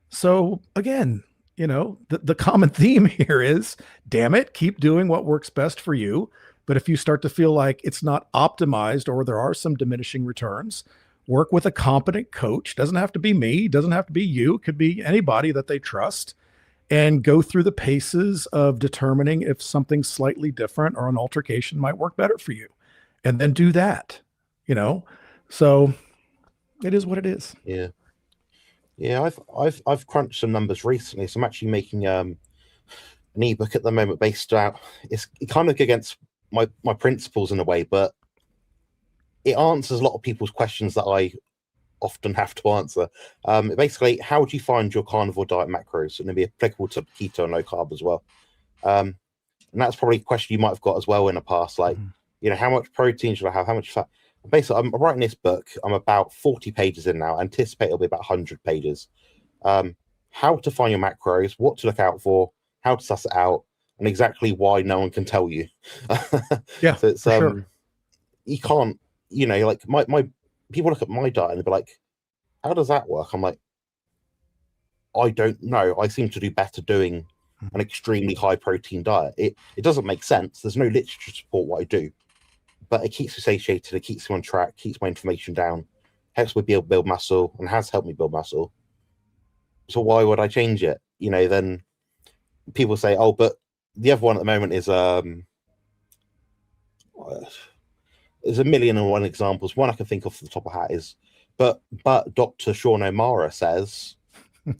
So again, the common theme here is, damn it, keep doing what works best for you. But if you start to feel like it's not optimized, or there are some diminishing returns, work with a competent coach. Doesn't have to be me, doesn't have to be you. It could be anybody that they trust, and go through the paces of determining if something slightly different or an altercation might work better for you. And then do that, So it is what it is. Yeah. I've crunched some numbers recently, so I'm actually making an ebook at the moment based out. It's kind of against my principles in a way, but it answers a lot of people's questions that I often have to answer. Basically, how do you find your carnivore diet macros? And it'll be applicable to keto and low carb as well. And that's probably a question you might have got as well in the past, like, how much protein should I have? How much fat? Basically, I'm writing this book. I'm about 40 pages in now. I anticipate it'll be about 100 pages. How to find your macros, what to look out for, how to suss it out, and exactly why no one can tell you. Yeah, so it's sure. You can't, like my people look at my diet and they'll be like, how does that work? I'm like, I don't know. I seem to do better doing an extremely high protein diet. It doesn't make sense. There's no literature to support what I do, but it keeps me satiated, it keeps me on track, keeps my inflammation down, helps me build muscle, and has helped me build muscle. So why would I change it? Then people say, oh, but the other one at the moment is there's a million and one examples. One I can think of off the top of the hat is, but Dr. Sean O'Mara says,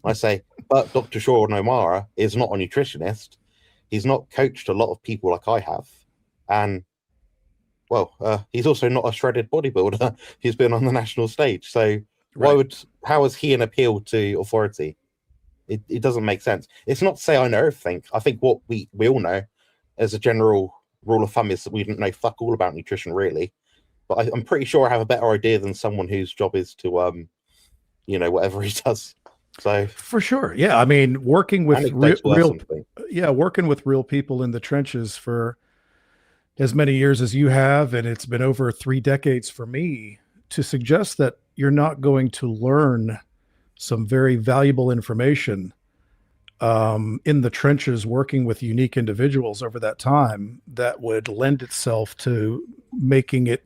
I say, but Dr. Sean O'Mara is not a nutritionist. He's not coached a lot of people like I have. And he's also not a shredded bodybuilder. He's been on the national stage. So how is he an appeal to authority? It doesn't make sense. It's not to say I know everything. I think what we all know as a general rule of thumb is that we didn't know fuck all about nutrition really, but I'm pretty sure I have a better idea than someone whose job is to whatever he does. So for sure, yeah. I mean, working with real people in the trenches for as many years as you have, and it's been over 3 decades for me, to suggest that you're not going to learn some very valuable information in the trenches working with unique individuals over that time that would lend itself to making it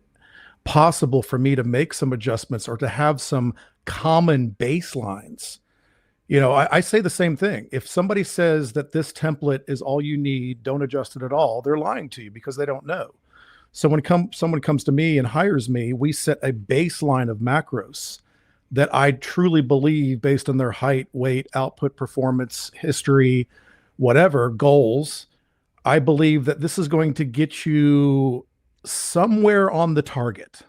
possible for me to make some adjustments or to have some common baselines. I say the same thing. If somebody says that this template is all you need, don't adjust it at all, they're lying to you because they don't know. So when someone comes to me and hires me, we set a baseline of macros that I truly believe, based on their height, weight, output, performance, history, whatever, goals, I believe that this is going to get you somewhere on the target.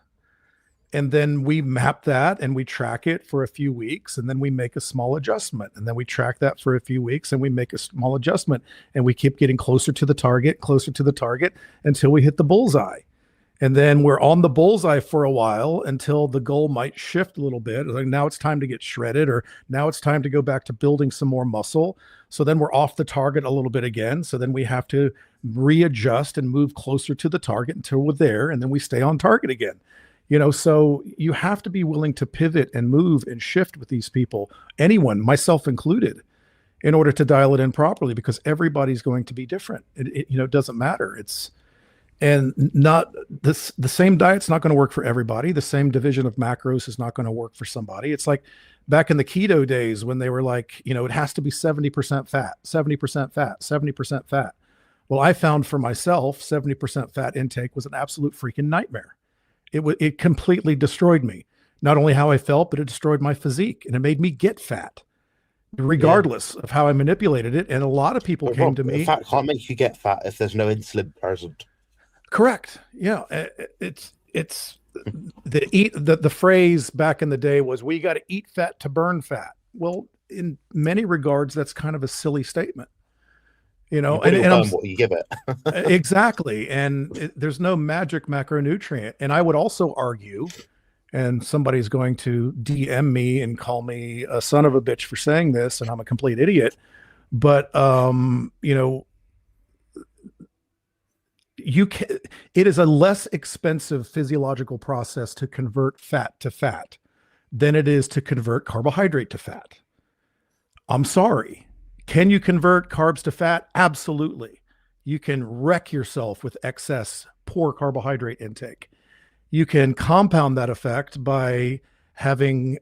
And then we map that and we track it for a few weeks, and then we make a small adjustment, and then we track that for a few weeks and we make a small adjustment, and we keep getting closer to the target until we hit the bullseye. And then we're on the bullseye for a while until the goal might shift a little bit. Like, now it's time to get shredded, or now it's time to go back to building some more muscle. So then we're off the target a little bit again. So then we have to readjust and move closer to the target until we're there, and then we stay on target again. So you have to be willing to pivot and move and shift with these people, anyone, myself included, in order to dial it in properly, because everybody's going to be different. It doesn't matter. And not this, the same diet's not going to work for everybody. The same division of macros is not going to work for somebody. It's like back in the keto days when they were like, it has to be 70% fat, 70% fat, 70% fat. Well, I found for myself, 70% fat intake was an absolute freaking nightmare. It completely destroyed me. Not only how I felt, but it destroyed my physique, and it made me get fat, regardless of how I manipulated it. And a lot of people came to me. Fat can't make you get fat if there's no insulin present. Correct. Yeah, it's the phrase back in the day was, we got to eat fat to burn fat. Well, in many regards, that's kind of a silly statement. And what you give it. Exactly. And there's no magic macronutrient. And I would also argue, and somebody's going to DM me and call me a son of a bitch for saying this, and I'm a complete idiot, but it is a less expensive physiological process to convert fat to fat than it is to convert carbohydrate to fat. I'm sorry. Can you convert carbs to fat? Absolutely. You can wreck yourself with excess poor carbohydrate intake. You can compound that effect by having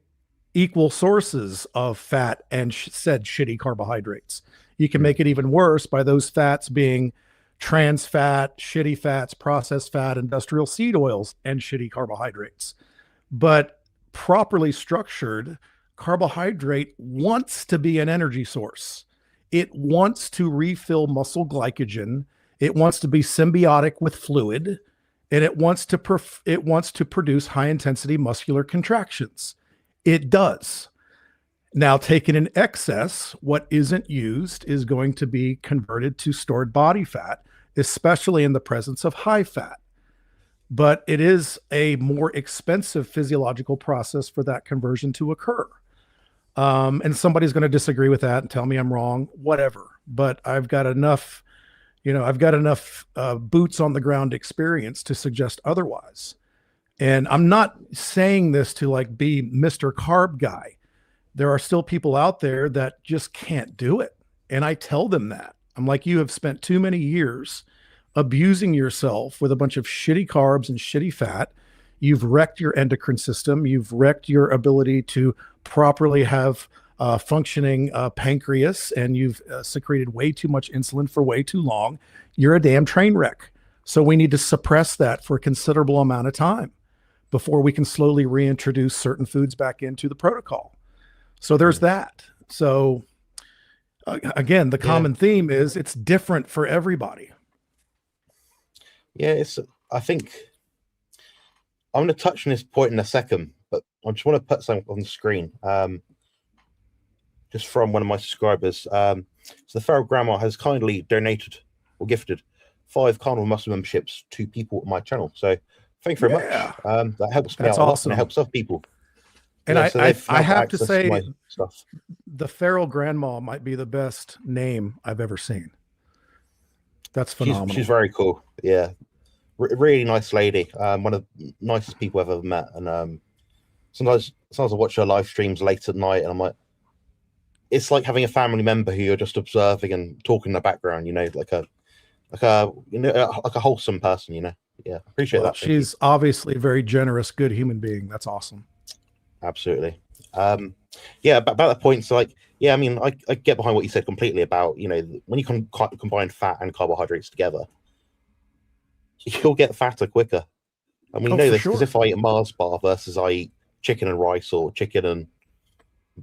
equal sources of fat and said shitty carbohydrates. You can make it even worse by those fats being trans fat, shitty fats, processed fat, industrial seed oils, and shitty carbohydrates. But properly structured, carbohydrate wants to be an energy source. It wants to refill muscle glycogen. It wants to be symbiotic with fluid, and it wants to produce high intensity muscular contractions. It does. Now, taken in excess, what isn't used is going to be converted to stored body fat, especially in the presence of high fat. But it is a more expensive physiological process for that conversion to occur. And somebody's going to disagree with that and tell me I'm wrong, whatever. But I've got enough, boots on the ground experience to suggest otherwise. And I'm not saying this to like be Mr. Carb guy. There are still people out there that just can't do it. And I tell them that. I'm like, you have spent too many years abusing yourself with a bunch of shitty carbs and shitty fat. You've wrecked your endocrine system. You've wrecked your ability to properly have functioning pancreas, and you've secreted way too much insulin for way too long. You're a damn train wreck. So we need to suppress that for a considerable amount of time before we can slowly reintroduce certain foods back into the protocol. So there's that. So again, the common theme is it's different for everybody. Yeah, I think I'm going to touch on this point in a second, but I just want to put something on the screen. Just from one of my subscribers. So the Feral Grandma has kindly donated or gifted 5 Carnivore Muscle memberships to people on my channel. So thank you very much. That helps me That's out a lot, awesome. and it helps other people. And So they've I now got have to access say, my stuff. the Feral Grandma might be the best name I've ever seen. That's phenomenal. She's very cool. Yeah, really nice lady. One of the nicest people I've ever met. And sometimes I watch her live streams late at night, and I'm like, it's like having a family member who you're just observing and talking in the background. You know, like a wholesome person. You know. Yeah, appreciate that. She's obviously a very generous, good human being. That's awesome. Absolutely. Yeah, about that point. So, like, yeah, I mean, I get behind what you said completely about, you know, when you can combine fat and carbohydrates together, you'll get fatter quicker. And we know this because if I eat a Mars bar versus I eat chicken and rice or chicken and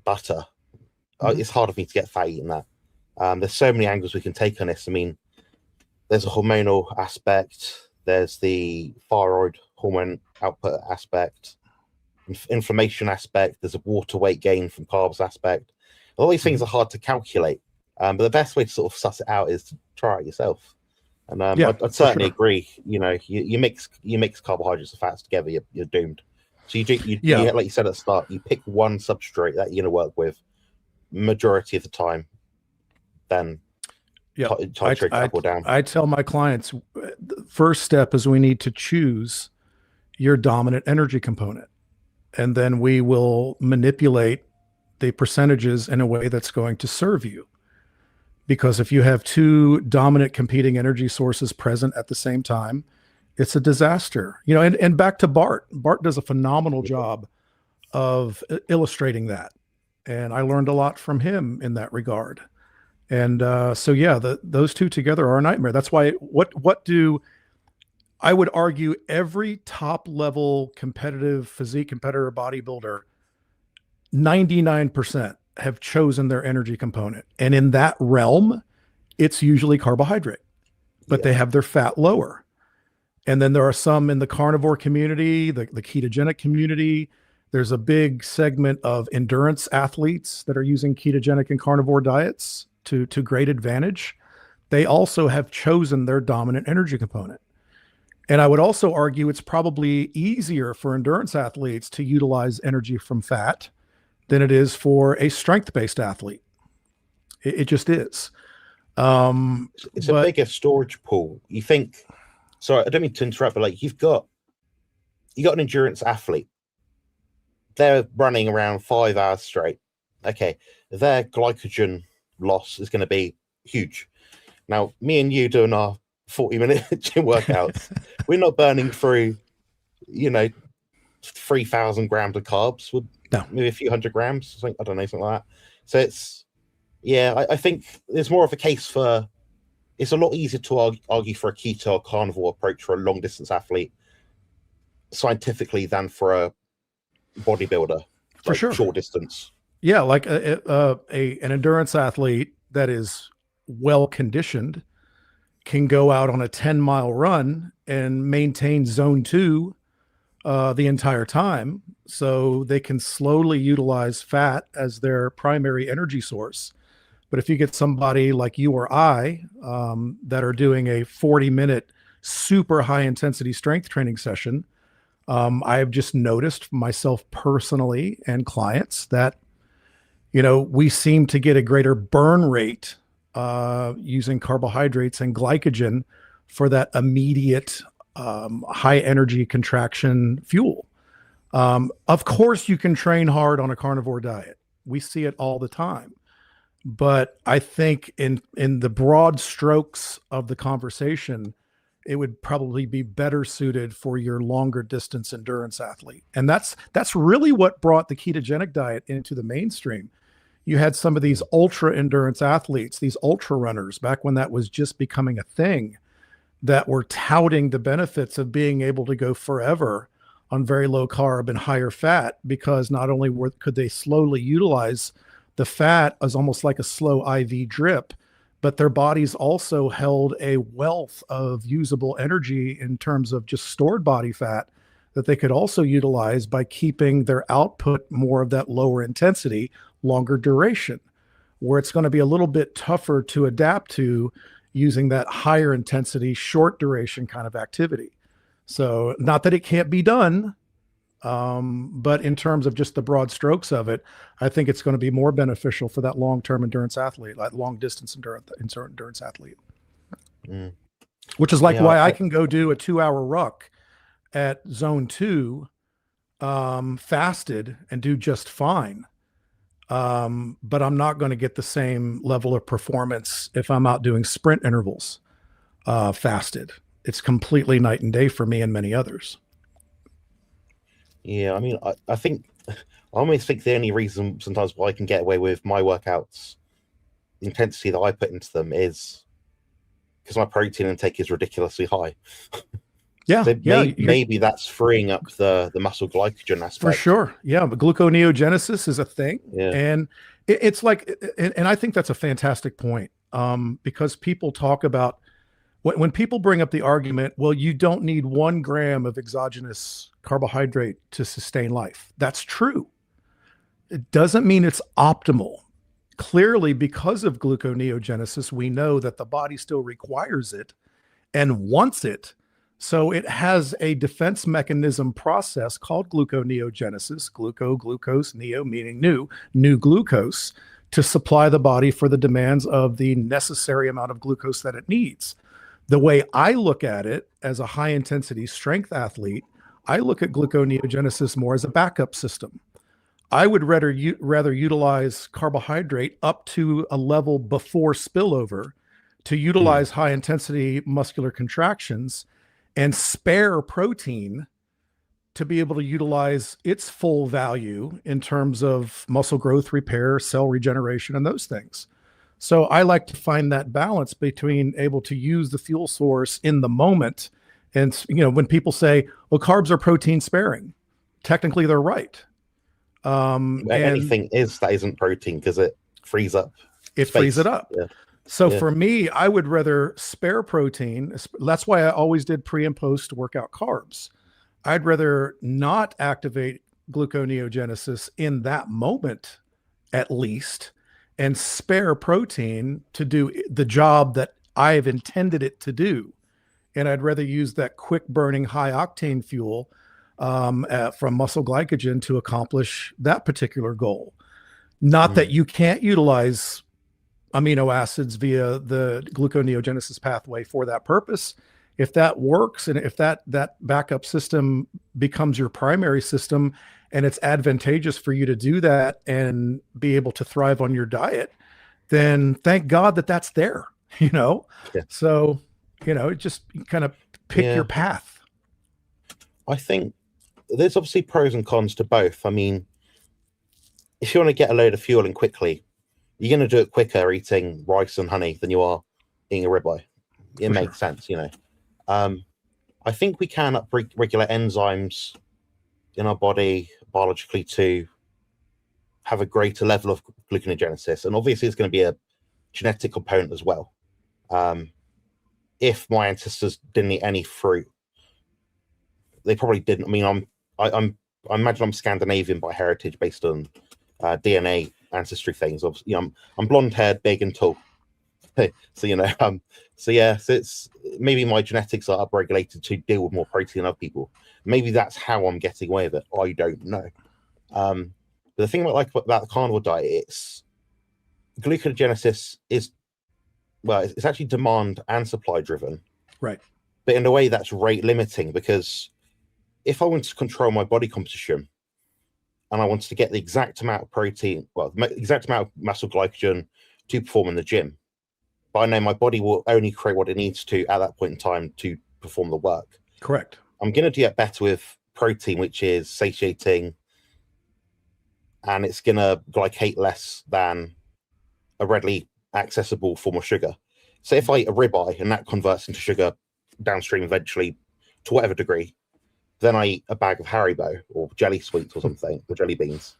butter, it's harder for me to get fat eating that. There's so many angles we can take on this. I mean, there's a hormonal aspect. There's the thyroid hormone output aspect, inflammation aspect. There's a water weight gain from carbs aspect. All these things are hard to calculate, but the best way to sort of suss it out is to try it yourself. And I'd certainly agree. You know, you mix carbohydrates and fats together, you're doomed. So you like you said at the start, you pick one substrate that you're going to work with majority of the time, then titrate up or down. I tell my clients, the first step is we need to choose your dominant energy component, and then we will manipulate the percentages in a way that's going to serve you. Because if you have two dominant competing energy sources present at the same time, it's a disaster. You know, and back to Bart. Bart does a phenomenal job of illustrating that. And I learned a lot from him in that regard. And so, yeah, those two together are a nightmare. That's why I would argue every top level competitive physique competitor bodybuilder, 99% have chosen their energy component. And in that realm, it's usually carbohydrate, but they have their fat lower. And then there are some in the carnivore community, the ketogenic community. There's a big segment of endurance athletes that are using ketogenic and carnivore diets to great advantage. They also have chosen their dominant energy component. And I would also argue it's probably easier for endurance athletes to utilize energy from fat than it is for a strength-based athlete. It just is. It's a bigger storage pool. You think, sorry, I don't mean to interrupt, but like you got an endurance athlete. They're running around 5 hours straight. Okay, their glycogen loss is going to be huge. Now, me and you doing our 40-minute gym workouts, we're not burning through, 3,000 grams of carbs. Maybe a few hundred grams. I don't know, something like that. So it's, I think there's more of a case for, it's a lot easier to argue for a keto or carnivore approach for a long distance athlete scientifically than for a bodybuilder for short distance. Yeah, like an endurance athlete that is well conditioned can go out on a 10-mile run and maintain zone 2 the entire time, so they can slowly utilize fat as their primary energy source. But if you get somebody like you or I that are doing a 40-minute super high intensity strength training session, I've just noticed myself personally and clients that, we seem to get a greater burn rate using carbohydrates and glycogen for that immediate high energy contraction fuel. Of course, you can train hard on a carnivore diet. We see it all the time. But I think in the broad strokes of the conversation, it would probably be better suited for your longer distance endurance athlete. And that's really what brought the ketogenic diet into the mainstream. You had some of these ultra endurance athletes, these ultra runners, back when that was just becoming a thing, that were touting the benefits of being able to go forever on very low carb and higher fat, because not only could they slowly utilize the fat as almost like a slow IV drip, but their bodies also held a wealth of usable energy in terms of just stored body fat that they could also utilize by keeping their output more of that lower intensity, longer duration, where it's going to be a little bit tougher to adapt to, using that higher intensity, short duration kind of activity. So not that it can't be done, but in terms of just the broad strokes of it, I think it's going to be more beneficial for that long-term endurance athlete, like long distance endurance athlete. Which is like why I can go do a 2-hour ruck at zone 2, fasted, and do just fine. But I'm not going to get the same level of performance if I'm out doing sprint intervals, fasted. It's completely night and day for me and many others. Yeah, I mean, I think, I almost think the only reason sometimes why I can get away with my workouts, the intensity that I put into them, is because my protein intake is ridiculously high. Yeah, so maybe that's freeing up the muscle glycogen aspect. For sure. Yeah, but gluconeogenesis is a thing. Yeah. And it's like, and I think that's a fantastic point, because people talk about, when people bring up the argument, well, you don't need 1 gram of exogenous carbohydrate to sustain life. That's true. It doesn't mean it's optimal. Clearly, because of gluconeogenesis, we know that the body still requires it and wants it. So it has a defense mechanism process called gluconeogenesis, glucose, neo meaning new glucose, to supply the body for the demands of the necessary amount of glucose that it needs. The way I look at it as a high intensity strength athlete, I look at gluconeogenesis more as a backup system. I would rather utilize carbohydrate up to a level before spillover to utilize high intensity muscular contractions, and spare protein to be able to utilize its full value in terms of muscle growth, repair, cell regeneration, and those things. So I like to find that balance between able to use the fuel source in the moment. And, when people say, well, carbs are protein sparing, technically they're right. Anything that isn't protein, because it frees up. It frees it up. Yeah. So for me, I would rather spare protein. That's why I always did pre and post workout carbs. I'd rather not activate gluconeogenesis in that moment, at least, and spare protein to do the job that I've intended it to do. And I'd rather use that quick burning high octane fuel from muscle glycogen to accomplish that particular goal. Not that you can't utilize amino acids via the gluconeogenesis pathway for that purpose. If that works, and if that backup system becomes your primary system, and it's advantageous for you to do that and be able to thrive on your diet, then thank God that that's there, Yeah. So, just kind of pick your path. I think there's obviously pros and cons to both. I mean, if you want to get a load of fuel in quickly, you're going to do it quicker eating rice and honey than you are eating a ribeye. It makes sense, I think we can upregulate enzymes in our body biologically to have a greater level of gluconeogenesis. And obviously, it's going to be a genetic component as well. If my ancestors didn't eat any fruit, they probably didn't. I mean, I imagine I'm Scandinavian by heritage based on DNA ancestry things. Obviously, I'm blonde haired, big and tall. So so it's maybe my genetics are upregulated to deal with more protein than other people. Maybe that's how I'm getting away with it. I don't know. But the thing about the carnivore diet, it's gluconeogenesis is, well, it's actually demand and supply driven, right? But in a way that's rate limiting, because if I want to control my body composition and I wanted to get the exact amount of protein, well, the exact amount of muscle glycogen to perform in the gym, but I know my body will only create what it needs to at that point in time to perform the work. Correct. I'm going to do it better with protein, which is satiating, and it's going to glycate less than a readily accessible form of sugar. So if I eat a ribeye and that converts into sugar downstream eventually to whatever degree, then I eat a bag of Haribo or jelly sweets or something, or jelly beans.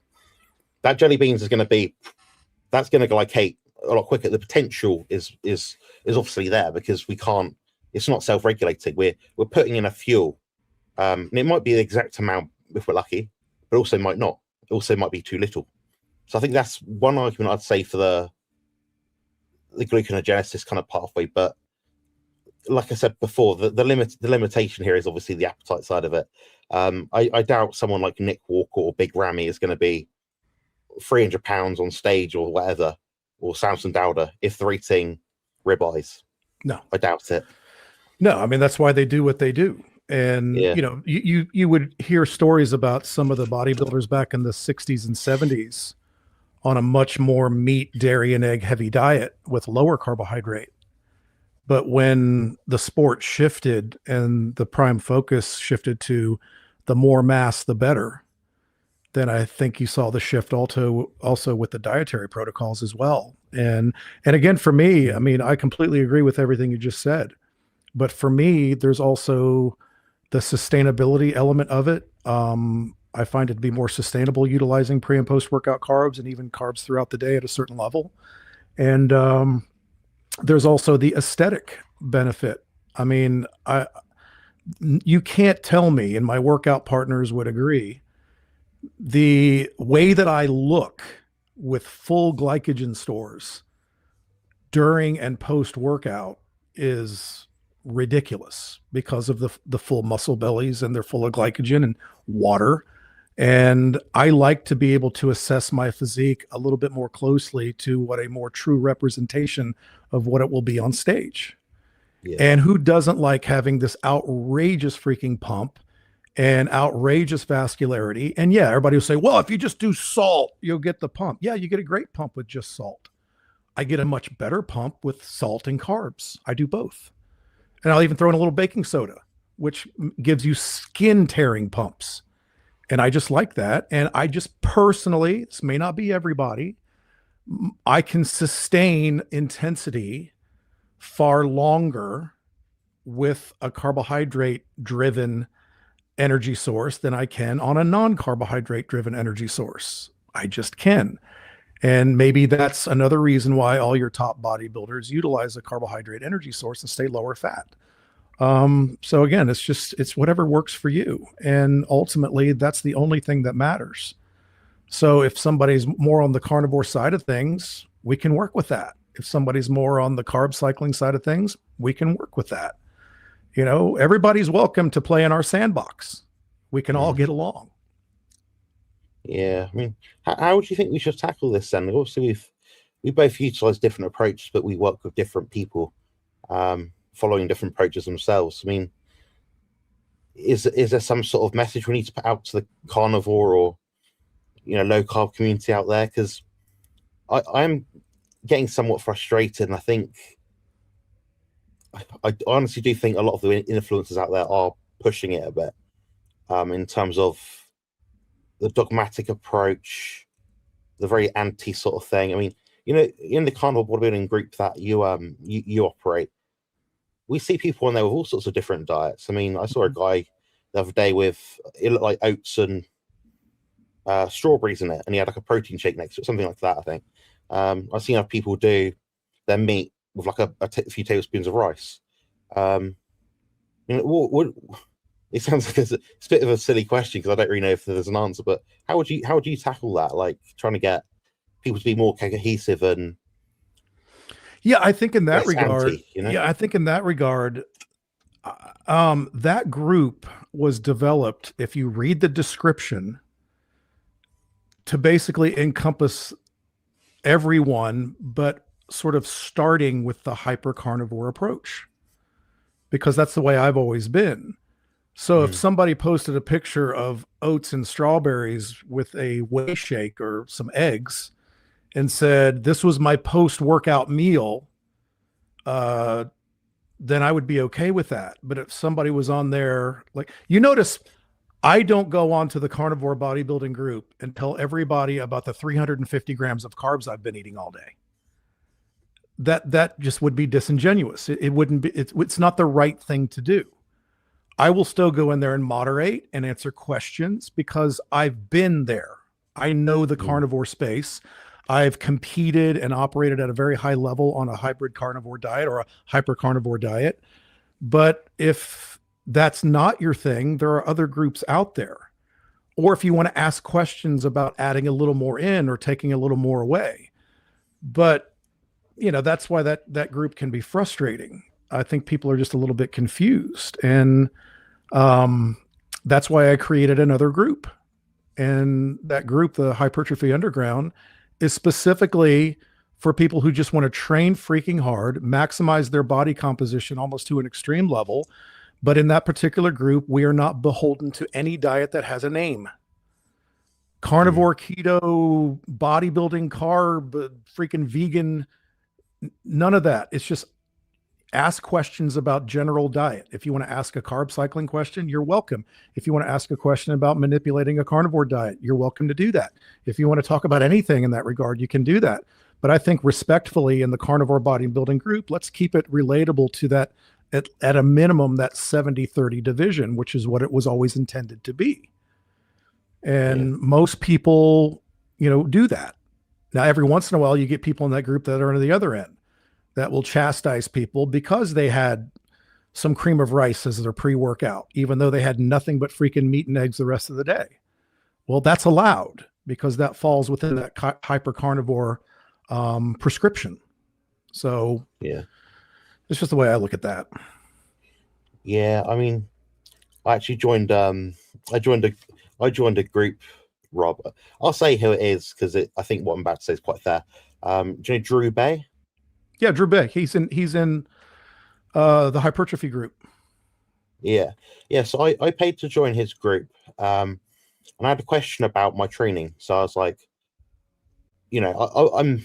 That jelly beans is going to glycate a lot quicker. The potential is obviously there because we can't. It's not self-regulating. We're putting in a fuel, and it might be the exact amount if we're lucky, but also might not. It also might be too little. So I think that's one argument I'd say for the gluconeogenesis kind of pathway. But like I said before, the limitation here is obviously the appetite side of it. I doubt someone like Nick Walker or Big Ramy is going to be 300 pounds on stage or whatever, or Samson Dowder if they're eating ribeyes. No, I doubt it. No, I mean, that's why they do what they do. And, Yeah. you know, you would hear stories about some of the bodybuilders back in the 60s and 70s on a much more meat, dairy, and egg heavy diet with lower carbohydrate. But when the sport shifted and the prime focus shifted to the more mass, the better, then I think you saw the shift also with the dietary protocols as well. And again, for me, I mean, I completely agree with everything you just said. But for me, there's also the sustainability element of it. I find it to be more sustainable utilizing pre and post workout carbs and even carbs throughout the day at a certain level. And there's also the aesthetic benefit. I mean, you can't tell me, and my workout partners would agree, the way that I look with full glycogen stores during and post workout is ridiculous because of the full muscle bellies, and they're full of glycogen and water. And I like to be able to assess my physique a little bit more closely to what a more true representation of what it will be on stage. Yeah. And who doesn't like having this outrageous freaking pump and outrageous vascularity? And yeah, everybody will say, well, if you just do salt, you'll get the pump. Yeah, you get a great pump with just salt. I get a much better pump with salt and carbs. I do both. And I'll even throw in a little baking soda, which gives you skin tearing pumps. And I just like that. And I just personally, this may not be everybody, I can sustain intensity far longer with a carbohydrate driven energy source than I can on a non-carbohydrate driven energy source. I just can. And maybe that's another reason why all your top bodybuilders utilize a carbohydrate energy source and stay lower fat. So again, it's whatever works for you. And ultimately, that's the only thing that matters. So if somebody's more on the carnivore side of things, we can work with that. If somebody's more on the carb cycling side of things, we can work with that. You know, everybody's welcome to play in our sandbox. We can all get along. Yeah, I mean, how would you think we should tackle this then? Obviously, we both utilize different approaches, but we work with different people, following different approaches themselves. I mean, is there some sort of message we need to put out to the carnivore or, you know, low carb community out there? Because I'm getting somewhat frustrated, and I think I honestly do think a lot of the influencers out there are pushing it a bit, in terms of the dogmatic approach, the very anti sort of thing. I mean, you know, in the carnivore bodybuilding group that you operate, we see people on there with all sorts of different diets. I mean, I saw a guy the other day with, it looked like oats and strawberries in it, and he had like a protein shake next to it, something like that, I think. I've seen other people do their meat with like a few tablespoons of rice. You know, it sounds like it's a bit of a silly question because I don't really know if there's an answer, but how would you tackle that? Like trying to get people to be more cohesive and I think in that regard, you know? I think in that regard, that group was developed, if you read the description, to basically encompass everyone, but sort of starting with the hyper carnivore approach, because that's the way I've always been. So if somebody posted a picture of oats and strawberries with a whey shake or some eggs and said, this was my post-workout meal, then I would be okay with that. But if somebody was on there, like, you notice I don't go onto the carnivore bodybuilding group and tell everybody about the 350 grams of carbs I've been eating all day. That just would be disingenuous. It wouldn't be, it's not the right thing to do. I will still go in there and moderate and answer questions because I've been there. I know the carnivore space. I've competed and operated at a very high level on a hybrid carnivore diet or a hyper carnivore diet. But if that's not your thing, there are other groups out there. Or if you want to ask questions about adding a little more in or taking a little more away. But, you know, that's why that group can be frustrating. I think people are just a little bit confused. And that's why I created another group. And that group, the Hypertrophy Underground, is specifically for people who just want to train freaking hard, maximize their body composition almost to an extreme level. But in that particular group, we are not beholden to any diet that has a name. Carnivore, keto, bodybuilding, carb, freaking vegan, none of that. It's just ask questions about general diet. If you want to ask a carb cycling question, you're welcome. If you want to ask a question about manipulating a carnivore diet, you're welcome to do that. If you want to talk about anything in that regard, you can do that. But I think respectfully in the carnivore bodybuilding group, let's keep it relatable to that at a minimum, that 70-30 division, which is what it was always intended to be. And most people, do that. Now, every once in a while, you get people in that group that are on the other end that will chastise people because they had some cream of rice as their pre-workout, even though they had nothing but freaking meat and eggs the rest of the day. Well, that's allowed because that falls within that hyper-carnivore prescription. So it's just the way I look at that. Yeah, I mean, I actually joined. I joined a group, Rob. I'll say who it is because I think what I'm about to say is quite fair. Do you know Drew Bay? Yeah, Drew Bay. He's in the hypertrophy group. Yeah. So I paid to join his group, and I had a question about my training. So I was like, I'm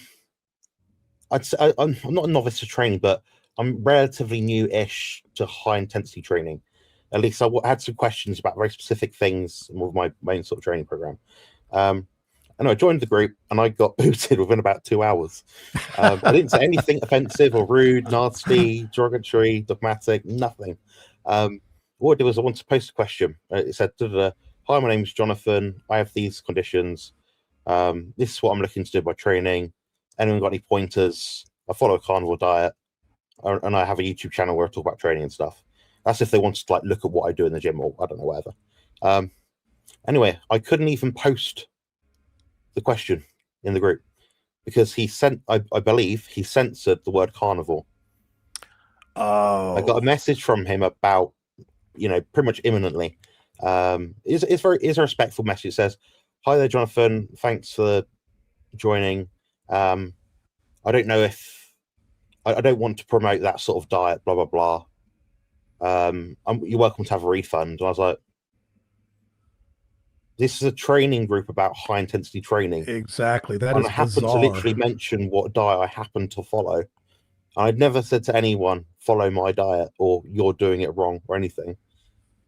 not a novice to training, but I'm relatively new-ish to high-intensity training. At least I had some questions about very specific things with my main sort of training program. And I joined the group, and I got booted within about 2 hours. I didn't say anything offensive or rude, nasty, derogatory, dogmatic, nothing. What I did was I wanted to post a question. It said, "Hi, my name is Jonathan. I have these conditions. This is what I'm looking to do by training. Anyone got any pointers? I follow a carnivore diet, and I have a YouTube channel where I talk about training and stuff." That's if they wanted to look at what I do in the gym or I don't know, whatever. Anyway, I couldn't even post the question in the group because I believe he censored the word carnivore. Oh, I got a message from him about, pretty much imminently. It's a respectful message. It says, "Hi there, Jonathan. Thanks for joining. I don't know if I don't want to promote that sort of diet, blah, blah, blah. You're welcome to have a refund." And I was like, this is a training group about high intensity training. Exactly. That and is I happened bizarre. to literally mention what diet I happen to follow. And I'd never said to anyone, follow my diet or you're doing it wrong or anything.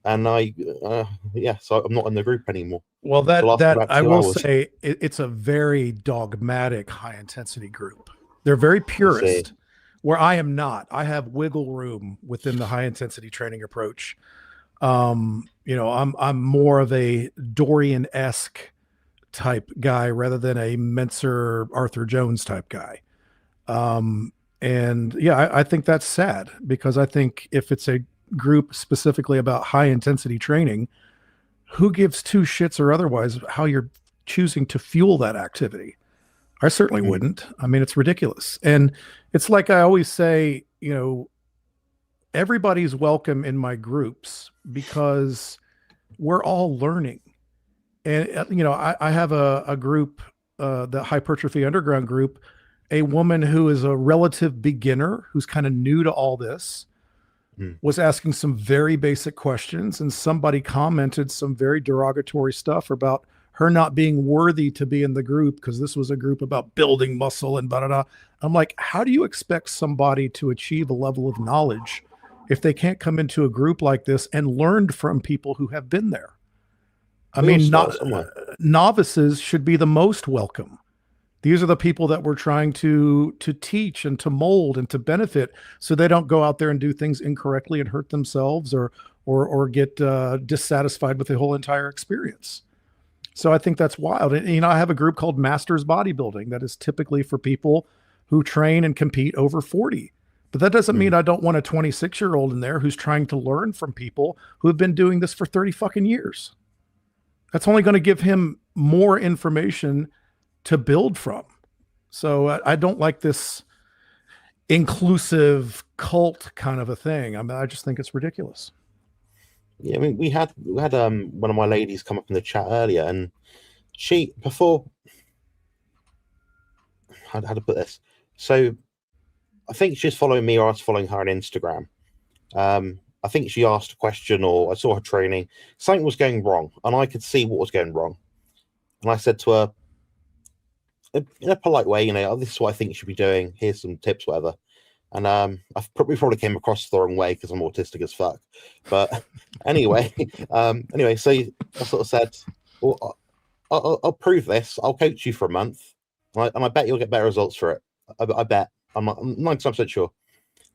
And so I'm not in the group anymore. Well, that I will say it's a very dogmatic high intensity group. They're very purist, where I am not. I have wiggle room within the high intensity training approach. I'm more of a Dorian-esque type guy rather than a Menser Arthur Jones type guy. I think that's sad because I think if it's a group specifically about high intensity training, who gives two shits or otherwise how you're choosing to fuel that activity? I certainly wouldn't. I mean, it's ridiculous. And it's like I always say, everybody's welcome in my groups because we're all learning. And, I have a group, the Hypertrophy Underground group, a woman who is a relative beginner who's kind of new to all this was asking some very basic questions, and somebody commented some very derogatory stuff about her not being worthy to be in the group because this was a group about building muscle and blah, blah, blah. I'm like, how do you expect somebody to achieve a level of knowledge if they can't come into a group like this and learn from people who have been there? I mean, novices should be the most welcome. These are the people that we're trying to teach and to mold and to benefit so they don't go out there and do things incorrectly and hurt themselves or get dissatisfied with the whole entire experience. So I think that's wild. And, I have a group called Masters Bodybuilding that is typically for people who train and compete over 40. But that doesn't mean I don't want a 26-year-old in there who's trying to learn from people who have been doing this for 30 fucking years. That's only going to give him more information to build from. So I don't like this. inclusive cult kind of a thing. I mean, I just think it's ridiculous. Yeah, I mean, we had one of my ladies come up in the chat earlier, and she before how to put this. So I think she's following me, or I was following her on Instagram. I think she asked a question, or I saw her training. Something was going wrong, and I could see what was going wrong. And I said to her, in a polite way, oh, this is what I think you should be doing. Here's some tips, whatever. And we probably came across the wrong way because I'm autistic as fuck. But anyway, so I sort of said, well, I'll prove this. I'll coach you for a month, and I bet you'll get better results for it. I bet. I'm 99% sure.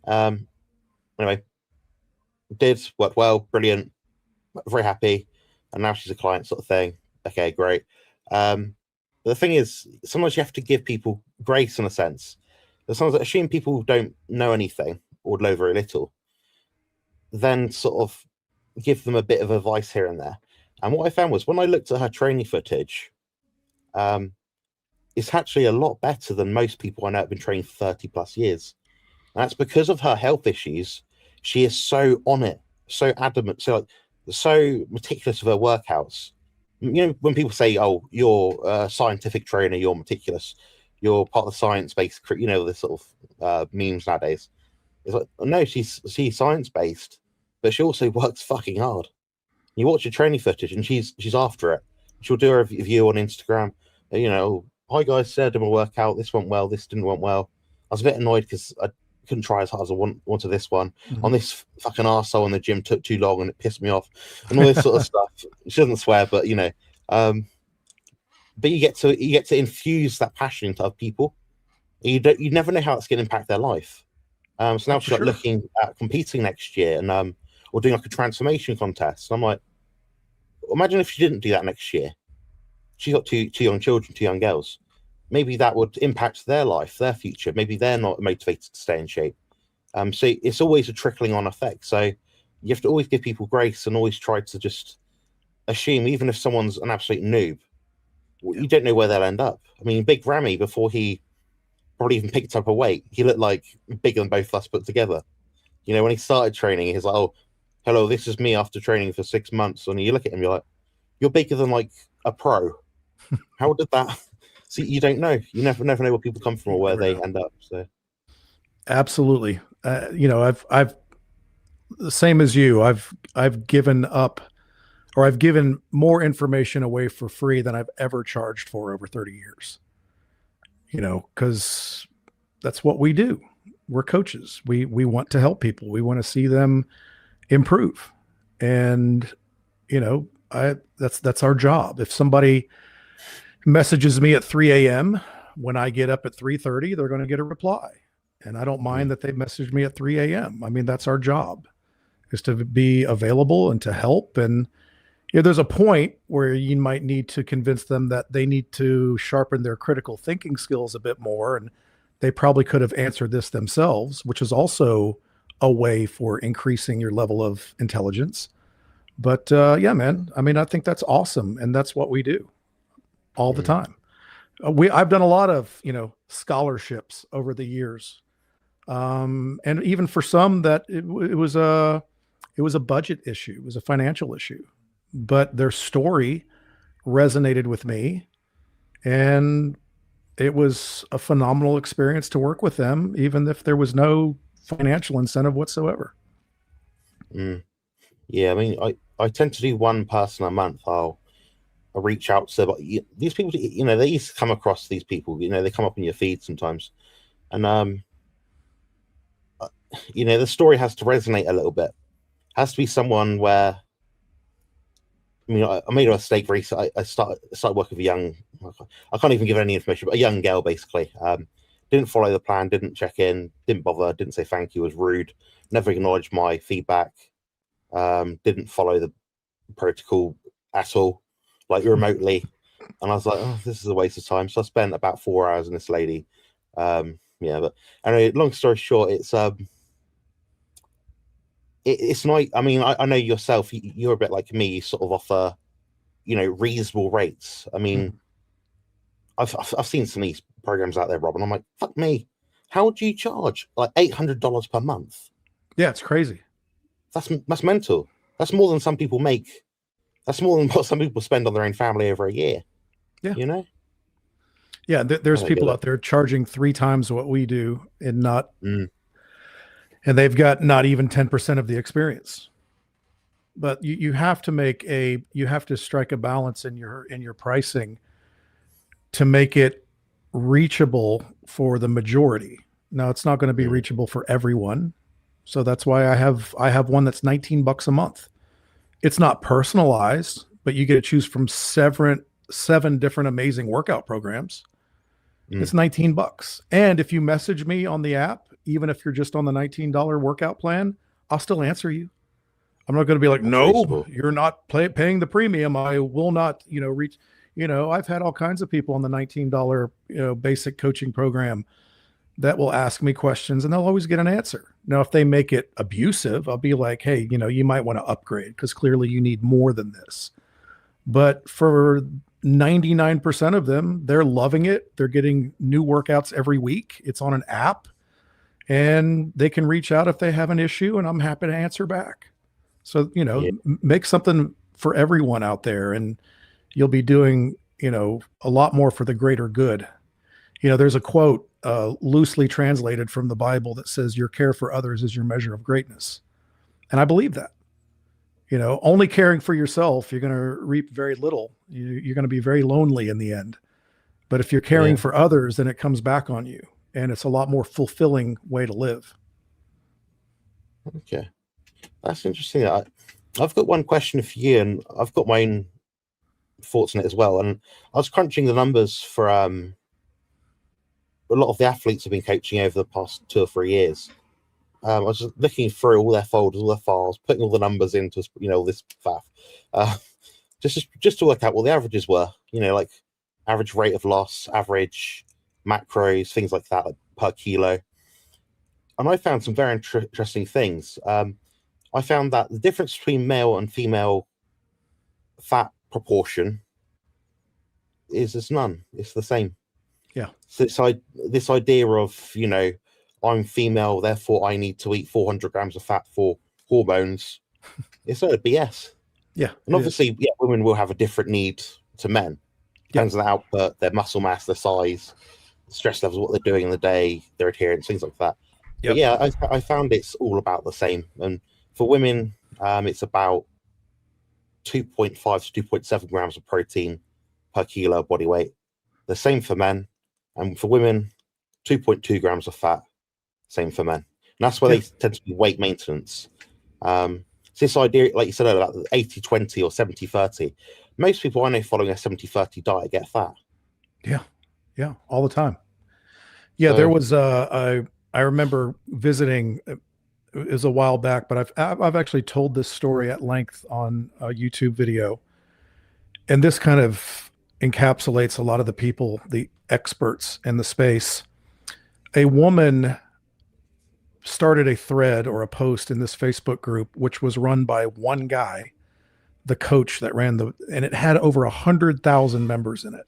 Anyway, worked well, brilliant, very happy, and now she's a client, sort of thing. Okay, great. The thing is, sometimes you have to give people grace in a sense. Sometimes I assume people don't know anything or know very little, then sort of give them a bit of advice here and there. And what I found was when I looked at her training footage, it's actually a lot better than most people I know have been training for 30 plus years. And that's because of her health issues. She is so on it, so adamant, so meticulous of her workouts. When people say, "Oh, you're a scientific trainer, you're meticulous, you're part of the science-based," this sort of memes nowadays. It's like, no, she's science-based, but she also works fucking hard. You watch her training footage, and she's after it. She'll do a review on Instagram. Hi guys, said I'm a workout. This went well. This didn't went well. I was a bit annoyed because I couldn't try as hard as I wanted this one. Mm-hmm. On this fucking arsehole in the gym took too long and it pissed me off, and all this sort of stuff. She doesn't swear, but but you get to infuse that passion into other people. You never know how it's going to impact their life. So now she's looking at competing next year, and or doing like a transformation contest. And I'm like, imagine if she didn't do that next year. She's got two young children, 2 young girls. Maybe that would impact their life, their future. Maybe they're not motivated to stay in shape. So it's always a trickling on effect. So you have to always give people grace and always try to just assume, even if someone's an absolute noob, you don't know where they'll end up. I mean, Big Ramy, before he probably even picked up a weight, he looked like bigger than both of us put together. When he started training, he's like, "Oh, hello, this is me after training for 6 months." And you look at him, you're like, "You're bigger than like a pro." How did that? See, you don't know. You never know where people come from or where they end up. So, absolutely. I've the same as you. I've given up, or I've given more information away for free than I've ever charged for over 30 years. Because that's what we do. We're coaches. We want to help people. We want to see them improve, and that's our job. If somebody messages me at 3 a.m. when I get up at 3:30, they're going to get a reply. And I don't mind that they messaged me at 3 a.m. I mean, that's our job, is to be available and to help. And there's a point where you might need to convince them that they need to sharpen their critical thinking skills a bit more. And they probably could have answered this themselves, which is also a way for increasing your level of intelligence. But yeah, man, I mean, I think that's awesome. And that's what we do all the time. I've done a lot of, scholarships over the years. And even for some that it was a budget issue. It was a financial issue, but their story resonated with me, and it was a phenomenal experience to work with them, even if there was no financial incentive whatsoever. Yeah. I mean, I tend to do one person a month. I'll reach out to these people. They used to come across these people. They come up in your feed sometimes, and the story has to resonate a little bit. It has to be someone where, I made a mistake recently. I started working with a young. I can't even give any information, but a young girl basically. Didn't follow the plan. Didn't check in. Didn't bother. Didn't say thank you. Was rude. Never acknowledged my feedback. Didn't follow the protocol at all, like remotely. And I was like, oh, this is a waste of time. So I spent about 4 hours on this lady. But anyway, long story short, it's not. I mean, I know yourself. You're a bit like me. You sort of offer, reasonable rates. I mean, I've seen some of these programs out there, Rob, and I'm like, fuck me. How do you charge like $800 per month? Yeah, it's crazy. That's mental. That's more than some people make. That's more than what some people spend on their own family over a year. Yeah. You know? Yeah, there's I don't get people it. out there charging 3 times what we do and not, Mm. and they've got not even 10% of the experience. But you have to you have to strike a balance in your pricing to make it reachable for the majority. Now, it's not going to be reachable for everyone. So that's why I have one that's $19 a month. It's not personalized, but you get to choose from seven different amazing workout programs. It's $19. And if you message me on the app, even if you're just on the $19 workout plan, I'll still answer you. I'm not going to be like, no, reasonable. You're not paying the premium. I will not, reach. I've had all kinds of people on the $19, basic coaching program that will ask me questions and they'll always get an answer. Now, if they make it abusive, I'll be like, hey, you might want to upgrade because clearly you need more than this. But for 99% of them, they're loving it. They're getting new workouts every week. It's on an app and they can reach out if they have an issue and I'm happy to answer back. So, make something for everyone out there and you'll be doing, a lot more for the greater good. There's a quote loosely translated from the Bible that says your care for others is your measure of greatness. And I believe that. Only caring for yourself, you're going to reap very little. You're going to be very lonely in the end. But if you're caring for others, then it comes back on you. And it's a lot more fulfilling way to live. Okay. That's interesting. I've got one question for you, and I've got my own thoughts on it as well. And I was crunching the numbers for a lot of the athletes I've been coaching over the past 2 or 3 years. I was just looking through all their folders, all their files, putting all the numbers into this faff, just to work out what the averages were. Like average rate of loss, average macros, things like that, like per kilo. And I found some very interesting things. I found that the difference between male and female fat proportion is none. It's the same. Yeah. So this idea of, I'm female, therefore I need to eat 400 grams of fat for hormones. It's sort of BS. Yeah. And obviously, women will have a different need to men. Depends on the output, their muscle mass, their size, stress levels, what they're doing in the day, their adherence, things like that. Yep. But yeah, I found it's all about the same. And for women, it's about 2.5 to 2.7 grams of protein per kilo of body weight. The same for men. And for women, 2.2 grams of fat, same for men. And that's where they tend to be weight maintenance. So this idea, like you said earlier, about 80-20 or 70-30, most people I know following a 70-30 diet get fat. Yeah, all the time. Yeah, so, there was I remember visiting, it was a while back, but I've actually told this story at length on a YouTube video. And this kind of encapsulates a lot of the people, the experts in the space. A woman started a thread or a post in this Facebook group, which was run by one guy, the coach that ran and it had over 100,000 members in it.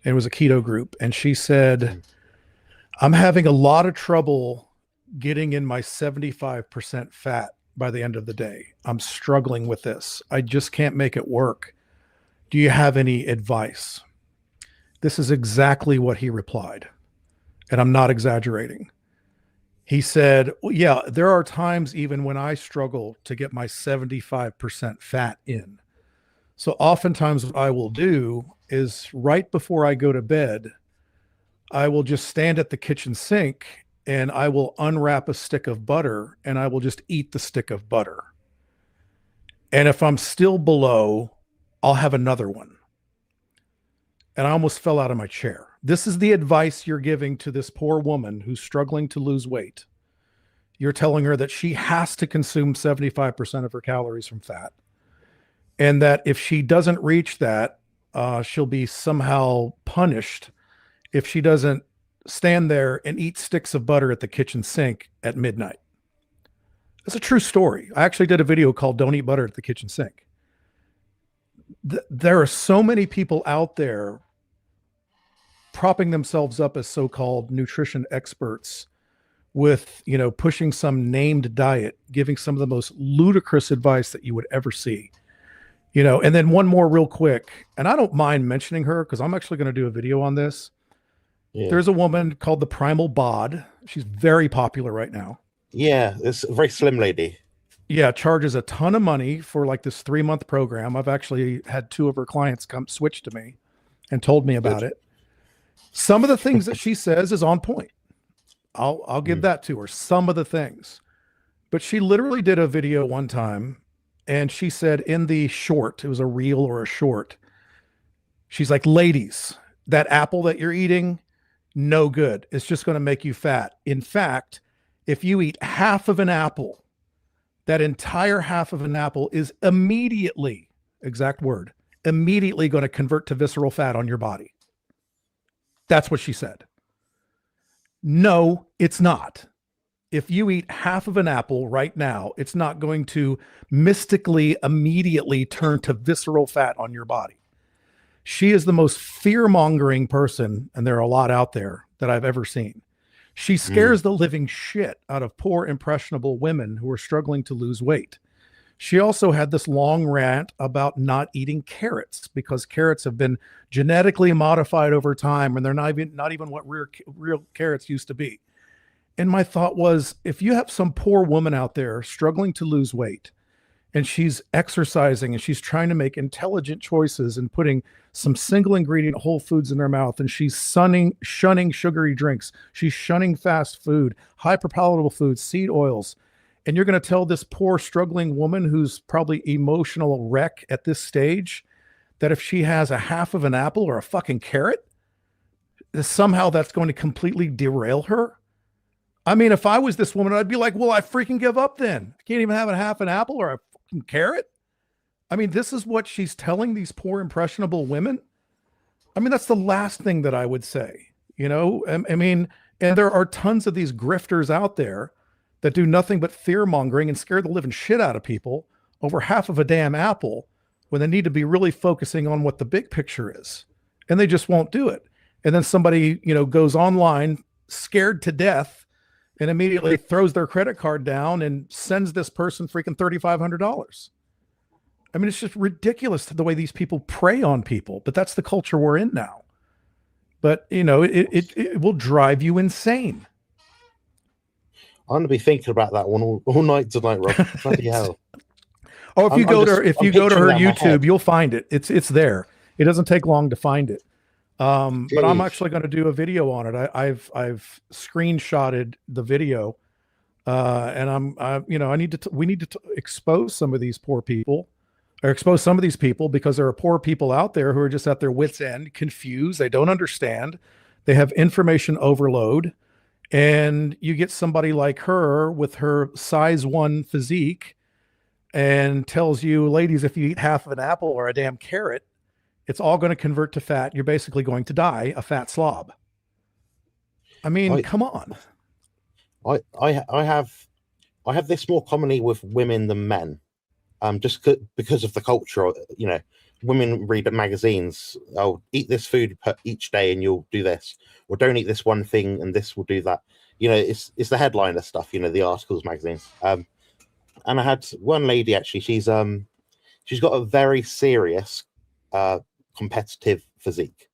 And it was a keto group. And she said, I'm having a lot of trouble getting in my 75% fat by the end of the day. I'm struggling with this. I just can't make it work. Do you have any advice? This is exactly what he replied. And I'm not exaggerating. He said, well, yeah, there are times even when I struggle to get my 75% fat in. So oftentimes what I will do is right before I go to bed, I will just stand at the kitchen sink and I will unwrap a stick of butter and I will just eat the stick of butter. And if I'm still below, I'll have another one. And I almost fell out of my chair. This is the advice you're giving to this poor woman who's struggling to lose weight. You're telling her that she has to consume 75% of her calories from fat. And that if she doesn't reach that, she'll be somehow punished if she doesn't stand there and eat sticks of butter at the kitchen sink at midnight. That's a true story. I actually did a video called Don't Eat Butter at the Kitchen Sink. There are so many people out there propping themselves up as so-called nutrition experts with, pushing some named diet, giving some of the most ludicrous advice that you would ever see. And then one more real quick, and I don't mind mentioning her because I'm actually going to do a video on this. Yeah. There's a woman called the Primal Bod. She's very popular right now. Yeah, it's a very slim lady. Yeah, charges a ton of money for like this 3-month program. I've actually had 2 of her clients come switch to me and told me about it. Some of the things that she says is on point. I'll give that to her. Some of the things. But she literally did a video one time, and she said in the short, it was a reel or a short, she's like, ladies, that apple that you're eating, no good. It's just going to make you fat. In fact, if you eat half of an apple, that entire half of an apple is immediately, exact word, immediately going to convert to visceral fat on your body. That's what she said. No, it's not. If you eat half of an apple right now, it's not going to mystically immediately turn to visceral fat on your body. She is the most fear-mongering person, and there are a lot out there, that I've ever seen. She scares the living shit out of poor, impressionable women who are struggling to lose weight. She also had this long rant about not eating carrots because carrots have been genetically modified over time, and they're not even what real carrots used to be. And my thought was, if you have some poor woman out there struggling to lose weight, and she's exercising and she's trying to make intelligent choices and putting some single ingredient whole foods in their mouth, and she's shunning sugary drinks, she's shunning fast food, hyperpalatable foods, seed oils, and you're going to tell this poor struggling woman who's probably emotional wreck at this stage that if she has a half of an apple or a fucking carrot, somehow that's going to completely derail her? I mean, if I was this woman, I'd be like, well, I freaking give up then. I can't even have a half an apple or a fucking carrot. I mean, this is what she's telling these poor, impressionable women. I mean, that's the last thing that I would say, I mean, and there are tons of these grifters out there that do nothing but fear mongering and scare the living shit out of people over half of a damn apple when they need to be really focusing on what the big picture is. And they just won't do it. And then somebody, goes online scared to death and immediately throws their credit card down and sends this person freaking $3,500. I mean, it's just ridiculous the way these people prey on people, but that's the culture we're in now. But, it will drive you insane. I'm gonna be thinking about that one all night tonight, Rob. Bloody hell. Oh, if you go to her YouTube, you'll find it. It's there. It doesn't take long to find it. But I'm actually going to do a video on it. I've screenshotted the video, and we need to expose some of these poor people, or expose some of these people, because there are poor people out there who are just at their wits' end, confused. They don't understand. They have information overload, and you get somebody like her with her size 1 physique and tells you, ladies, if you eat half of an apple or a damn carrot, it's all going to convert to fat. You're basically going to die a fat slob. I mean, come on. I have this more commonly with women than men, just because of the culture. Women read magazines. Oh, eat this food each day and you'll do this, or don't eat this one thing and this will do that. It's the headliner stuff. The articles, magazines. And I had one lady actually. She's got a very serious competitive physique.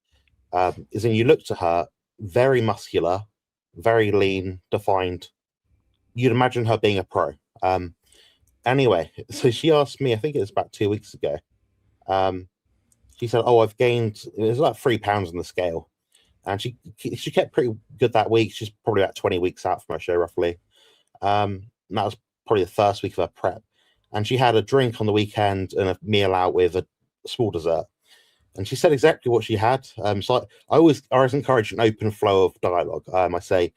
Is in you look to her, very muscular, very lean, defined. You'd imagine her being a pro. Anyway, so she asked me, I think it was about 2 weeks ago. She said, "Oh, I've gained." It was like 3 pounds on the scale, and she kept pretty good that week. She's probably about 20 weeks out from her show, roughly. And that was probably the first week of her prep, and she had a drink on the weekend and a meal out with a small dessert. And she said exactly what she had. So I always encourage an open flow of dialogue. I say,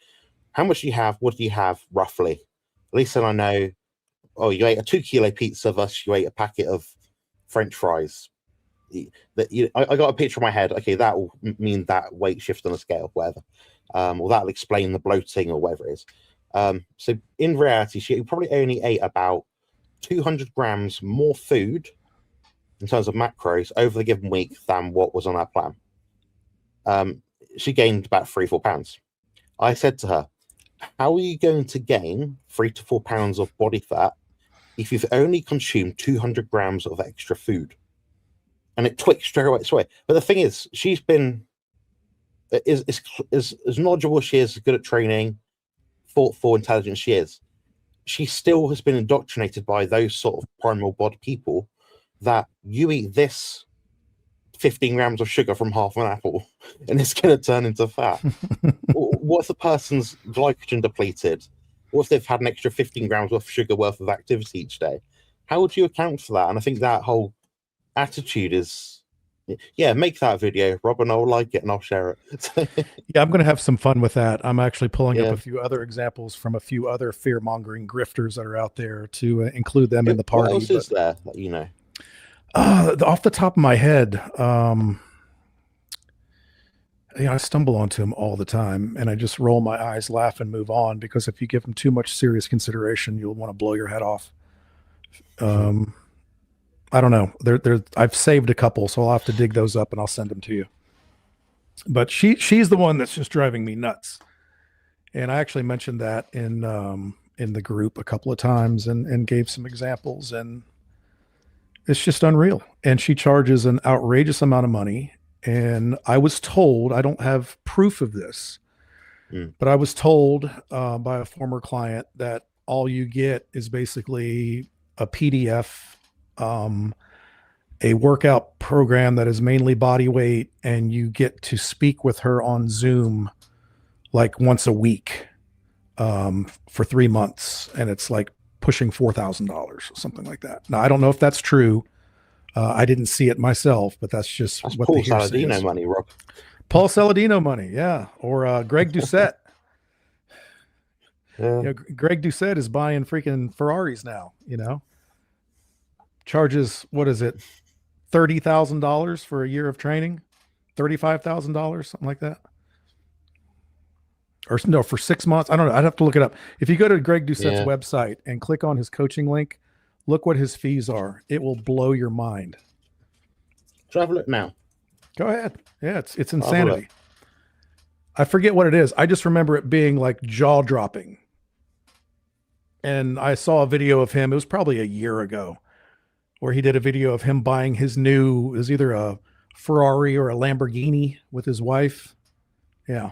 "How much do you have? What do you have roughly?" At least then I know. Oh, you ate a 2-kilo pizza versus you ate a packet of French fries. I got a picture in my head. Okay, that will mean that weight shift on a scale, whatever. Or that'll explain the bloating or whatever it is. So in reality, she probably only ate about 200 grams more food in terms of macros over the given week than what was on our plan. she gained about 3-4 pounds. I said to her, how are you going to gain 3 to 4 pounds of body fat if you've only consumed 200 grams of extra food? And it twitched straight away. But the thing is, she's been as knowledgeable as she is, good at training, thoughtful, intelligent she is. She still has been indoctrinated by those sort of primal body people that you eat this 15 grams of sugar from half an apple and it's going to turn into fat. What if the person's glycogen depleted? What if they've had an extra 15 grams of sugar worth of activity each day? How would you account for that? And I think that whole attitude is, yeah, make that video, Rob, and I'll like it and I'll share it. Yeah, I'm going to have some fun with that. I'm actually pulling up a few other examples from a few other fear-mongering grifters that are out there to include them in the party. What else is there that you know? Off the top of my head, I stumble onto them all the time, and I just roll my eyes, laugh, and move on, because if you give them too much serious consideration, you'll want to blow your head off. I don't know. I've saved a couple, so I'll have to dig those up and I'll send them to you. But she's the one that's just driving me nuts. And I actually mentioned that in the group a couple of times and gave some examples, and it's just unreal. And she charges an outrageous amount of money. And I was told, I don't have proof of this, but I was told by a former client that all you get is basically a PDF, a workout program that is mainly body weight, and you get to speak with her on Zoom like once a week for 3 months, and it's like pushing $4,000 or something like that. Now, I don't know if that's true. I didn't see it myself, but that's what Paul the hearsay Saladino is. money, Rob. Paul Saladino money, yeah, or Greg Doucette. Greg Doucette is buying freaking Ferraris now. Charges, what is it, $30,000 for a year of training, $35,000, something like that, or no, for 6 months. I don't know. I'd have to look it up. If you go to Greg Doucette's website and click on his coaching link, look what his fees are. It will blow your mind. Should I have a look now? Go ahead. Yeah, it's insanity. I forget what it is. I just remember it being like jaw-dropping. And I saw a video of him, it was probably a year ago, where he did a video of him buying his new, it was either a Ferrari or a Lamborghini with his wife. Yeah.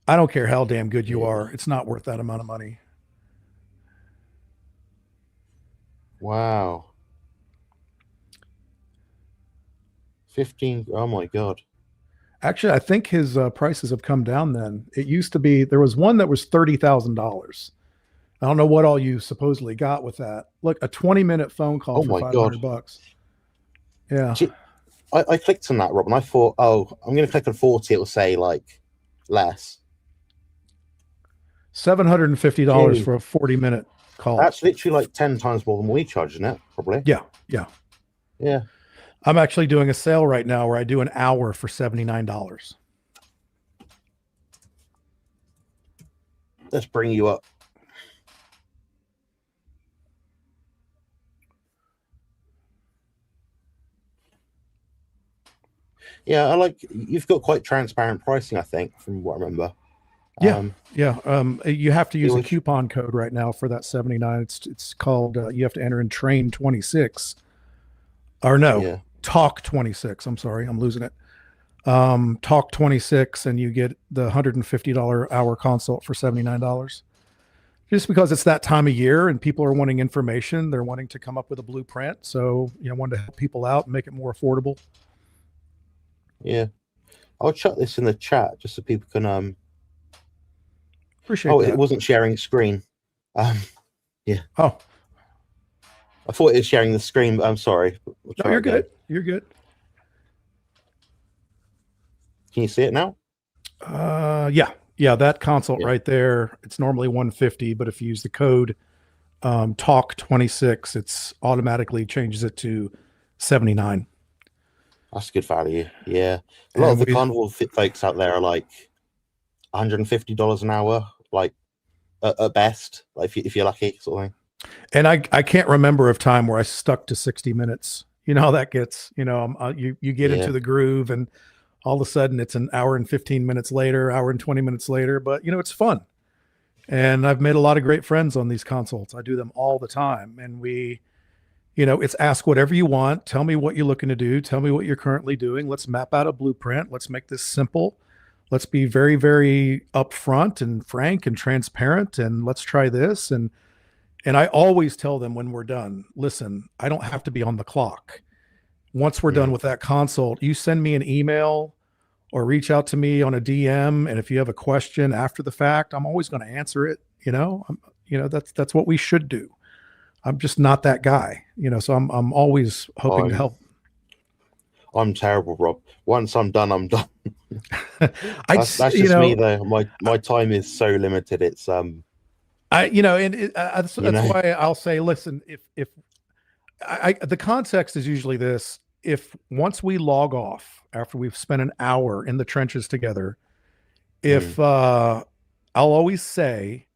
I don't care how damn good you are. It's not worth that amount of money. Wow. 15. Oh my God. Actually, I think his prices have come down then. It used to be, there was one that was $30,000. I don't know what all you supposedly got with that. Look, a 20-minute phone call for $500. Yeah. See, I clicked on that, Rob, and I thought, oh, I'm going to click on 40. It will say like less. $750 for a 40-minute call. That's literally like 10 times more than we charge, isn't it? Probably. Yeah. I'm actually doing a sale right now where I do an hour for $79. Let's bring you up. Yeah, I like, you've got quite transparent pricing, I think, from what I remember. You have to use a coupon code right now for that 79. It's called, you have to enter in train 26 or no, talk 26. I'm sorry, I'm losing it. Talk 26, and you get the $150 hour consult for $79. Just because it's that time of year and people are wanting information, they're wanting to come up with a blueprint. So, wanted to help people out and make it more affordable. Yeah. I'll chuck this in the chat just so people can, appreciate that. It wasn't sharing screen. Yeah. Oh, I thought it was sharing the screen, but I'm sorry. No, you're good. You're good. Can you see it now? Yeah, that consult right there, it's normally $150, but if you use the code talk26, it's automatically changes it to $79. That's good value. Yeah. A lot of the carnivore fit folks out there are like $150 an hour, like at best, like if you're lucky, sort of thing. And I can't remember a time where I stuck to 60 minutes. You know how that gets, you get into the groove, and All of a sudden it's an hour and 15 minutes later, hour and 20 minutes later, but it's fun. And I've made a lot of great friends on these consults. I do them all the time. And it's ask whatever you want. Tell me what you're looking to do. Tell me what you're currently doing. Let's map out a blueprint. Let's make this simple. Let's be very, very upfront and frank and transparent. And let's try this. And I always tell them when we're done, listen, I don't have to be on the clock. Once we're done with that consult, you send me an email or reach out to me on a DM. And if you have a question after the fact, I'm always going to answer it. That's what we should do. I'm just not that guy, so I'm always hoping to help. I'm terrible, Rob. Once I'm done, I'm done. That's just me though. My time is so limited. It's that's why I'll say, listen, if the context is usually this, if once we log off after we've spent an hour in the trenches together, I'll always say,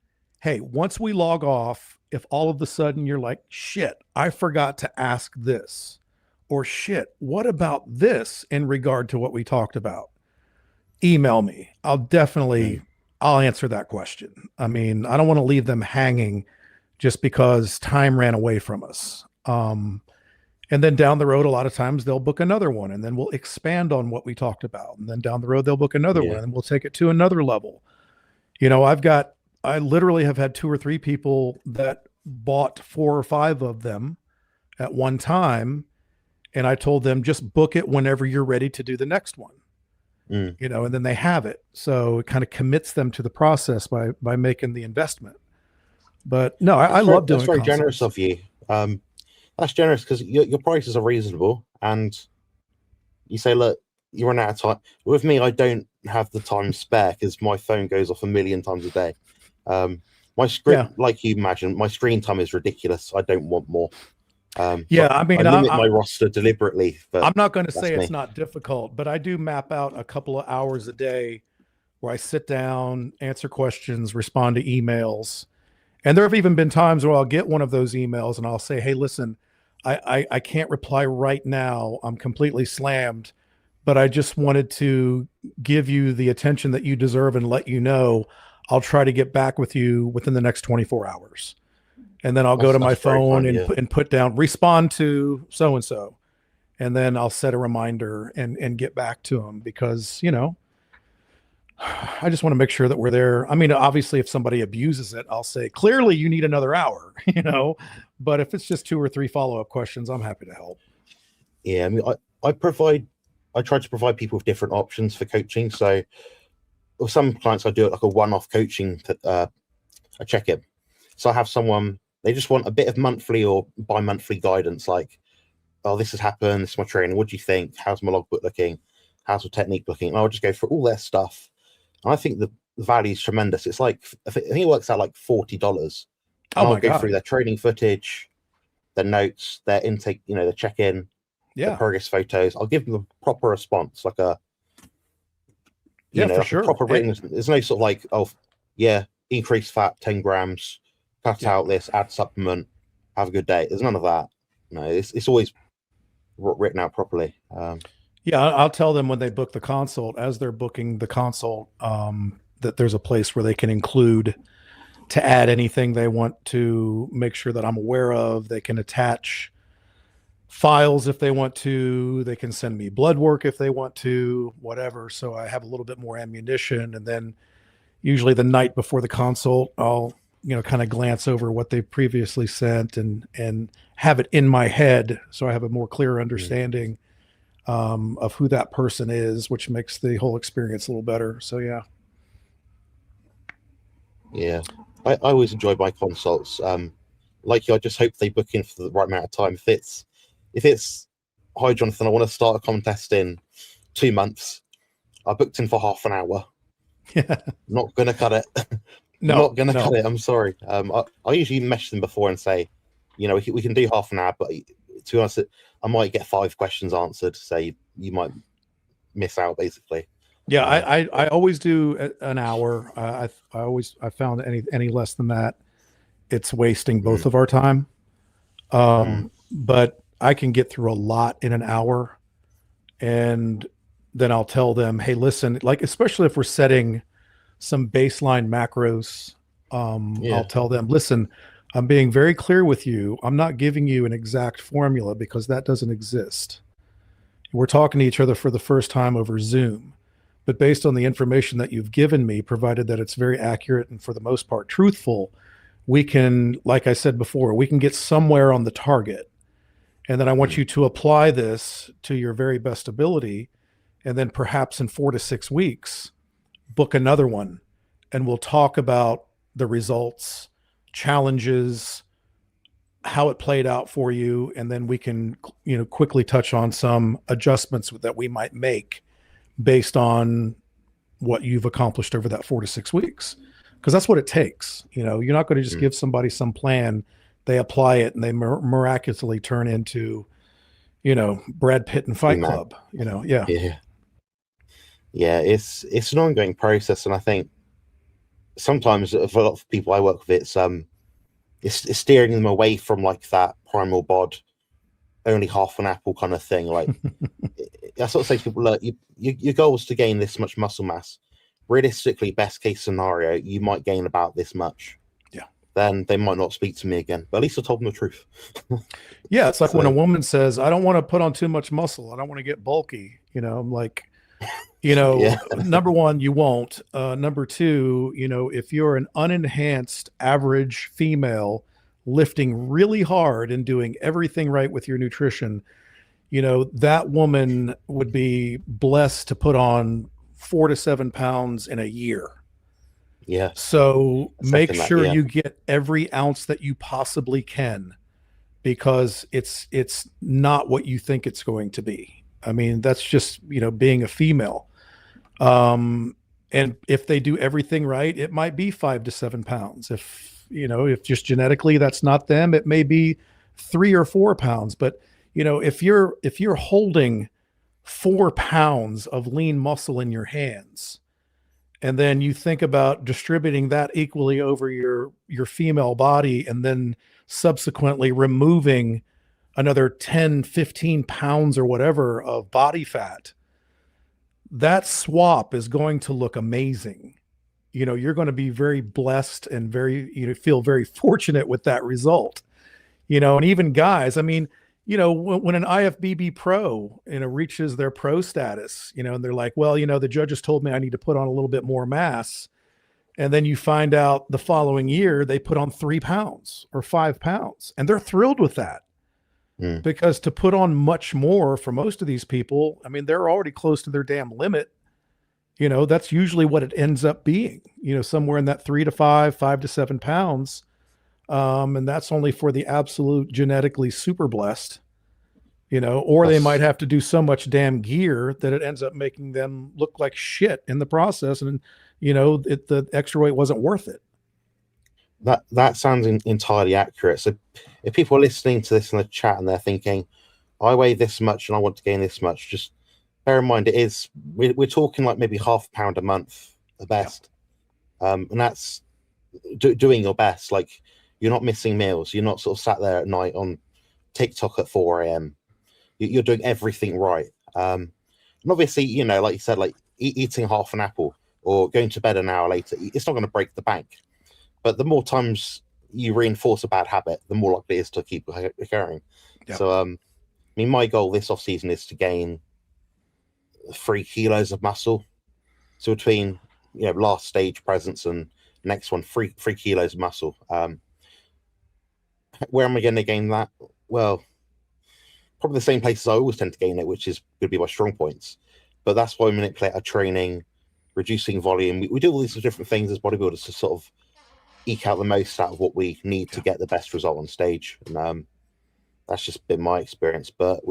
hey, once we log off, if all of a sudden you're like, shit, I forgot to ask this, or shit, what about this in regard to what we talked about? Email me. I'll answer that question. I mean, I don't want to leave them hanging just because time ran away from us. And then down the road, a lot of times they'll book another one and then we'll expand on what we talked about. And then down the road, they'll book another one and we'll take it to another level. I literally have had 2 or 3 people that bought 4 or 5 of them at one time. And I told them, just book it whenever you're ready to do the next one, and then they have it. So it kind of commits them to the process by making the investment. But no, I love doing it. That's very generous of you. That's generous because your prices are reasonable. And you say, look, you run out of time. With me, I don't have the time spare because my phone goes off a million times a day. My screen, like you imagine, my screen time is ridiculous. I don't want more. I limit my roster deliberately. But I'm not going to say it's not difficult, but I do map out a couple of hours a day where I sit down, answer questions, respond to emails. And there have even been times where I'll get one of those emails and I'll say, hey, listen, I can't reply right now. I'm completely slammed, but I just wanted to give you the attention that you deserve and let you know I'll try to get back with you within the next 24 hours. And then I'll go to my phone and put down, respond to so-and-so. And then I'll set a reminder and get back to them because, I just want to make sure that we're there. I mean, obviously, if somebody abuses it, I'll say, clearly you need another hour, but if it's just 2 or 3 follow-up questions, I'm happy to help. Yeah. I mean, I try to provide people with different options for coaching. So with some clients, I do it like a one-off coaching, a check-in. So I have someone, they just want a bit of monthly or bi-monthly guidance, like, oh, this has happened, this is my training, what do you think? How's my logbook looking? How's the technique looking? And I'll just go through all their stuff. And I think the value is tremendous. It's like, I think it works out like $40. And I'll go through their training footage, their notes, their intake, the check-in, the progress photos. I'll give them a proper response, like a, sure. proper written. There's no sort of like, oh, yeah, increase fat 10 grams, cut out this, add supplement, have a good day. There's none of that. No, it's always written out properly. I'll tell them when they book the consult, as they're booking the consult, that there's a place where they can include to add anything they want to make sure that I'm aware of. They can attach files if they want to. They can send me blood work if they want to, whatever. So I have a little bit more ammunition. And then usually the night before the consult, I'll kind of glance over what they previously sent and have it in my head so I have a more clear understanding of who that person is, which makes the whole experience a little better. So yeah, I always enjoy my consults. Like you, I just hope they book in for the right amount of time. If it's hi Jonathan, I want to start a contest in 2 months, I booked in for half an hour. Not gonna cut it. Not gonna cut it. I'm sorry. I usually message them before and say, we can do half an hour, but to be honest, I might get 5 questions answered, so you might miss out basically. I always do an hour. I found any less than that, it's wasting both of our time. But I can get through a lot in an hour, and then I'll tell them, hey, listen, like, especially if we're setting some baseline macros, I'll tell them, listen, I'm being very clear with you. I'm not giving you an exact formula because that doesn't exist. We're talking to each other for the first time over Zoom, but based on the information that you've given me, provided that it's very accurate and for the most part truthful, we can, like I said before, we can get somewhere on the target. And then I want you to apply this to your very best ability. And then perhaps in 4 to 6 weeks, book another one and we'll talk about the results, challenges, how it played out for you. And then we can, quickly touch on some adjustments that we might make based on what you've accomplished over that 4 to 6 weeks. Because that's what it takes. You're not going to just give somebody some plan, they apply it and they miraculously turn into, Brad Pitt and Fight Club, Yeah. Yeah. It's an ongoing process. And I think sometimes for a lot of people I work with, it's steering them away from like that primal bod, only half an apple kind of thing. Like I sort of say to people, look, your goal is to gain this much muscle mass. Realistically, best case scenario, you might gain about this much. Yeah. Then they might not speak to me again. But at least I told them the truth. Yeah, it's like when a woman says, I don't want to put on too much muscle. I don't want to get bulky. I'm like, number one, you won't. Number two, if you're an unenhanced average female lifting really hard and doing everything right with your nutrition, that woman would be blessed to put on 4 to 7 pounds in a year. Yeah. So make sure you get every ounce that you possibly can, because it's not what you think it's going to be. I mean, that's just, being a female. And if they do everything right, it might be 5 to 7 pounds. If just genetically that's not them, it may be 3 or 4 pounds. But, if you're holding 4 pounds of lean muscle in your hands, and then you think about distributing that equally over your female body, and then subsequently removing another 10, 15 pounds or whatever of body fat, that swap is going to look amazing. You're going to be very blessed and very, feel very fortunate with that result. And even guys, I mean, when an IFBB pro, reaches their pro status, and they're like, well, the judges told me I need to put on a little bit more mass. And then you find out the following year, they put on 3 pounds or 5 pounds, and they're thrilled with that. Because to put on much more for most of these people, I mean, they're already close to their damn limit. That's usually what it ends up being, somewhere in that 3 to 5, 5 to 7 pounds. And that's only for the absolute genetically super blessed, or they might have to do so much damn gear that it ends up making them look like shit in the process. And, the extra weight wasn't worth it. That sounds entirely accurate. So if people are listening to this in the chat and they're thinking, I weigh this much and I want to gain this much, just bear in mind we're talking like maybe half a pound a month at best. Yeah. And that's doing your best. Like, you're not missing meals. You're not sort of sat there at night on TikTok at 4 a.m. You're doing everything right. And obviously, like you said, like eating half an apple or going to bed an hour later, it's not going to break the bank. But the more times you reinforce a bad habit, the more likely it is to keep occurring. Yep. So, I mean, my goal this off season is to gain 3 kilos of muscle. So between, last stage presence and next one, 3 kilos of muscle. Where am I going to gain that? Well, probably the same places I always tend to gain it, which is going to be my strong points. But that's why we manipulate our training, reducing volume. We do all these different things as bodybuilders to sort of eke out the most out of what we need to get the best result on stage. And that's just been my experience. But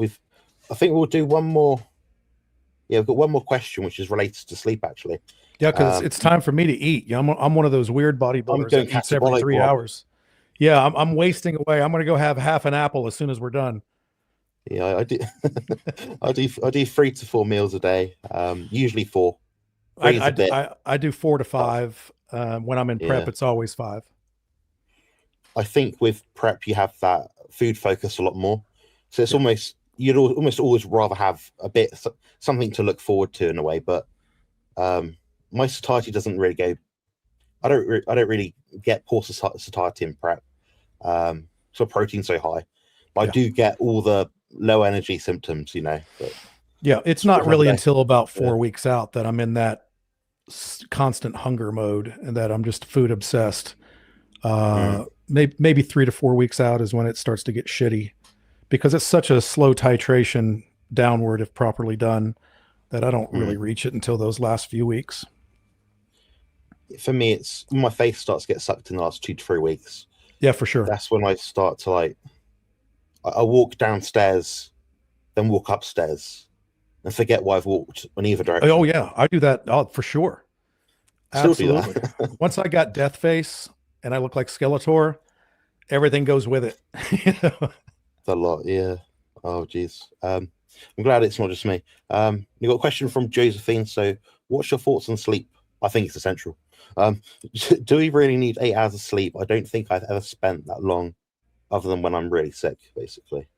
I think we'll do one more. Yeah, we've got one more question, which is related to sleep, actually. Yeah, because it's time for me to eat. I'm one of those weird bodybuilders that eats every 3 hours. Yeah, I'm wasting away. I'm going to go have half an apple as soon as we're done. Yeah, I do. I do 3 to 4 meals a day. Usually 4. I do 4 to 5. When I'm in prep, it's always 5. I think with prep, you have that food focus a lot more. So it's almost you'd almost always rather have a bit something to look forward to in a way. But my satiety doesn't really go. I don't really get poor satiety in prep. So protein's so high, but I do get all the low energy symptoms, But yeah, it's not really until about 4 weeks out that I'm in that constant hunger mode and that I'm just food obsessed. Maybe 3 to 4 weeks out is when it starts to get shitty, because it's such a slow titration downward if properly done that I don't really reach it until those last few weeks. For me, it's my face starts to get sucked in the last 2 to 3 weeks. Yeah, for sure. That's when I start to I walk downstairs, then walk upstairs, and forget why I've walked in either direction. Oh yeah, I do that. Oh, for sure. Absolutely. Do that. Once I got death face and I look like Skeletor, everything goes with it. It's a lot, yeah. Oh, geez. I'm glad it's not just me. You got a question from Josephine. So, what's your thoughts on sleep? I think it's essential. Do we really need 8 hours of sleep? I don't think I've ever spent that long, other than when I'm really sick, basically.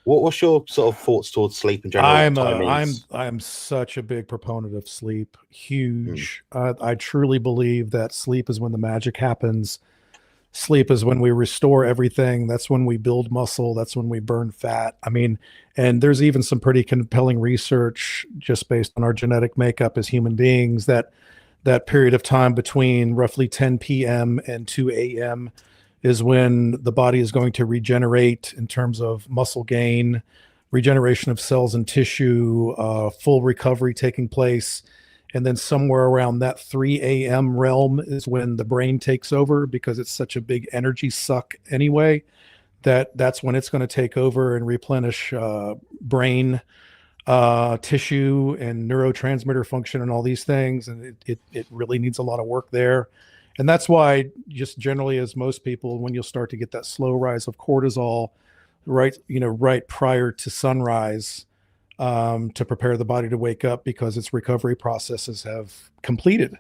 What's your sort of thoughts towards sleep in general? I'm such a big proponent of sleep. Huge. I truly believe that sleep is when the magic happens. Sleep is when we restore everything. That's when we build muscle. That's when we burn fat. I mean, and there's even some pretty compelling research just based on our genetic makeup as human beings that period of time between roughly 10 p.m. and 2 a.m. is when the body is going to regenerate in terms of muscle gain, regeneration of cells and tissue, full recovery taking place. And then somewhere around that 3 a.m. realm is when the brain takes over, because it's such a big energy suck anyway, that's when it's going to take over and replenish brain tissue and neurotransmitter function and all these things. And it really needs a lot of work there. And that's why, just generally, as most people, when you'll start to get that slow rise of cortisol, right prior to sunrise, to prepare the body to wake up because its recovery processes have completed.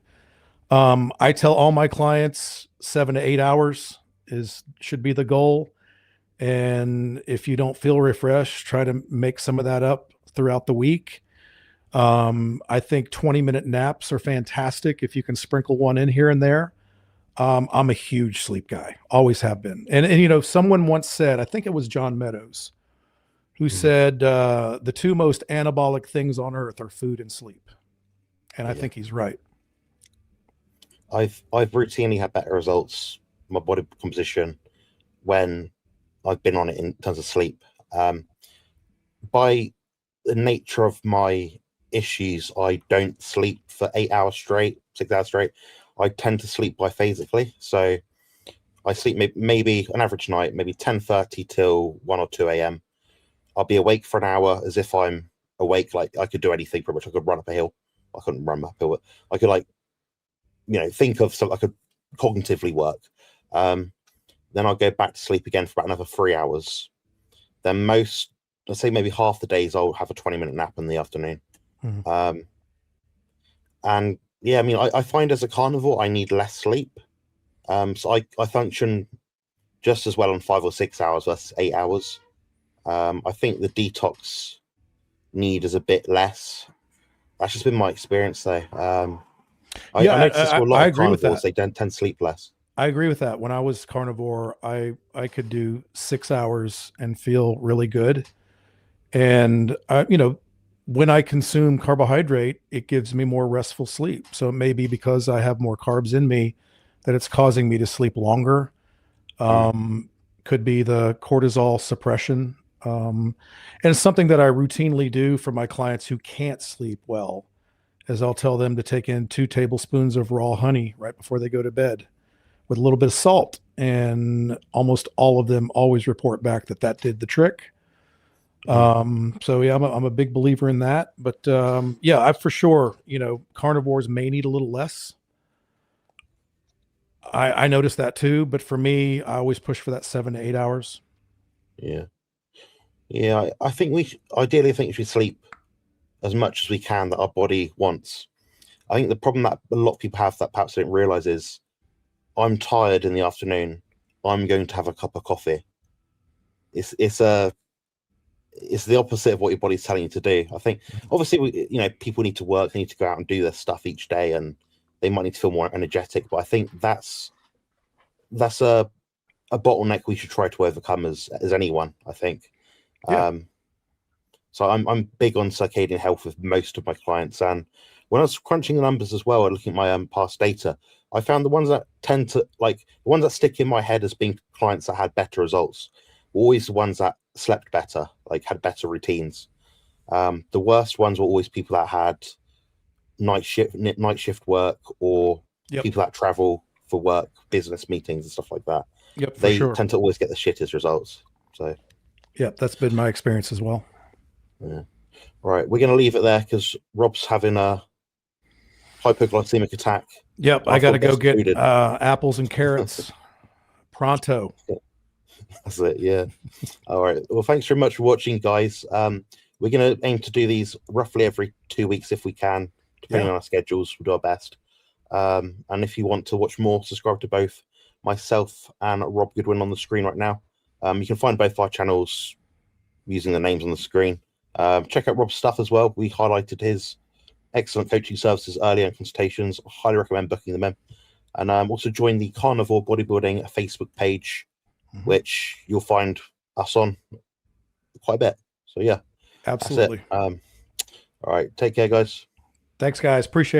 I tell all my clients 7 to 8 hours should be the goal. And if you don't feel refreshed, try to make some of that up throughout the week. I think 20-minute naps are fantastic if you can sprinkle one in here and there. I'm a huge sleep guy, always have been. And someone once said, I think it was John Meadows, who said the two most anabolic things on earth are food and sleep. And I think he's right. I've routinely had better results, my body composition, when I've been on it in terms of sleep. By the nature of my issues, I don't sleep for 8 hours straight, 6 hours straight. I tend to sleep biphasically. So I sleep maybe an average night, maybe 10:30 till 1 or 2 a.m. I'll be awake for an hour as if I'm awake. Like I could do anything pretty much. I could run up a hill. I couldn't run up a hill, but I could think of something. I could cognitively work. Then I'll go back to sleep again for about another 3 hours. Then I'd say maybe half the days I'll have a 20-minute nap in the afternoon. And yeah, I mean, I find as a carnivore, I need less sleep. So I function just as well on 5 or 6 hours versus 8 hours. I think the detox need is a bit less. That's just been my experience, though. I noticed a lot of carnivores, they tend to sleep less. I agree with that. When I was carnivore, I could do 6 hours and feel really good. And when I consume carbohydrate, it gives me more restful sleep. So it may be because I have more carbs in me that it's causing me to sleep longer. Could be the cortisol suppression. And it's something that I routinely do for my clients who can't sleep well, is I'll tell them to take in 2 tablespoons of raw honey right before they go to bed with a little bit of salt. And almost all of them always report back that did the trick. So yeah, I'm a big believer in that, but yeah, I for sure, carnivores may need a little less. I noticed that too, but for me, I always push for that 7 to 8 hours. Yeah. I think we should sleep as much as we can that our body wants. I think the problem that a lot of people have that perhaps they don't realize is, I'm tired in the afternoon, I'm going to have a cup of coffee. it's the opposite of what your body's telling you to do. I think obviously people need to work, they need to go out and do their stuff each day, and they might need to feel more energetic. But I think that's a bottleneck we should try to overcome as anyone. I think. Yeah. So I'm big on circadian health with most of my clients, and when I was crunching the numbers as well and looking at my past data, I found the ones that tend to the ones that stick in my head as being clients that had better results were always the ones that slept better, like had better routines. The worst ones were always people that had night shift work, or people that travel for work, business meetings and stuff like that. Yep, they tend to always get the shittest results. So yeah, that's been my experience as well. Yeah. All right, we're going to leave it there because Rob's having a hypoglycemic attack. Yep, I got to go get apples and carrots pronto. That's it. Yeah. All right. Well, thanks very much for watching, guys. We're going to aim to do these roughly every 2 weeks if we can, depending on our schedules. We'll do our best. And if you want to watch more, subscribe to both myself and Rob Goodwin on the screen right now. You can find both our channels using the names on the screen. Check out Rob's stuff as well. We highlighted his excellent coaching services earlier and consultations. I highly recommend booking them in. And also join the Carnivore Bodybuilding Facebook page, which you'll find us on quite a bit. So yeah, absolutely. All right, take care, guys. Thanks, guys. Appreciate it.